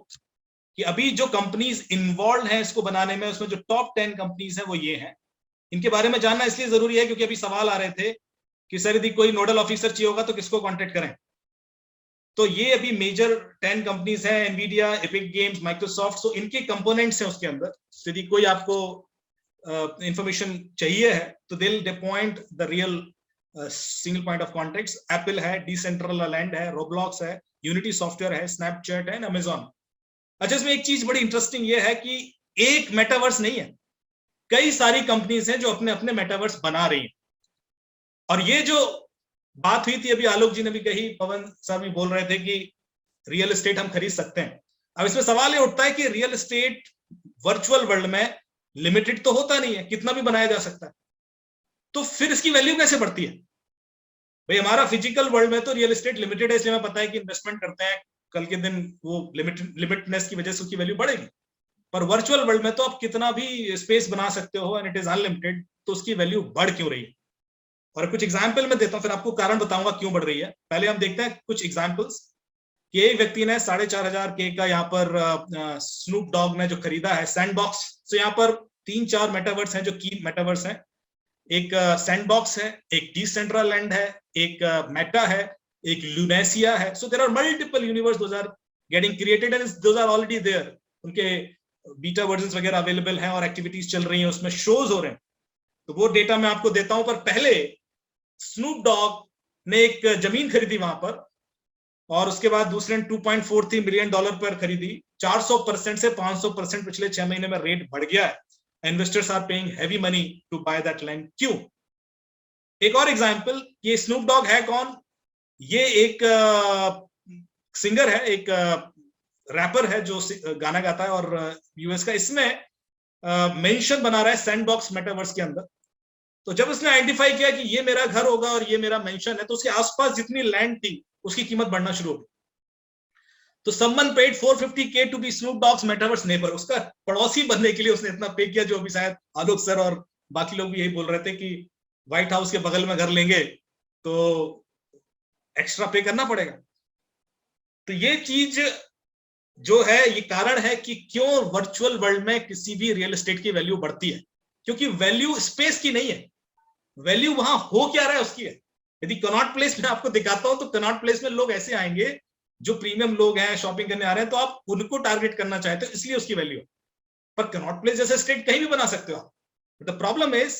कि अभी जो कंपनीज इन्वॉल्व हैं इसको बनाने में, उसमें जो टॉप 10 कंपनीज हैं वो ये हैं। इनके बारे में जानना इसलिए जरूरी है क्योंकि अभी सवाल आ रहे थे कि सर यदि कोई नोडल ऑफिसर चाहिए होगा तो किसको कॉन्टेक्ट करें। तो ये अभी मेजर 10 कंपनीज हैं, एनवीडिया, एपिक गेम्स, माइक्रोसॉफ्ट। सो इनके कंपोनेंट्स हैं उसके अंदर। तो यदि कोई आपको इंफॉर्मेशन चाहिए है तो they will appoint the real single point of contact. Apple है, डिसेंट्रलैंड है, रोब्लॉक्स है, यूनिटी सॉफ्टवेयर है, स्नैपचैट है, अमेजॉन। अच्छा, इसमें एक चीज बड़ी इंटरेस्टिंग ये है कि एक मेटावर्स नहीं है, कई सारी कंपनीज हैं जो अपने अपने मेटावर्स बना रही हैं। और ये जो बात हुई थी अभी, आलोक जी ने भी कही, पवन साहब भी बोल रहे थे कि रियल एस्टेट हम खरीद सकते हैं। अब इसमें सवाल ये उठता है कि रियल एस्टेट वर्चुअल वर्ल्ड में लिमिटेड तो होता नहीं है, कितना भी बनाया जा सकता है। तो फिर इसकी वैल्यू कैसे बढ़ती है? भाई हमारा फिजिकल वर्ल्ड में तो रियल एस्टेट लिमिटेड है, इसलिए हमें पता है कि इन्वेस्टमेंट करते हैं, कल के दिन वो लिमिटनेस की वजह से उसकी वैल्यू बढ़ेगी। पर वर्चुअल वर्ल्ड में तो आप कितना भी स्पेस बना सकते हो एंड इट इज अनलिमिटेड, तो उसकी वैल्यू बढ़ क्यों रही है? और कुछ एग्जाम्पल मैं देता हूं, फिर आपको कारण बताऊंगा क्यों बढ़ रही है। पहले हम देखते हैं कुछ एग्जाम्पल्स कि एक व्यक्ति ने 4,500 का यहाँ पर स्नूप डॉग ने जो खरीदा है सैंडबॉक्स। तो यहाँ पर 3-4 मेटावर्स हैं जो की मेटावर्स हैं। एक सैंडबॉक्स है, एक डिसेंट्रलैंड है, एक मेटा है, एक लुनेसिया है। So there are multiple universe, those are getting created and those are already there. उनके बीटा वर्जन्स वगैरह अवेलेबल हैं और एक्टिविटीज चल रही हैं, उसमें शोज हो रहे हैं। तो वो डेटा मैं आपको देता हूं। पर पहले स्नूप डॉग ने एक जमीन खरीदी वहां पर, और उसके बाद दूसरे ने $2.43 मिलियन पर खरीदी। 400% से 500% पिछले 6 महीने में रेट बढ़ गया है। Investors are paying heavy money to buy that land. क्यों? एक और एग्जांपल, ये स्नूप डॉग है कौन? ये एक सिंगर है, एक रैपर है जो गाना गाता है और यूएस का। इसमें मेंशन बना रहा है सैंडबॉक्स मेटावर्स के अंदर। तो जब उसने आइडेंटिफाई किया कि ये मेरा घर होगा और ये मेरा मेंशन है, तो उसके आसपास जितनी लैंड थी उसकी कीमत बढ़ना शुरू हो गई। तो someone paid $450K to be Snoop Dogg's metaverse neighbor। उसका पड़ोसी बनने के लिए उसने इतना पे किया, जो अभी शायद आलोक सर और बाकी लोग भी यही बोल रहे थे कि व्हाइट हाउस के बगल में घर लेंगे तो एक्स्ट्रा पे करना पड़ेगा। तो ये चीज जो है, ये कारण है कि क्यों वर्चुअल वर्ल्ड में किसी भी रियल एस्टेट की वैल्यू बढ़ती है, क्योंकि वैल्यू स्पेस की नहीं है, वैल्यू वहां हो क्या रहा है उसकी है। यदि कनॉट प्लेस में आपको दिखाता हूं तो कनॉट प्लेस में लोग ऐसे आएंगे जो प्रीमियम लोग हैं, शॉपिंग करने आ रहे हैं, तो आप उनको टारगेट करना चाहते हो, इसलिए उसकी वैल्यू है। पर कनॉट प्लेस जैसे स्टेट कहीं भी बना सकते हो आप। द प्रॉब्लम इज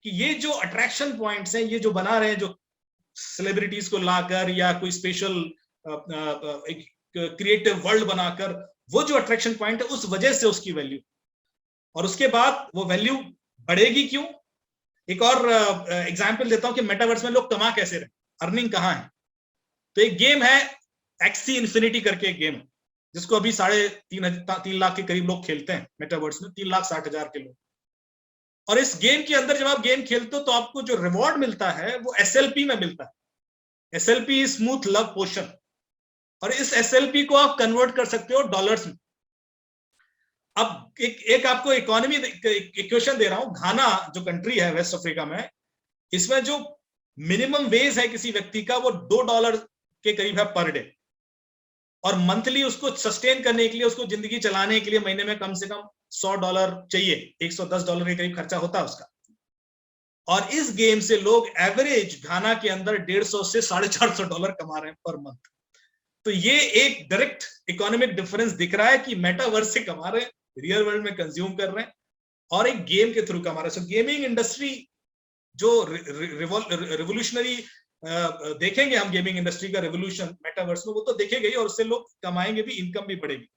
कि ये जो अट्रैक्शन पॉइंट्स हैं, ये जो बना रहे हैं, जो सेलिब्रिटीज को लाकर या कोई स्पेशल क्रिएटिव वर्ल्ड बनाकर, वो जो अट्रैक्शन पॉइंट है, उस वजह से उसकी वैल्यू। और उसके बाद वो वैल्यू बढ़ेगी क्यों? एक और एग्जांपल देता हूं कि मेटावर्स में लोग कमा कैसे रहे, अर्निंग कहां है। तो एक गेम है एक्सी इन्फिनिटी करके, एक गेम है जिसको अभी 3.5 लाख के करीब लोग खेलते हैं मेटावर्स में, 3,60,000 के लोग। और इस गेम के अंदर जब आप गेम खेलते हो तो आपको जो रिवॉर्ड मिलता है वो एसएलपी में मिलता है। SLP smooth love potion. और इस एसएलपी को आप कन्वर्ट कर सकते हो डॉलर्स में। अब एक आपको इकोनॉमी इक्वेशन दे रहा हूं। घाना जो कंट्री है वेस्ट अफ्रीका में, इसमें जो मिनिमम वेज है किसी व्यक्ति का वो $2 के करीब है पर डे। और मंथली उसको सस्टेन करने के लिए, उसको जिंदगी चलाने के लिए महीने में कम से कम $100 चाहिए, $110 के करीब खर्चा होता है उसका। और इस गेम से लोग एवरेज घाना के अंदर $150 से $450 कमा रहे हैं पर मंथ। तो ये एक डायरेक्ट इकोनॉमिक डिफरेंस दिख रहा है कि मेटावर्स से कमा रहे हैं, रियल वर्ल्ड में कंज्यूम कर रहे हैं, और एक गेम के थ्रू कमा रहे हैं। सो गेमिंग इंडस्ट्री जो रिवोल्यूशनरी देखेंगे हम, गेमिंग इंडस्ट्री का रेवोल्यूशन मेटावर्स में, वो तो देखेंगे ही, और उससे लोग कमाएंगे भी, इनकम भी बढ़ेगी।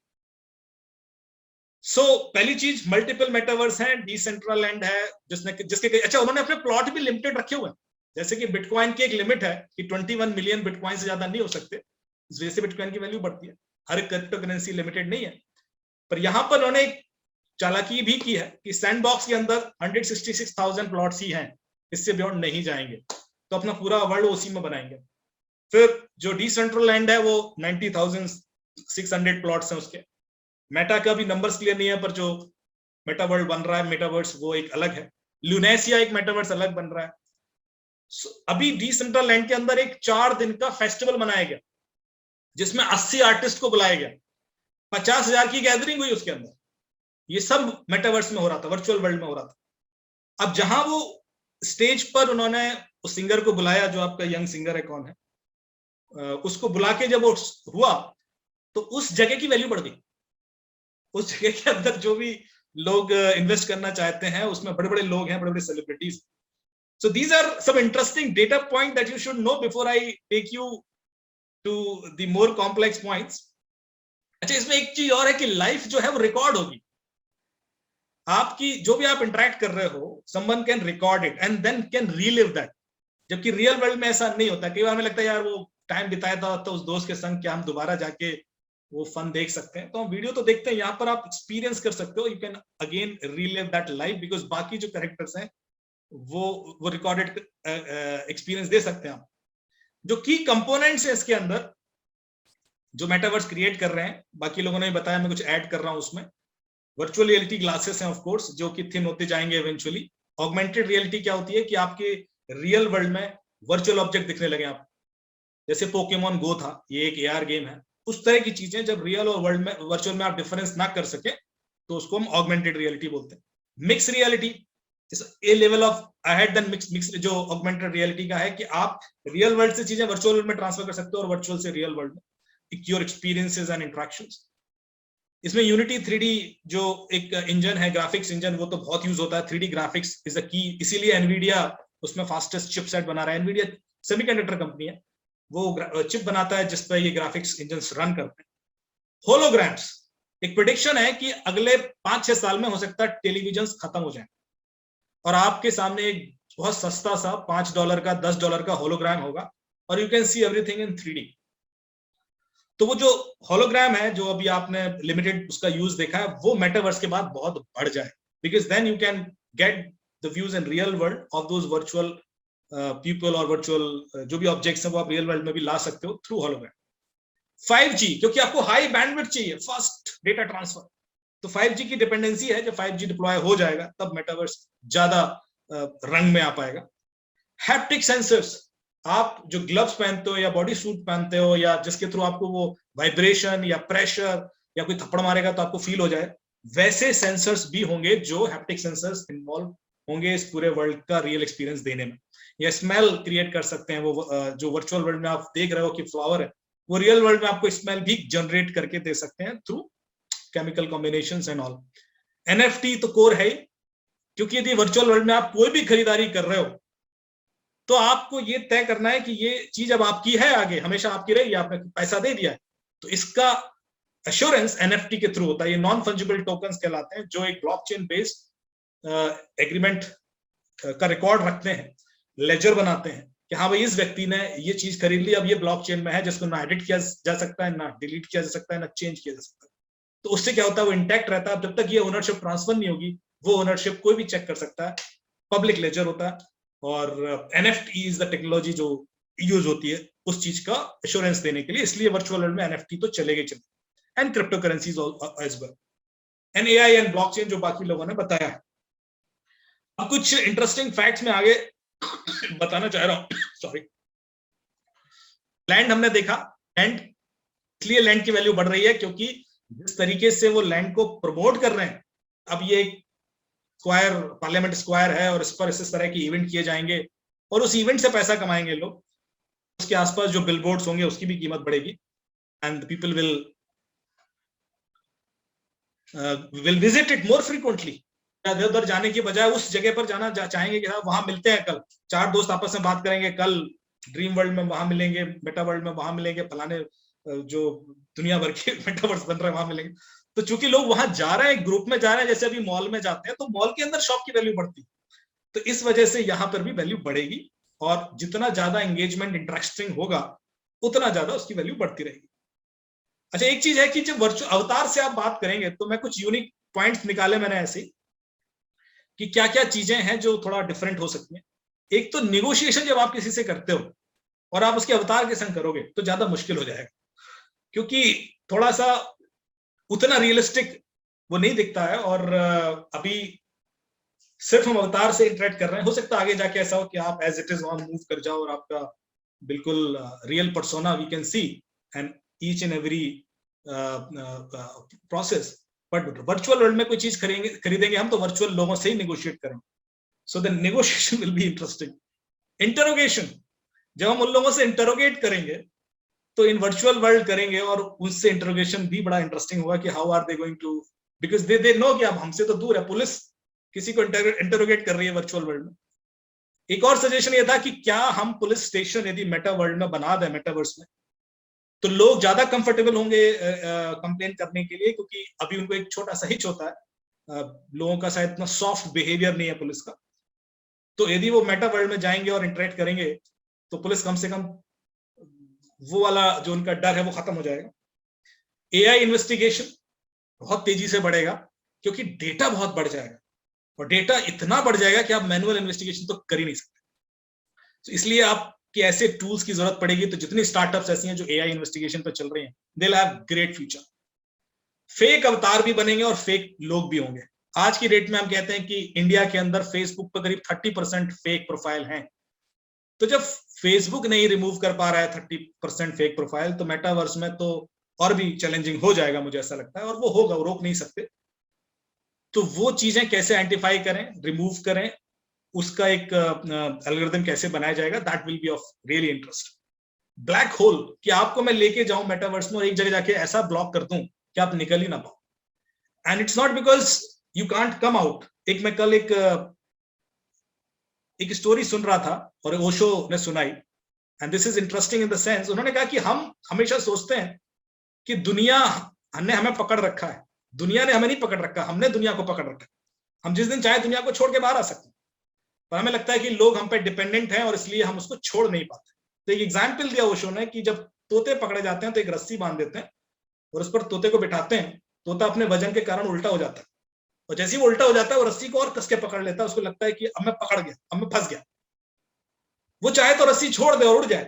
सो पहली चीज, मल्टीपल मेटावर्स हैं, डिसेंट्रलैंड है जिसके अच्छा उन्होंने अपने प्लॉट भी लिमिटेड रखे हुए हैं। जैसे कि बिटकॉइन की एक लिमिट है कि 21 मिलियन बिटकॉइन से ज्यादा नहीं हो सकते, इस वजह से बिटकॉइन की वैल्यू बढ़ती है। हर क्रिप्टो करेंसी लिमिटेड नहीं है। पर यहां पर उन्होंने एक चालाकी भी की है कि सैंडबॉक्स के अंदर 166,000 प्लॉट्स ही हैं, इससे बियॉन्ड नहीं जाएंगे, तो अपना पूरा वर्ल्ड उसी में बनाएंगे। फिर जो डिसेंट्रलैंड है वो 90,600 प्लॉट्स हैं उसके। मेटा का भी नंबर्स क्लियर नहीं है, पर जो मेटा वर्ल्ड बन रहा है, मेटावर्स, वो एक अलग है। लुनेसिया एक मेटावर्स अलग बन रहा है। अभी डिसेंट्रलैंड के अंदर एक 4 दिन का फेस्टिवल मनाया गया जिसमें 80 आर्टिस्ट को बुलाया गया, 50,000 की गैदरिंग हुई उसके अंदर। ये सब मेटावर्स में हो रहा था, वर्चुअल वर्ल्ड में हो रहा था। अब जहां वो स्टेज पर उन्होंने उस सिंगर को बुलाया, जो आपका यंग सिंगर है, कौन है, उसको बुला के जब वो हुआ तो उस जगह की वैल्यू बढ़ गई। उस जगह के अंदर जो भी लोग इन्वेस्ट करना चाहते हैं, उसमें बड़े बड़े लोग हैं, बड़े बड़े celebrities. So these are some interesting data point that you should know before I take you to the more complex points. अच्छा, इसमें एक चीज और है कि लाइफ जो है वो रिकॉर्ड होगी। आपकी जो भी आप इंटरेक्ट कर रहे हो, someone can record it and then can relive that. जबकि रियल वर्ल्ड में ऐसा नहीं होता। कई बार हमें लगता है यार वो टाइम बिताया था तो उस दोस्त के संग, क्या हम दोबारा जाके वो फन देख सकते हैं? तो हम वीडियो तो देखते हैं, यहाँ पर आप एक्सपीरियंस कर सकते हो। You can again relive that life, because बाकी जो कैरेक्टर्स हैं वो रिकॉर्डेड एक्सपीरियंस दे सकते हैं आप। जो की कंपोनेंट्स है इसके अंदर, जो मेटावर्स क्रिएट कर रहे हैं, बाकी लोगों ने बताया, मैं कुछ ऐड कर रहा हूं उसमें। वर्चुअल रियलिटी ग्लासेस हैं ऑफ कोर्स, जो कि थिन होते जाएंगे इवेंचुअली। ऑगमेंटेड रियलिटी क्या होती है कि आपके रियल वर्ल्ड में वर्चुअल ऑब्जेक्ट दिखने लगे आप, जैसे पोकेमॉन गो था, ये एक एआर गेम है। उस तरह की चीजें जब रियल और वर्ल्ड में, वर्चुअल में आप डिफरेंस ना कर सके तो उसको हम ऑगमेंटेड रियलिटी बोलते हैं। Mix reality is a level of ahead than mix जो ऑगमेंटेड रियलिटी का है कि आप रियल वर्ल्ड से चीजें वर्चुअल वर्ल्ड में ट्रांसफर कर सकते हो और वर्चुअल से रियल वर्ल्ड में, योर एक्सपीरियंसेस एंड इंटरेक्शंस। इसमें यूनिटी 3D जो एक इंजन है, ग्राफिक्स इंजन, वो तो बहुत यूज होता है। 3D graphics is the key, इसीलिए एनवीडिया उसमें फास्टेस्ट चिपसेट बना रहा है। एनवीडिया सेमीकंडक्टर कंपनी है, वो चिप बनाता है जिस पर ये ग्राफिक्स इंजन्स रन करते हैं। होलोग्राम्स, एक प्रेडिक्शन है कि अगले 5-6 साल में हो सकता है टेलीविजन खत्म हो जाए और आपके सामने एक बहुत सस्ता सा $5 का, $10 का होलोग्राम होगा और you can see everything in 3D। तो वो जो होलोग्राम है, जो अभी आपने लिमिटेड उसका यूज देखा है, वो मेटावर्स के बाद बहुत बढ़ जाए, because then you can get the views in real world of those virtual people और वर्चुअल जो भी ऑब्जेक्ट्स हैं वो आप रियल वर्ल्ड में भी ला सकते हो थ्रू होलोग्राम। 5G, क्योंकि आपको हाई बैंडविड्थ चाहिए, फास्ट डेटा ट्रांसफर, तो 5G की डिपेंडेंसी है, जब 5G डिप्लॉय हो जाएगा तब मेटावर्स ज्यादा रंग में आ पाएगा। हैप्टिक सेंसर्स, आप जो ग्लव्स पहनते हो या बॉडी सूट पहनते हो या जिसके थ्रू आपको वो वाइब्रेशन या प्रेशर या कोई थप्पड़ मारेगा तो आपको फील हो जाए, वैसे सेंसर्स भी होंगे जो हैप्टिक सेंसर्स इन्वॉल्व होंगे इस पूरे वर्ल्ड का रियल एक्सपीरियंस देने में। या स्मेल क्रिएट कर सकते हैं, वो जो वर्चुअल वर्ल्ड में आप देख रहे हो कि फ्लावर है, वो रियल वर्ल्ड में आपको स्मेल भी जनरेट करके दे सकते हैं through chemical combinations and all. NFT तो कोर है ही, क्योंकि यदि वर्चुअल वर्ल्ड में आप कोई भी खरीदारी कर रहे हो तो आपको ये तय करना है कि ये चीज अब आपकी है, आगे हमेशा आपकी रहेगी, आपने पैसा दे दिया है, तो इसका एश्योरेंस NFT के थ्रू होता है। ये नॉन फंजिबल टोकन्स कहलाते हैं, जो एक ब्लॉकचेन बेस्ड एग्रीमेंट का रिकॉर्ड रखते हैं, लेजर बनाते हैं कि हाँ भाई इस व्यक्ति ने ये चीज खरीद ली, अब ये ब्लॉकचेन में है, जिसको ना एडिट किया जा सकता है, ना डिलीट किया जा सकता है, ना चेंज किया जा सकता है। तो उससे क्या होता है, वो इंटैक्ट रहता है। जब तक ये ओनरशिप ट्रांसफर नहीं होगी, वो ओनरशिप कोई भी चेक कर सकता है, पब्लिक लेजर होता है। और NFT इज द टेक्नोलॉजी जो यूज होती है उस चीज का एश्योरेंस देने के लिए, इसलिए वर्चुअल वर्ल्ड में NFT तो चलेगी चले, and crypto currencies as well, and AI and blockchain जो बाकी लोगों ने बताया है। अब कुछ इंटरेस्टिंग फैक्ट्स में आगे बताना चाह रहा हूं। सॉरी, लैंड हमने देखा, लैंड, इसलिए लैंड की वैल्यू बढ़ रही है क्योंकि जिस तरीके से वो लैंड को प्रमोट कर रहे हैं, अब ये स्क्वायर, पार्लियामेंट स्क्वायर है और इस पर इस तरह के इवेंट किए जाएंगे और उस इवेंट से पैसा कमाएंगे लोग, उसके आसपास जो बिलबोर्ड्स होंगे उसकी भी कीमत बढ़ेगी, and people will visit it more frequently. इधर उधर जाने की बजाय उस जगह पर जाना चाहेंगे कि हाँ वहां मिलते हैं, कल 4 दोस्त आपस में बात करेंगे, कल ड्रीम वर्ल्ड में वहां मिलेंगे, मेटा वर्ल्ड में वहां मिलेंगे, फलाने जो दुनिया भर के मेटावर्स बन रहे हैं वहां मिलेंगे। तो चूंकि लोग वहां जा रहे हैं, ग्रुप में जा रहे हैं, जैसे अभी मॉल में जाते हैं तो मॉल के अंदर शॉप की वैल्यू बढ़ती है, तो इस वजह से यहाँ पर भी वैल्यू बढ़ेगी, और जितना ज्यादा एंगेजमेंट इंटरेस्टिंग होगा उतना ज्यादा उसकी वैल्यू बढ़ती रहेगी। अच्छा, एक चीज है कि जब वर्चुअल अवतार से आप बात करेंगे तो मैं कुछ यूनिक पॉइंट्स निकाले मैंने ऐसे कि क्या क्या चीजें हैं जो थोड़ा डिफरेंट हो सकती हैं। एक तो निगोशिएशन जब आप किसी से करते हो और आप उसके अवतार के संग करोगे तो ज्यादा मुश्किल हो जाएगा, क्योंकि थोड़ा सा उतना रियलिस्टिक वो नहीं दिखता है, और अभी सिर्फ हम अवतार से इंटरेक्ट कर रहे हैं। हो सकता है आगे जाके ऐसा हो कि आप एज इट इज वहां मूव कर जाओ और आपका बिल्कुल real persona we can see and each and every process. But virtual world में कोई चीज खरीदेंगे हम तो वर्चुअल लोगों से ही निगोशिएट करेंगे, so the negotiation will be interesting. Interrogation, जब हम उन लोगों से इंटरोगेट करेंगे तो इन वर्चुअल वर्ल्ड करेंगे और उससे इंटरोगेशन भी बड़ा इंटरेस्टिंग होगा कि how are they going to, because they know कि आप हमसे तो दूर है, पुलिस किसी को इंटरोगेट कर रही है वर्चुअल वर्ल्ड में। एक और सजेशन ये था कि क्या हम पुलिस स्टेशन यदि मेटा वर्ल्ड में बना दें, मेटावर्स में, तो लोग ज्यादा कंफर्टेबल होंगे कंप्लेन करने के लिए, क्योंकि अभी उनको एक छोटा सा हिच होता है, लोगों का शायद इतना सॉफ्ट बिहेवियर नहीं है पुलिस का। तो यदि वो मेटा वर्ल्ड में जाएंगे और इंटरेक्ट करेंगे तो पुलिस कम से कम वो वाला जो उनका डर है वो खत्म हो जाएगा। AI इन्वेस्टिगेशन बहुत तेजी से बढ़ेगा क्योंकि डेटा बहुत बढ़ जाएगा, और डेटा इतना बढ़ जाएगा कि आप मैनुअल इन्वेस्टिगेशन तो कर ही नहीं सकते। तो इसलिए आपके ऐसे टूल्स की जरूरत पड़ेगी। तो जितनी स्टार्टअप्स ऐसी हैं जो AI इन्वेस्टिगेशन पर चल रही हैं, दे will have great future. Fake अवतार भी बनेंगे और फेक लोग भी होंगे। आज की डेट में हम कहते हैं कि इंडिया के अंदर फेसबुक पर करीब 30% फेक प्रोफाइल हैं। तो जब फेसबुक नहीं रिमूव कर पा रहा है 30% फेक प्रोफाइल, तो मेटावर्स में तो और भी चैलेंजिंग हो जाएगा, मुझे ऐसा लगता है, और वो होगा, वो रोक नहीं सकते। तो वो चीजें कैसे आइडेंटिफाई करें, रिमूव करें, उसका एक एल्गोरिथम कैसे बनाया जाएगा, that will be of really interest. Black hole, कि आपको मैं लेके जाऊं मेटावर्स में और एक जगह जाके ऐसा ब्लॉक कर दूं कि आप निकल ही ना पाओ, and it's not because you can't come out. एक मैं कल एक स्टोरी सुन रहा था और ओशो ने सुनाई, and this is interesting in the sense, उन्होंने कहा कि हम हमेशा सोचते हैं कि दुनिया ने हमें पकड़ रखा है, दुनिया ने हमें नहीं पकड़ रखा, हमने दुनिया को पकड़ रखा है। हम जिस दिन चाहे दुनिया को छोड़ के बाहर आ सकते हैं, पर हमें लगता है कि लोग हम पे डिपेंडेंट हैं और इसलिए हम उसको छोड़ नहीं पाते। तो एक एग्जाम्पल दिया ओशो ने कि जब तोते पकड़े जाते हैं तो एक रस्सी बांध देते हैं और उस पर तोते को बिठाते हैं, तोता अपने वजन के कारण उल्टा हो जाता है, और जैसे ही वो उल्टा हो जाता है वो रस्सी को और कस के पकड़ लेता है, उसको लगता है कि अब मैं पकड़ गया, अब मैं फंस गया। वो चाहे तो रस्सी छोड़ दे और उड़ जाए,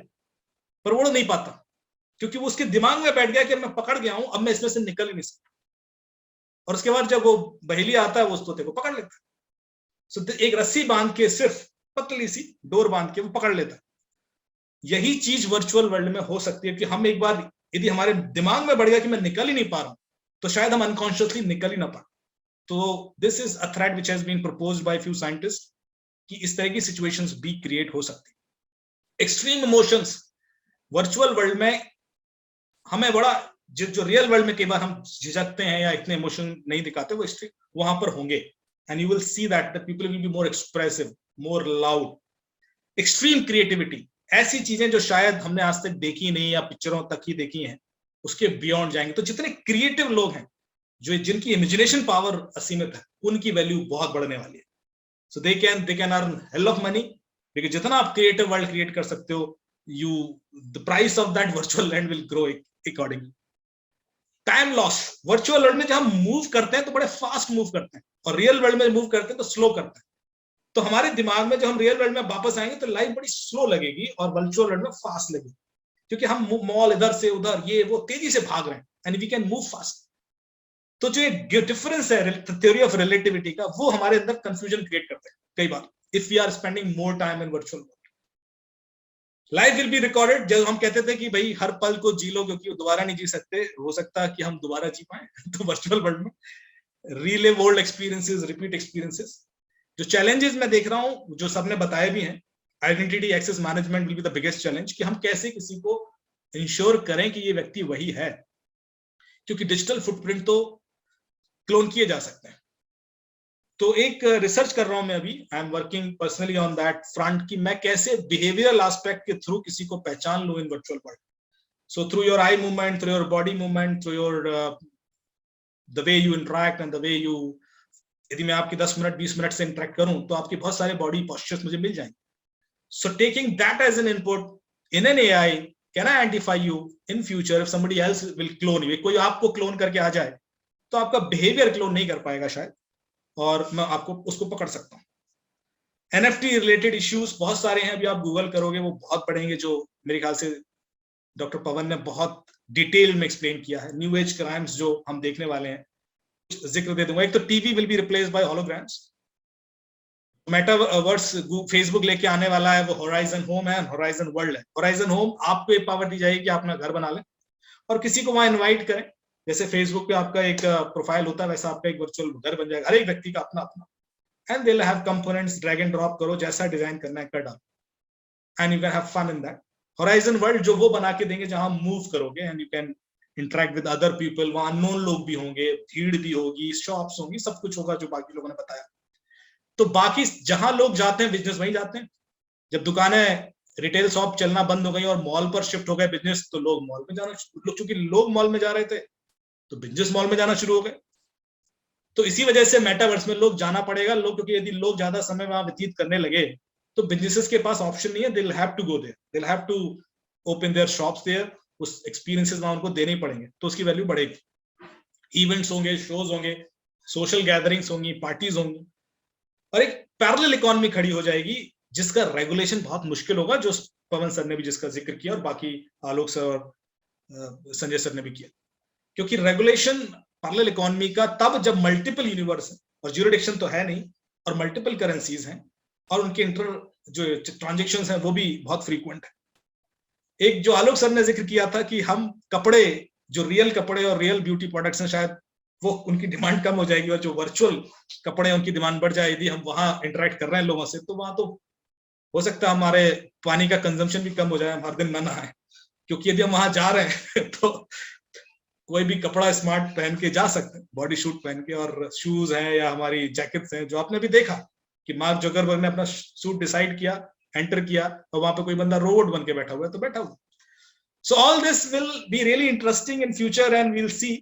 पर उड़ नहीं पाता, क्योंकि वो उसके दिमाग में बैठ गया कि मैं पकड़ गया हूं, अब मैं इसमें से निकल ही नहीं सकता। और उसके बाद जब वो बहेलिया आता है वो उस तोते को पकड़ लेता है। सो एक रस्सी बांध के, सिर्फ पतली सी डोर बांध के वो पकड़ लेता है। यही चीज वर्चुअल वर्ल्ड में हो सकती है कि हम एक बार यदि हमारे दिमाग में बढ़ गया कि मैं निकल ही नहीं पा रहा हूं, तो शायद हम अनकॉन्शियसली निकल ही ना पाए। तो this is a threat which has been proposed by few scientist कि इस तरह की सिचुएशंस भी क्रिएट हो सकती है। एक्सट्रीम इमोशंस वर्चुअल वर्ल्ड में हमें बड़ा, जो रियल वर्ल्ड में कई बार हम झिझकते हैं या इतने इमोशन नहीं दिखाते, वो वहां पर होंगे। And you will see that the people will be more expressive, more loud. Extreme creativity, ऐसी चीजें जो शायद हमने आज तक देखी नहीं या पिक्चरों तक ही देखी हैं, उसके बियॉन्ड जाएंगे। तो जितने क्रिएटिव लोग हैं, जो जिनकी इमेजिनेशन पावर असीमित है, उनकी वैल्यू बहुत बढ़ने वाली है। So they can earn hell of money, because जितना आप क्रिएटिव वर्ल्ड क्रिएट कर सकते हो, the price of that virtual land will grow accordingly. Time loss, virtual world में जब हम मूव करते हैं तो बड़े फास्ट मूव करते हैं, और रियल वर्ल्ड में मूव करते हैं तो स्लो करते हैं। तो हमारे दिमाग में जब हम रियल वर्ल्ड में वापस आएंगे तो लाइफ बड़ी स्लो लगेगी और वर्चुअल वर्ल्ड में फास्ट लगेगी, क्योंकि हम मॉल इधर से उधर ये वो तेजी से भाग रहे हैं, and we can move fast. तो जो डिफरेंस है थ्योरी ऑफ रिलेटिविटी का, वो हमारे अंदर कंफ्यूजन क्रिएट करते हैं कई बार, if we are spending more time in virtual world. Life will be recorded. जब हम कहते थे कि भाई हर पल को जी लो क्योंकि दोबारा नहीं जी सकते, हो सकता है कि हम दोबारा जी पाए। तो वर्चुअल वर्ल्ड में relive old experiences, repeat experiences. जो चैलेंजेस मैं देख रहा हूं, जो सबने बताए भी हैं, identity access management will be the biggest challenge, कि हम कैसे किसी को इंश्योर करें कि ये व्यक्ति वही है, क्योंकि डिजिटल फुटप्रिंट तो क्लोन किए जा सकते हैं। तो एक रिसर्च कर रहा हूं मैं अभी, I am working personally on that front, कि मैं कैसे बिहेवियरल एस्पेक्ट के थ्रू किसी को पहचान लूं in virtual world. So through your eye movement, through your body movement, through your the way you interact and the way you, यदि मैं आपकी 10 मिनट 20 मिनट से इंटरेक्ट करूं तो आपके बहुत सारे बॉडी पोस्चर्स मुझे मिल जाएंगे। So taking that as an input in an AI, can I identify you in future if somebody else will clone you. कोई आपको क्लोन करके आ जाए तो आपका बिहेवियर क्लोन नहीं कर पाएगा शायद, और मैं आपको उसको पकड़ सकता हूँ। एनएफटी रिलेटेड इश्यूज बहुत सारे हैं, अभी आप गूगल करोगे वो बहुत पढ़ेंगे, जो मेरे ख्याल से डॉक्टर पवन ने बहुत डिटेल में एक्सप्लेन किया है। न्यू एज क्राइम्स जो हम देखने वाले हैं, जिक्र दे दूंगा। एक तो TV will be replaced by holograms. Metaverse Facebook लेके आने वाला है, वो होराइजन होम है, होराइजन वर्ल्ड है। होराइजन होम आपको एक पावर दी जाएगी कि आप अपना घर बना लें और किसी को वहां इनवाइट करें। जैसे फेसबुक पे आपका एक प्रोफाइल होता है, वैसा आपका एक वर्चुअल घर बन जाएगा, हर एक व्यक्ति का अपना अपना। And they will have components, drag and drop करो, जैसा डिजाइन करना है कर डालो, and you can have fun in that. Horizon world जो वो बना के देंगे जहां मूव करोगे and you can interact with other people. वहां अननोन लोग भी होंगे, भीड़ भी होगी, शॉप्स होंगी, सब कुछ होगा जो बाकी लोगों ने बताया। तो बाकी जहां लोग जाते हैं बिजनेस वहीं जाते हैं। जब दुकानें, रिटेल शॉप चलना बंद हो गई और मॉल पर शिफ्ट हो गए बिजनेस, तो लोग मॉल में जाना, चूंकि लोग मॉल में जा रहे थे तो बिजनेस मॉल में जाना शुरू हो गए। तो इसी वजह से मेटावर्स में लोग जाना पड़ेगा लोग, क्योंकि यदि लोग ज्यादा समय वहां व्यतीत करने लगे तो बिजनेसेस के पास ऑप्शन नहीं है, they will have to go there, they will have to open their shops there. उस एक्सपीरियंसेस वहां उनको देने ही पड़ेंगे, तो उसकी वैल्यू बढ़ेगी। इवेंट्स होंगे, शोज होंगे, सोशल गैदरिंग्स होंगी, पार्टीज होंगी, और एक पैरेलल इकोनॉमी खड़ी हो जाएगी जिसका रेगुलेशन बहुत मुश्किल होगा, जो पवन सर ने भी जिसका जिक्र किया और बाकी आलोक सर और संजय सर ने भी किया। क्योंकि रेगुलेशन पैरेलल इकोनॉमी का तब जब मल्टीपल यूनिवर्स है और ज्यूरिडिक्शन तो है नहीं, और मल्टीपल करेंसीज हैं और उनके इंटर जो ट्रांजेक्शंस हैं वो भी बहुत फ्रीक्वेंट है। एक जो आलोक सर ने जिक्र किया था कि हम कपड़े, जो रियल कपड़े और रियल ब्यूटी प्रोडक्ट्स हैं, शायद वो उनकी डिमांड कम हो जाएगी, और जो वर्चुअल कपड़े हैं उनकी डिमांड बढ़ जाए। यदि हम वहां इंटरेक्ट कर रहे हैं लोगों से, तो वहां तो हो सकता है हमारे पानी का कंजम्पशन भी कम हो जाए, हम हर दिन न नहाएं। क्योंकि यदि हम वहां जा रहे हैं तो कोई भी कपड़ा स्मार्ट पहन के जा सकते हैं, बॉडी सूट पहन के, और शूज हैं या हमारी जैकेट्स हैं, जो आपने भी देखा कि मार्क जुकरबर्ग ने अपना सूट डिसाइड किया, एंटर किया, और वहां पे कोई बंदा रोबोट बन के बैठा हुआ है तो बैठा हुआ। So all this will be really interesting in future and we'll see.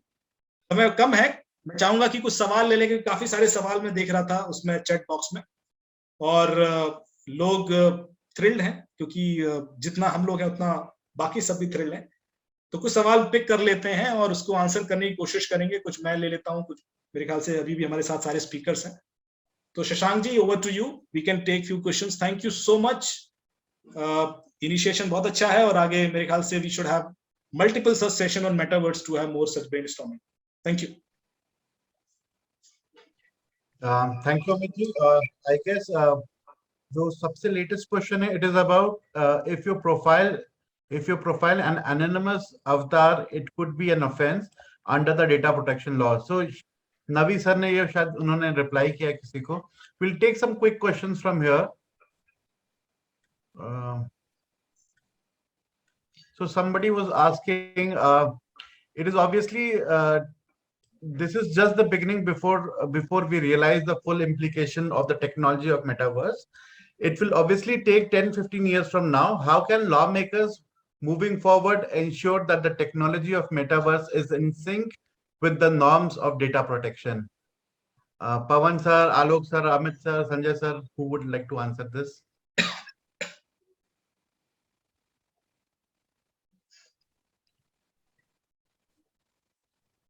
समय कम है, मैं चाहूंगा कि कुछ सवाल ले लेंगे, काफी सारे सवाल मैं देख रहा था उसमें चैट बॉक्स में, और लोग थ्रिल्ड हैं, क्योंकि जितना हम लोग हैं उतना बाकी सब भी थ्रिल्ड हैं। तो कुछ सवाल पिक कर लेते हैं और उसको आंसर करने की कोशिश करेंगे। कुछ मैं ले लेता हूं, कुछ मेरे ख्याल से अभी भी हमारे साथ सारे स्पीकर्स हैं। तो Shashank ji, over to you, we can take few questions. Thank you so much, initiation बहुत अच्छा है, और आगे मेरे ख्याल से we should have multiple such session on metaverse to have more such brainstorming. Thank you. Thank you, Amit ji. I guess जो सबसे latest question है, it is about if you profile an anonymous avatar, it could be an offense under the data protection law. So Navi sir ने ये शायद उन्होंने reply किया किसी को. We'll take some quick questions from here. So somebody was asking, it is obviously this is just the beginning before we realize the full implication of the technology of metaverse. It will obviously take 10-15 years from now. How can lawmakers moving forward ensure that the technology of metaverse is in sync with the norms of data protection? Pavan sir, Alok sir, Amit sir, Sanjay sir, who would like to answer this?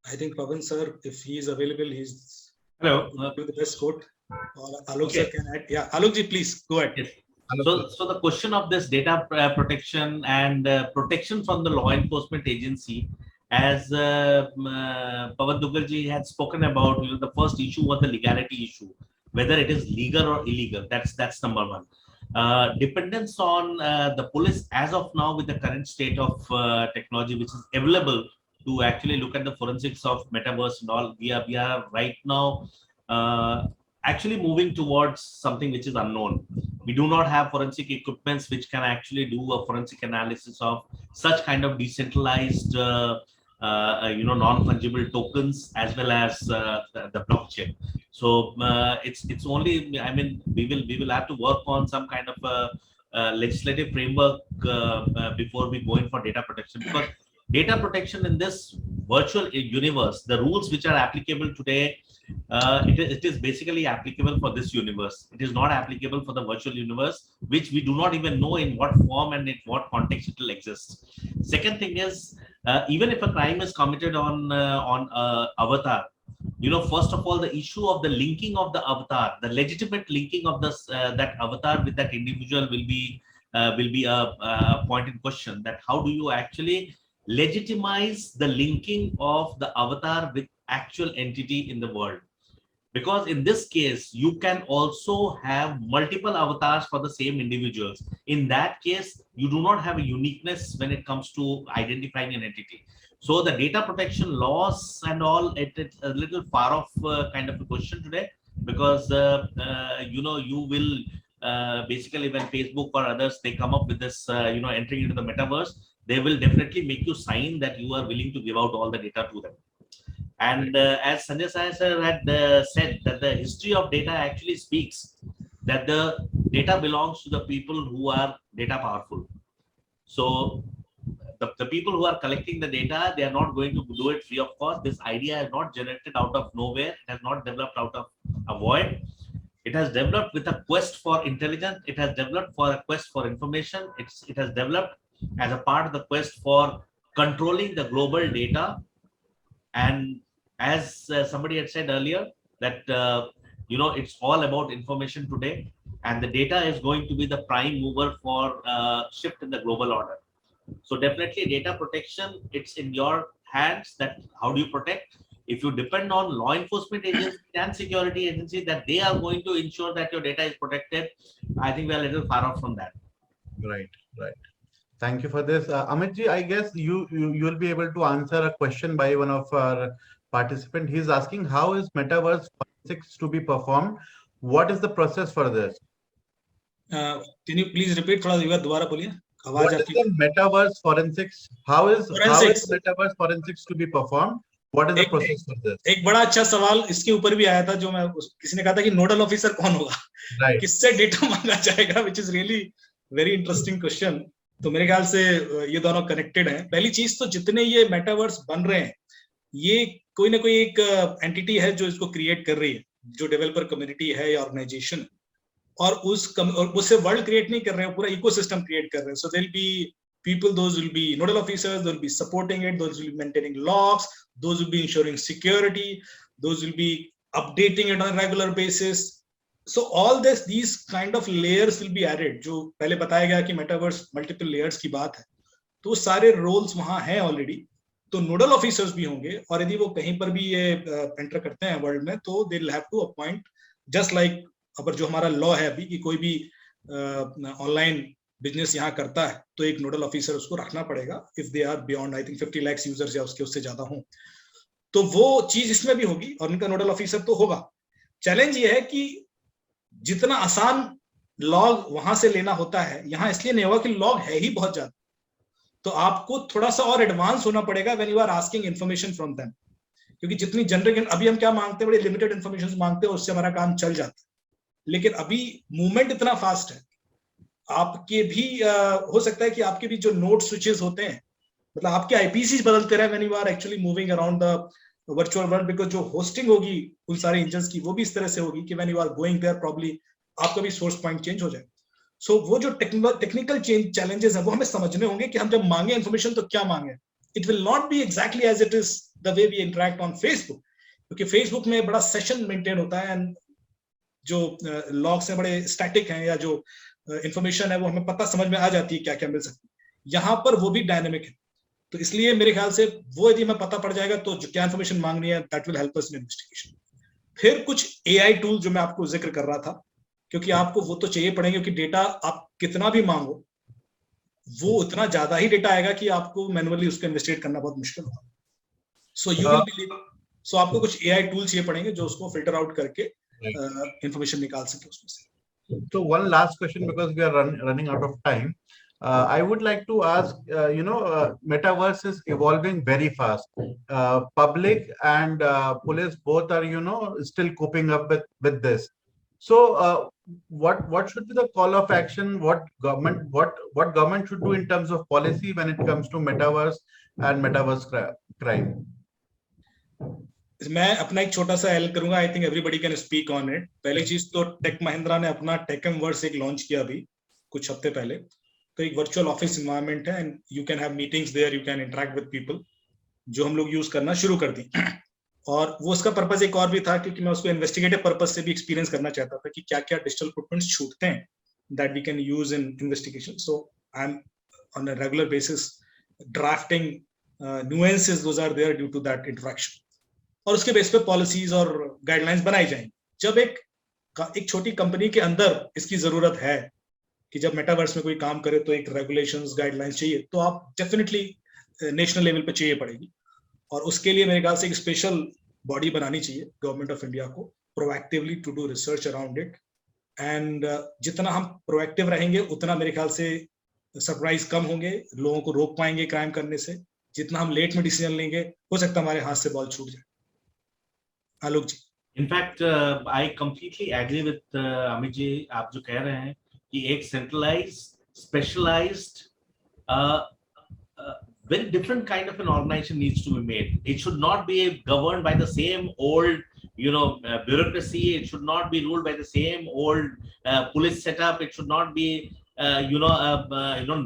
I think Pavan sir, if he is available, he's Hello. do the best quote. Or Alok Okay. sir can add. Yeah, Alok ji, please go ahead. Yes. So the question of this data protection and protection from the law enforcement agency, as Pavan Duggal ji had spoken about, the first issue was the legality issue, whether it is legal or illegal. That's number one. Dependence on the police as of now with the current state of technology, which is available to actually look at the forensics of metaverse and all. We are right now actually moving towards something which is unknown. We do not have forensic equipments which can actually do a forensic analysis of such kind of decentralized, non-fungible tokens as well as the blockchain. So it's only, I mean, we will have to work on some kind of a legislative framework before we go in for data protection, because data protection in this virtual universe, the rules which are applicable today, it is basically applicable for this universe. It is not applicable for the virtual universe, which we do not even know in what form and in what context it will exist. Second thing is, even if a crime is committed on avatar, first of all, the issue of the linking of the avatar, the legitimate linking of this that avatar with that individual will be a point in question. That how do you actually legitimize the linking of the avatar with actual entity in the world? Because in this case, you can also have multiple avatars for the same individuals. In that case, you do not have a uniqueness when it comes to identifying an entity. So the data protection laws and all, it's a little far off kind of a question today, because you will basically, when Facebook or others, they come up with this entering into the metaverse, they will definitely make you sign that you are willing to give out all the data to them. And as Sanjay Sahay sir had said, that the history of data actually speaks that the data belongs to the people who are data powerful. So the people who are collecting the data, they are not going to do it free of cost. This idea is not generated out of nowhere. It has not developed out of a void. It has developed with a quest for intelligence. It has developed for a quest for information. It has developed as a part of the quest for controlling the global data. And as somebody had said earlier, that it's all about information today, and the data is going to be the prime mover for shift in the global order. So definitely data protection, it's in your hands, that how do you protect. If you depend on law enforcement agencies and security agencies that they are going to ensure that your data is protected, I think we are a little far off from that. Right. Thank you for this. Amit ji, I guess you will be able to answer a question by one of our participants. He's asking, how is metaverse forensics to be performed? What is the process for this? Can you please repeat? थोड़ा एक बार दोबारा बोलिए. What is the metaverse forensics? How is metaverse forensics to be performed? What is the process for this? एक बड़ा अच्छा सवाल इसके ऊपर भी आया था, जो मैं किसी ने कहा था कि नोडल ऑफिसर कौन होगा, किससे डेटा मांगा जाएगा, which is really very interesting question. तो मेरे ख्याल से ये दोनों कनेक्टेड हैं. पहली चीज तो जितने ये मेटावर्स बन रहे हैं, ये कोई ना कोई एक एंटिटी है जो इसको क्रिएट कर रही है, जो डेवलपर कम्युनिटी है या ऑर्गेनाइजेशन, और उससे वर्ल्ड क्रिएट नहीं कर रहे हैं, पूरा इकोसिस्टम क्रिएट कर रहे हैं. So there will be people, those will be nodal officers, they'll be supporting it, those will be maintaining logs, those will be ensuring security, those will be updating it on a regular basis. So all these kind of layers will be added. जो पहले बताया गया कि metaverse multiple layers की बात है, तो सारे roles वहां हैं already. तो nodal officers भी होंगे, और यदि वो कहीं पर भी ये enter करते हैं वर्ल्ड में, तो they'll have to appoint just like अगर जो हमारा लॉ है अभी कि कोई भी ऑनलाइन बिजनेस यहाँ करता है तो एक नोडल ऑफिसर उसको रखना पड़ेगा if they are beyond I think 50 lakh users या उसके उससे ज्यादा हों, तो वो चीज इसमें भी होगी और उनका नोडल ऑफिसर तो होगा। चैलेंज ये है कि जितना आसान लॉग वहां से लेना होता है यहाँ इसलिए नहीं होगा कि लॉग है ही बहुत ज्यादा, तो आपको थोड़ा सा और एडवांस होना पड़ेगा when you are asking information from them, क्योंकि जितनी जनरिक अभी हम क्या मांगते हैं, बड़ी लिमिटेड इन्फॉर्मेशन मांगते हैं, उससे हमारा काम चल जाता है। लेकिन अभी मूवमेंट इतना फास्ट है, आपके भी हो सकता है कि आपके भी जो नोड स्विचेस होते हैं, मतलब आपके आईपीसी बदलते रहे when you are actually moving around the virtual world, because जो होस्टिंग होगी उन सारे इंजन्स की वो भी इस तरह से होगी कि when you are going there probably आपका भी सोर्स पॉइंट चेंज हो जाए। सो वो जो टेक्निकल चैलेंजेस हैं वो हमें समझने होंगे कि हम जब मांगे इन्फॉर्मेशन तो क्या मांगे। It will not be exactly as it is the way we interact on Facebook, क्योंकि फेसबुक में बड़ा सेशन मेंटेन होता है एंड जो लॉग्स हैं बड़े स्टैटिक हैं, या जो इंफॉर्मेशन है वो हमें पता समझ में आ जाती है क्या क्या मिल सकती है। यहाँ पर वो भी डायनेमिक है, तो इसलिए मेरे ख्याल से वो यदि हमें पता पड़ जाएगा तो जो क्या इन्फॉर्मेशन मांगनी है that will help us in investigation. फिर कुछ एआई टूल जो मैं आपको जिक्र कर रहा था, क्योंकि आपको वो तो चाहिए पड़ेंगे, क्योंकि डेटा आप कितना भी मांगो वो उतना ज्यादा ही डेटा आएगा कि आपको मैनुअली उसको इन्वेस्टिगेट करना बहुत मुश्किल होगा। सो यू विल बिलीव, सो आपको कुछ एआई टूल चाहिए पड़ेंगे जो उसको फिल्टर आउट करके इंफॉर्मेशन निकाल सके उसमें से। So one last question, because we are running out of time. I would like to ask, Metaverse is evolving very fast. Public and police both are, still coping up with this. So what should be the call of action? What government should do in terms of policy when it comes to Metaverse and Metaverse crime? मैं अपना एक छोटा सा L करूंगा, I think everybody can speak on it. पहली चीज तो take Mahindra ने अपना टेकमवर्स एक लॉन्च किया अभी कुछ हफ्ते पहले, तो एक वर्चुअल ऑफिस एनवायरनमेंट है and you can have meetings there, you can interact with people, जो हम लोग यूज करना शुरू कर दी। और वो उसका पर्पस एक और भी था, क्योंकि मैं उसको इन्वेस्टिगेटिव पर्पस से भी एक्सपीरियंस करना चाहता था कि क्या क्या डिजिटल फुटप्रिंट्स छूटते हैं that we can use in investigation. So I am on a regular basis drafting nuances those are there due to that interaction, और उसके बेस पे पॉलिसीज और गाइडलाइंस बनाई जाएंगी। जब एक छोटी कंपनी के अंदर इसकी जरूरत है कि जब मेटावर्स में कोई काम करे तो एक रेगुलेशंस गाइडलाइंस चाहिए, तो आप डेफिनेटली नेशनल लेवल पे चाहिए पड़ेगी। और उसके लिए मेरे ख्याल से एक स्पेशल बॉडी बनानी चाहिए गवर्नमेंट ऑफ इंडिया को, proactively to do research around it. And जितना हम प्रोएक्टिव रहेंगे उतना मेरे ख्याल से सरप्राइज कम होंगे, लोगों को रोक पाएंगे क्राइम करने से। जितना हम लेट में डिसीजन लेंगे हो सकता है हमारे हाथ से बॉल छूट जाए। आलोक जी। In fact, I completely agree with Amit ji. आप जो कह रहे हैं कि एक centralized, specialized, very different kind of an organization needs to be made. It should not be governed by the same old, bureaucracy. It should not be ruled by the same old police setup. It should not be,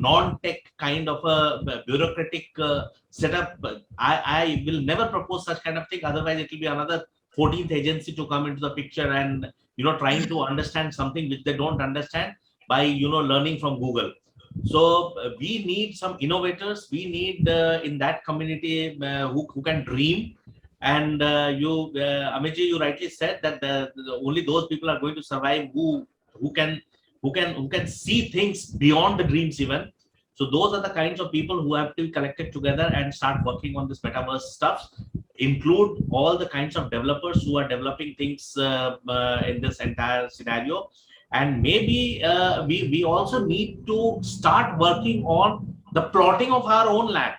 non-tech kind of a bureaucratic setup. I will never propose such kind of thing. Otherwise, it will be another 14th agency to come into the picture and trying to understand something which they don't understand by learning from Google. So we need some innovators. We need in that community who can dream. And Amit ji, you rightly said that only those people are going to survive who can see things beyond the dreams even. So those are the kinds of people who have to be collected together and start working on this metaverse stuff. Include all the kinds of developers who are developing things in this entire scenario. And maybe we also need to start working on the plotting of our own land.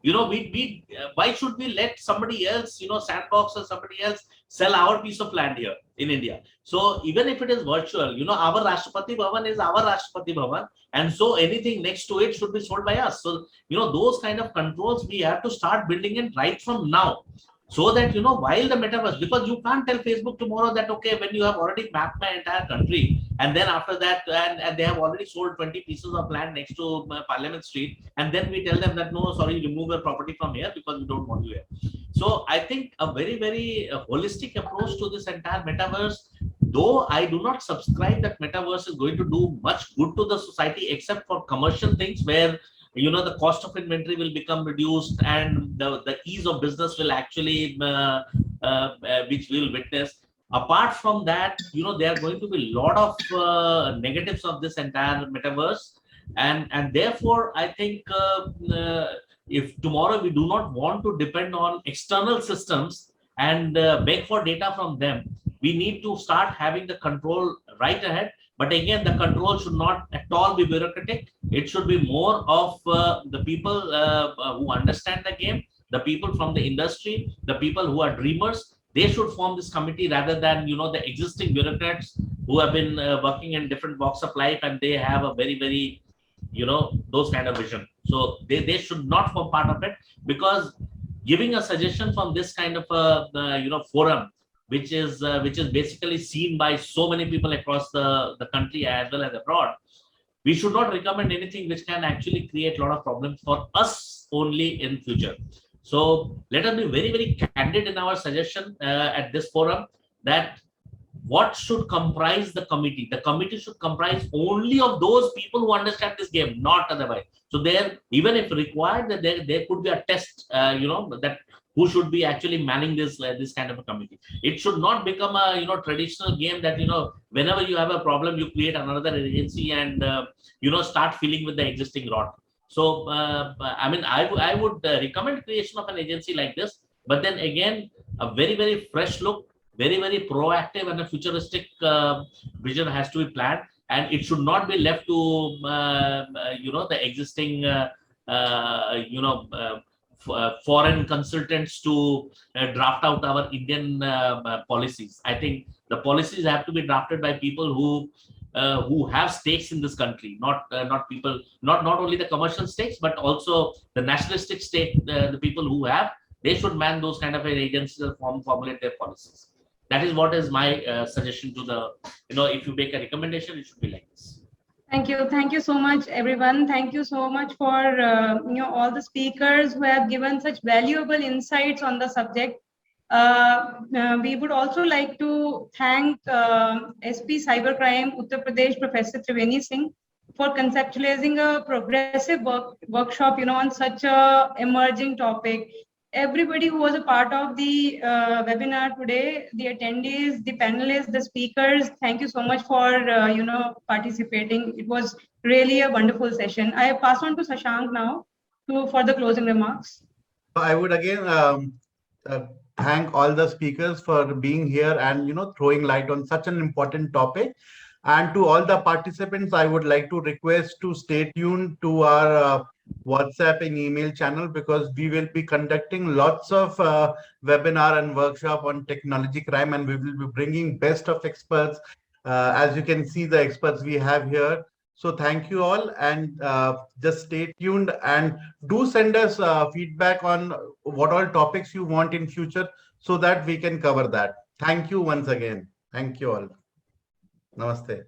Why should we let somebody else, Sandbox or somebody else sell our piece of land here in India? So even if it is virtual, our Rashtrapati Bhavan is our Rashtrapati Bhavan, and so anything next to it should be sold by us. So those kind of controls we have to start building it right from now. So that, while the metaverse, because you can't tell Facebook tomorrow that, okay, when you have already mapped my entire country, and then after that, and they have already sold 20 pieces of land next to Parliament Street, and then we tell them that, no, sorry, remove your property from here because we don't want you here. So I think a very, very holistic approach to this entire metaverse, though I do not subscribe that metaverse is going to do much good to the society, except for commercial things where the cost of inventory will become reduced and the ease of business will actually which we'll witness. Apart from that, there are going to be a lot of negatives of this entire metaverse, and therefore I think if tomorrow we do not want to depend on external systems and beg for data from them, we need to start having the control right ahead. But again, the control should not at all be bureaucratic. It should be more of the people who understand the game, the people from the industry, the people who are dreamers. They should form this committee rather than the existing bureaucrats who have been working in different walks of life, and they have a very those kind of vision. So they should not form part of it, because giving a suggestion from this kind of a forum, which is basically seen by so many people across the country as well as abroad, we should not recommend anything which can actually create a lot of problems for us only in future. So let us be very candid in our suggestion at this forum, that what should comprise the committee. The committee should comprise only of those people who understand this game, not otherwise. So there, even if required, that there could be a test, that who should be actually manning this kind of a committee. It should not become a traditional game that whenever you have a problem, you create another agency and start filling with the existing rot. So I mean, I would recommend creation of an agency like this, but then again, a very fresh look, very proactive and a futuristic vision has to be planned, and it should not be left to the existing foreign consultants to draft out our Indian policies. I think the policies have to be drafted by people who have stakes in this country, not people, not only the commercial stakes, but also the nationalistic stake. The people who have, they should man those kind of agencies and formulate their policies. That is what is my suggestion to the, if you make a recommendation, it should be like this. Thank you so much, everyone. Thank you so much for all the speakers who have given such valuable insights on the subject. We would also like to thank SP Cybercrime Uttar Pradesh Professor Triveni Singh for conceptualizing a progressive workshop on such a emerging topic. Everybody who was a part of the webinar today, the attendees, the panelists, the speakers, thank you so much for participating. It was really a wonderful session. I pass on to Shashank now for the closing remarks. I would again thank all the speakers for being here and throwing light on such an important topic. And to all the participants, I would like to request to stay tuned to our WhatsApp and email channel, because we will be conducting lots of webinar and workshop on technology crime, and we will be bringing best of experts. As you can see, the experts we have here. So thank you all, and just stay tuned and do send us feedback on what all topics you want in future, so that we can cover that. Thank you once again. Thank you all. Namaste.